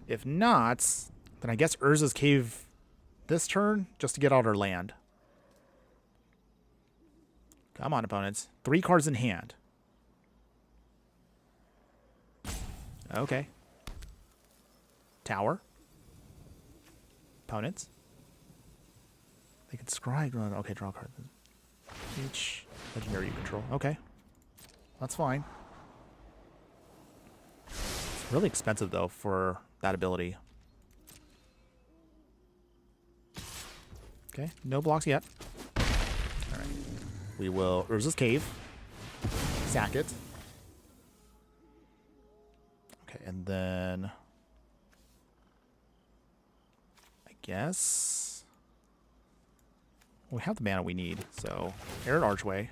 If not, then I guess Urza's Cave this turn just to get out our land. Come on, opponents. 3 cards in hand. Okay. Tower. Opponents. They can scry. Okay, draw a card. Each legendary you control. Okay. That's fine. It's really expensive, though, for that ability. Okay, no blocks yet. Alright. We will Urza's Cave. Sack it. Okay, and then... I guess... We have the mana we need, so... Arid Archway.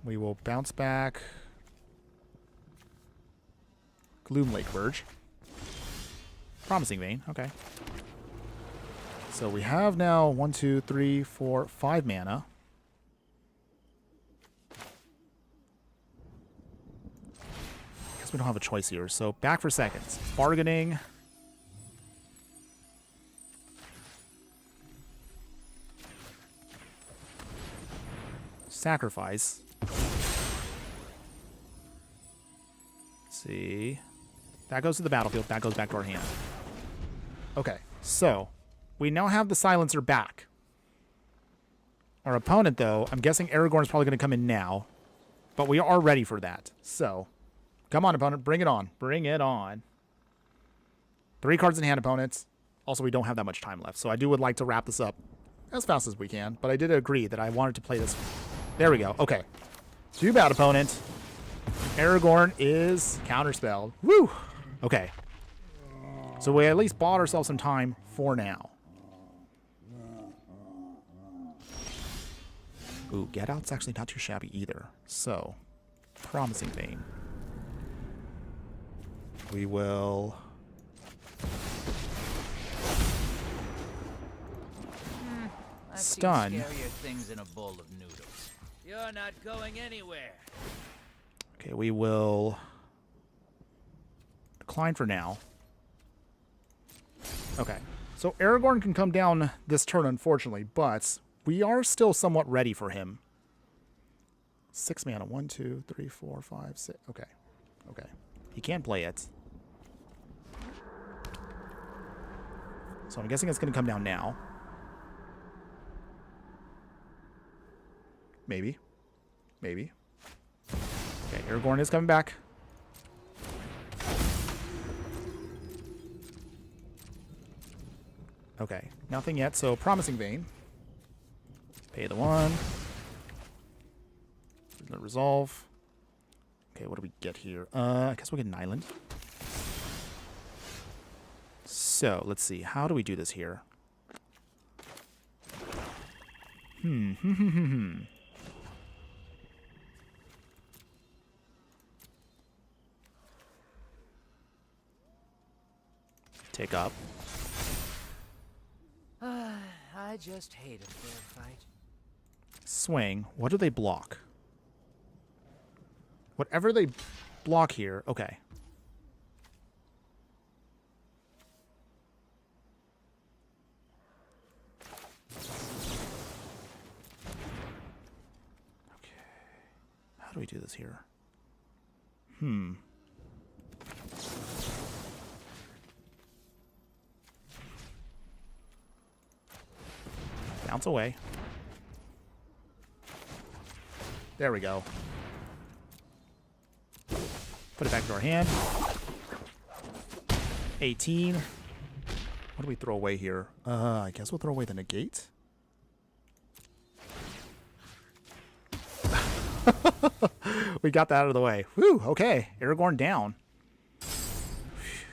We will bounce back... Gloom Lake Verge. Promising Vein, okay. So we have now 1, 2, 3, 4, 5 mana. Guess we don't have a choice here. So back for seconds. Bargaining. Sacrifice. Let's see. That goes to the battlefield. That goes back to our hand. Okay, so we now have the silencer back. Our opponent, though, I'm guessing Aragorn is probably going to come in now, but we are ready for that. So, come on, opponent, bring it on. Bring it on. 3 cards in hand, opponents. Also, we don't have that much time left, so I would like to wrap this up as fast as we can, but I did agree that I wanted to play this. There we go. Okay. Too bad, opponent. Aragorn is counterspelled. Woo! Okay. So we at least bought ourselves some time for now. Ooh, Get Out's actually not too shabby either. So, Promising Vein. We will... I've Stun. seen scarier things in a bowl of noodles. You're not going anywhere. Okay, we will... Decline for now. Okay. So Aragorn can come down this turn, unfortunately, but we are still somewhat ready for him. 6 mana. 1, 2, 3, 4, 5, 6. Okay. Okay. He can't play it. So I'm guessing it's going to come down now. Maybe. Maybe. Okay, Aragorn is coming back. Okay, nothing yet, so Promising Vein. Pay the 1. Resolve. Okay, what do we get here? I guess we'll get an island. So, let's see. How do we do this here? Take up. I just hate a fair fight. Swing. What do they block? Whatever they block here. Okay. Okay. How do we do this here? Bounce away. There we go. Put it back into our hand. 18. What do we throw away here? I guess we'll throw away the negate. We got that out of the way. Whew, okay. Aragorn down.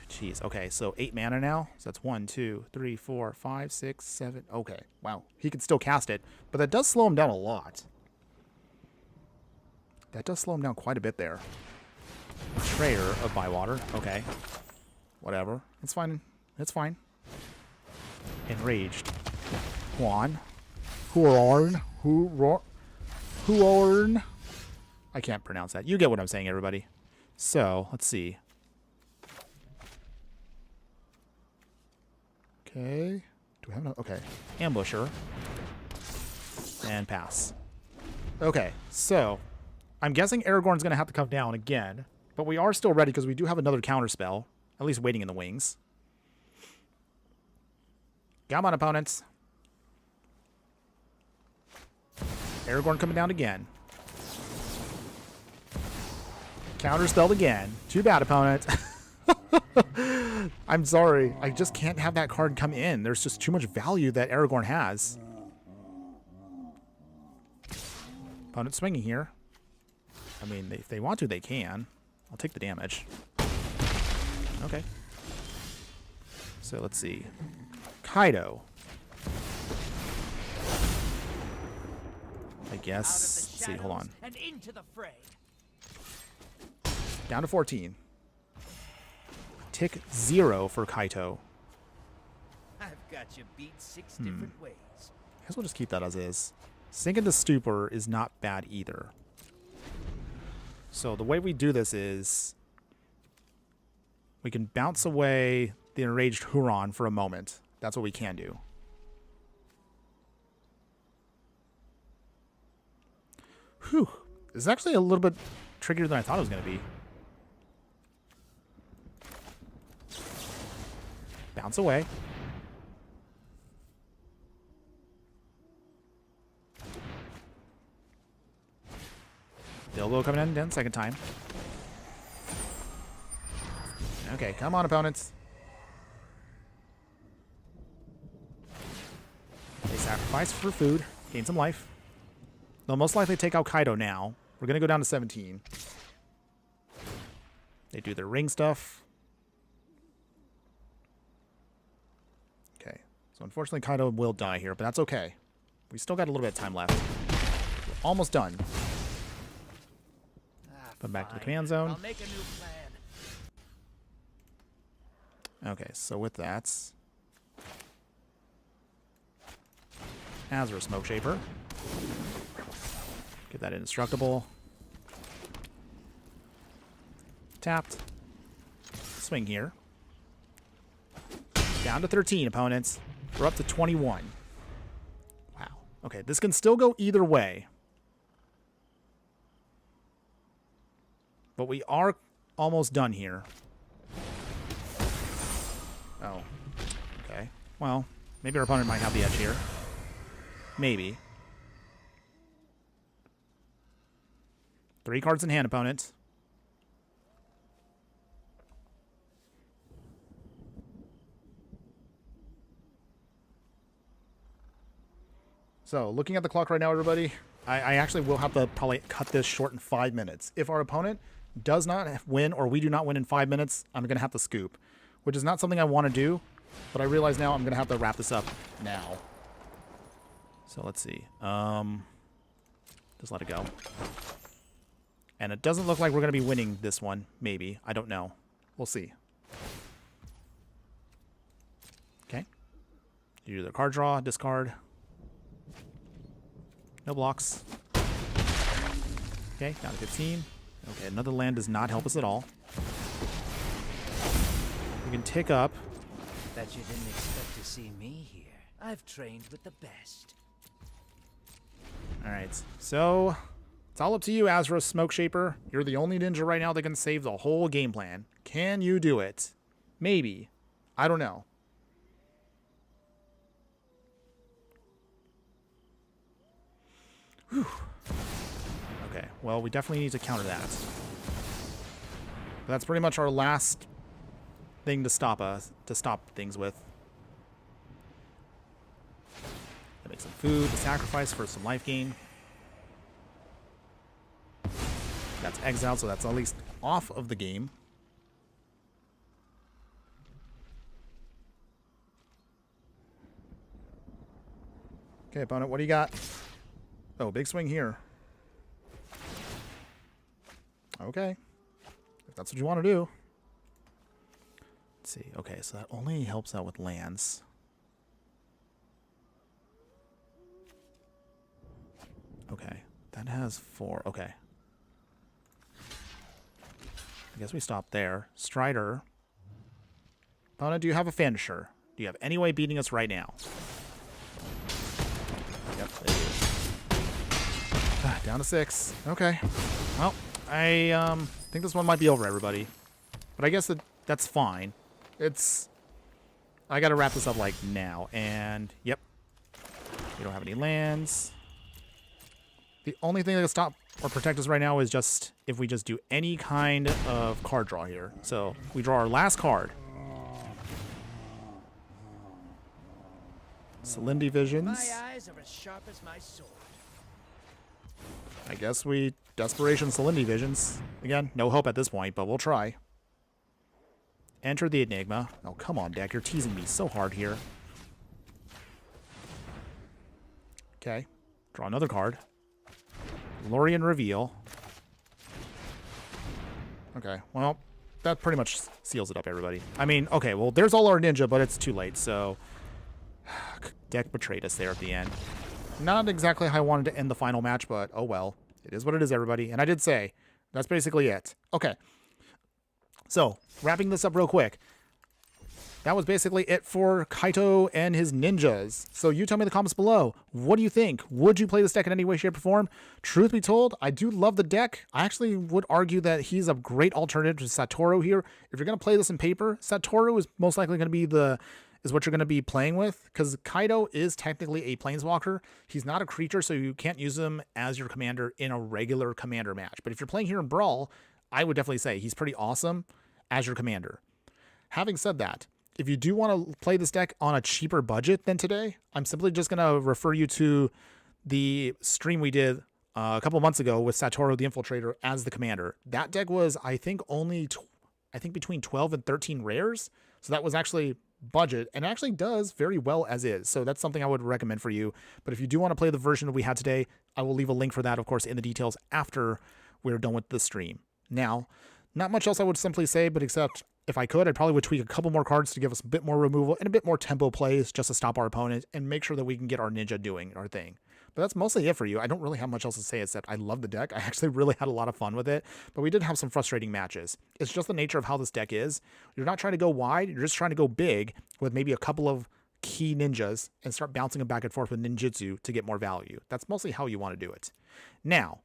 Jeez, okay, so 8 mana now. So that's 1, 2, 3, 4, 5, 6, 7. Okay, wow. He can still cast it, but that does slow him down a lot. That does slow him down quite a bit there. Betrayer of Bywater. Okay. Whatever. It's fine. It's fine. Enraged. Juan. Huorn. Huorn. I can't pronounce that. You get what I'm saying, everybody. So, let's see. Okay. Do we have no? Okay. Ambusher. And pass. Okay. So, I'm guessing Aragorn's going to have to come down again. But we are still ready because we do have another counter spell. At least waiting in the wings. Come on, opponents. Aragorn coming down again. Counterspelled again. Too bad, opponent. I'm sorry. I just can't have that card come in. There's just too much value that Aragorn has. Opponent swinging here. I mean, if they want to, they can. I'll take the damage. Okay. So let's see. Kaito. I guess. Let's see. Hold on. And into the fray. Down to 14. Tick 0 for Kaito. I've got you beat 6 different ways. I guess we'll just keep that as is. Sink into Stupor is not bad either. So the way we do this is we can bounce away the Enraged Huron for a moment. That's what we can do. Whew. This is actually a little bit trickier than I thought it was going to be. Bounce away. Bilbo coming in again, second time. Okay, come on, opponents. They sacrifice for food, gain some life. They'll most likely take out Kaito now. We're going to go down to 17. They do their ring stuff. Okay, so unfortunately Kaito will die here, but that's okay. We still got a little bit of time left. We're almost done. Put back to the command zone. I'll make a new plan. Okay, so with that, Azure Smoke Shaper. Get that indestructible. Tapped. Swing here. Down to 13, opponents. We're up to 21. Wow. Okay, this can still go either way. But we are almost done here. Oh. Okay. Well, maybe our opponent might have the edge here. Maybe. 3 cards in hand, opponent. So, looking at the clock right now, everybody, I actually will have to probably cut this short in 5 minutes. If our opponent does not win or we do not win in 5 minutes, I'm going to have to scoop, which is not something I want to do, but I realize now I'm going to have to wrap this up now. So let's see. Just let it go. And it doesn't look like we're going to be winning this one. Maybe. I don't know. We'll see. Okay. You do the card draw, discard. No blocks. Okay, down to 15. Okay, another land does not help us at all. We can tick up. Bet you didn't expect to see me here. I've trained with the best. Alright, so it's all up to you, Azra Smoke Shaper. You're the only ninja right now that can save the whole game plan. Can you do it? Maybe. I don't know. Whew. Okay, well, we definitely need to counter that. That's pretty much our last thing to stop things with. Make some food to sacrifice for some life gain. That's exiled, so that's at least off of the game. Okay, opponent, what do you got? Oh, big swing here. Okay. If that's what you want to do. Let's see. Okay, so that only helps out with lands. Okay, that has 4. Okay. I guess we stop there. Strider. Opponent, do you have a finisher? Do you have any way beating us right now? Yep, they do. Down to 6. Okay. Well, I think this one might be over, everybody. But I guess that's fine. I gotta wrap this up, like, now. And, yep. We don't have any lands. The only thing that can stop or protect us right now is just if we just do any kind of card draw here. So we draw our last card. Salinity Visions. My eyes are as sharp as my sword. I guess we Desperation Salinity Visions. Again, no hope at this point, but we'll try. Enter the Enigma. Oh, come on, deck. You're teasing me so hard here. Okay. Draw another card. Lorien Reveal. Okay, well, that pretty much seals it up, everybody. I mean, okay, well, there's all our ninja, but it's too late, so... Deck betrayed us there at the end. Not exactly how I wanted to end the final match, but oh well. It is what it is, everybody. And I did say, that's basically it. Okay. So, wrapping this up real quick. That was basically it for Kaito and his ninjas. So you tell me in the comments below, what do you think? Would you play this deck in any way, shape, or form? Truth be told, I do love the deck. I actually would argue that he's a great alternative to Satoru here. If you're going to play this in paper, Satoru is most likely going to be is what you're going to be playing with, because Kaito is technically a planeswalker. He's not a creature, so you can't use him as your commander in a regular commander match. But if you're playing here in Brawl, I would definitely say he's pretty awesome as your commander. Having said that, if you do want to play this deck on a cheaper budget than today, I'm simply just going to refer you to the stream we did a couple months ago with Satoru the Infiltrator as the commander. That deck was, I think, between 12 and 13 rares. So that was actually budget, and actually does very well as is. So that's something I would recommend for you. But if you do want to play the version that we had today, I will leave a link for that, of course, in the details after we're done with the stream. Now, not much else I would simply say, but except if I could, I probably would tweak a couple more cards to give us a bit more removal and a bit more tempo plays just to stop our opponent and make sure that we can get our ninja doing our thing. But that's mostly it for you. I don't really have much else to say except I love the deck. I actually really had a lot of fun with it, but we did have some frustrating matches. It's just the nature of how this deck is. You're not trying to go wide. You're just trying to go big with maybe a couple of key ninjas and start bouncing them back and forth with ninjutsu to get more value. That's mostly how you want to do it. Now,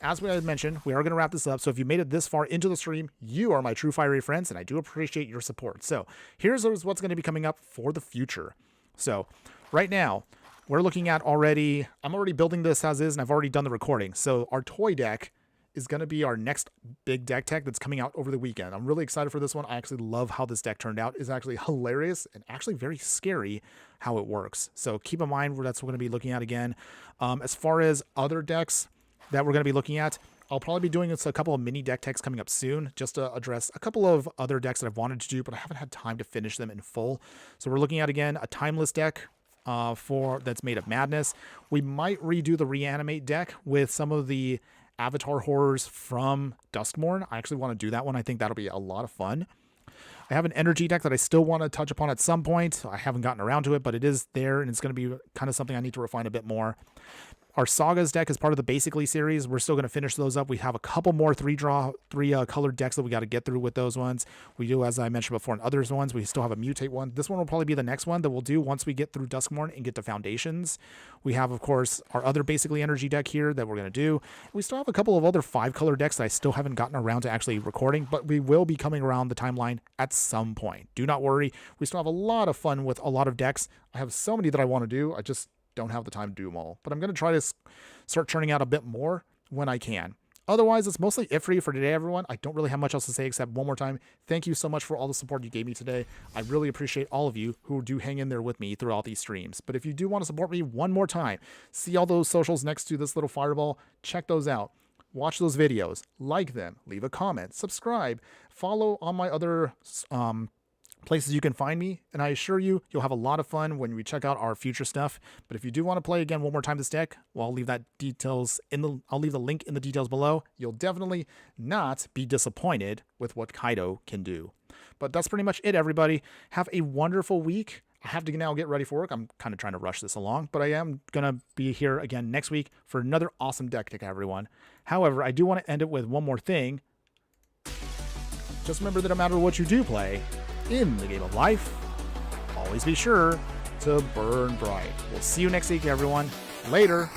as we had mentioned, we are going to wrap this up. So if you made it this far into the stream, you are my true fiery friends, and I do appreciate your support. So here's what's going to be coming up for the future. So right now, we're looking at I'm already building this as is, and I've already done the recording. So our toy deck is going to be our next big deck tech that's coming out over the weekend. I'm really excited for this one. I actually love how this deck turned out. It's actually hilarious and actually very scary how it works. So keep in mind that's what we're going to be looking at again. As far as other decks that we're going to be looking at, I'll probably be doing a couple of mini deck techs coming up soon just to address a couple of other decks that I've wanted to do, but I haven't had time to finish them in full. So we're looking at, again, a timeless deck that's made of madness. We might redo the reanimate deck with some of the avatar horrors from Duskmourn. I actually want to do that one. I think that'll be a lot of fun. I have an energy deck that I still want to touch upon at some point. I haven't gotten around to it, but it is there, and it's going to be kind of something I need to refine a bit more. Our Sagas deck is part of the Basically series. We're still going to finish those up. We have a couple more three colored decks that we got to get through with those ones. We do, as I mentioned before, in others ones. We still have a Mutate one. This one will probably be the next one that we'll do once we get through Duskmourn and get to Foundations. We have, of course, our other Basically energy deck here that we're going to do. We still have a couple of other 5-color decks that I still haven't gotten around to actually recording, but we will be coming around the timeline at some point. Do not worry. We still have a lot of fun with a lot of decks. I have so many that I want to do. I just don't have the time to do them all, but I'm going to try to start churning out a bit more when I can. Otherwise, it's mostly it for you for today, everyone. I don't really have much else to say except one more time, thank you so much for all the support you gave me today. I really appreciate all of you who do hang in there with me throughout these streams. But if you do want to support me one more time, see all those socials next to this little fireball, check those out. Watch those videos, like them, leave a comment, subscribe, follow on my other places you can find me, and I assure you, you'll have a lot of fun when we check out our future stuff. But if you do want to play again one more time this deck, well, I'll leave the link in the details below. You'll definitely not be disappointed with what Kaito can do. But that's pretty much it, everybody. Have a wonderful week. I have to now get ready for work. I'm kind of trying to rush this along, but I am going to be here again next week for another awesome deck deck, everyone. However, I do want to end it with one more thing. Just remember that no matter what you do play in the game of life, always be sure to burn bright. We'll see you next week, everyone. Later.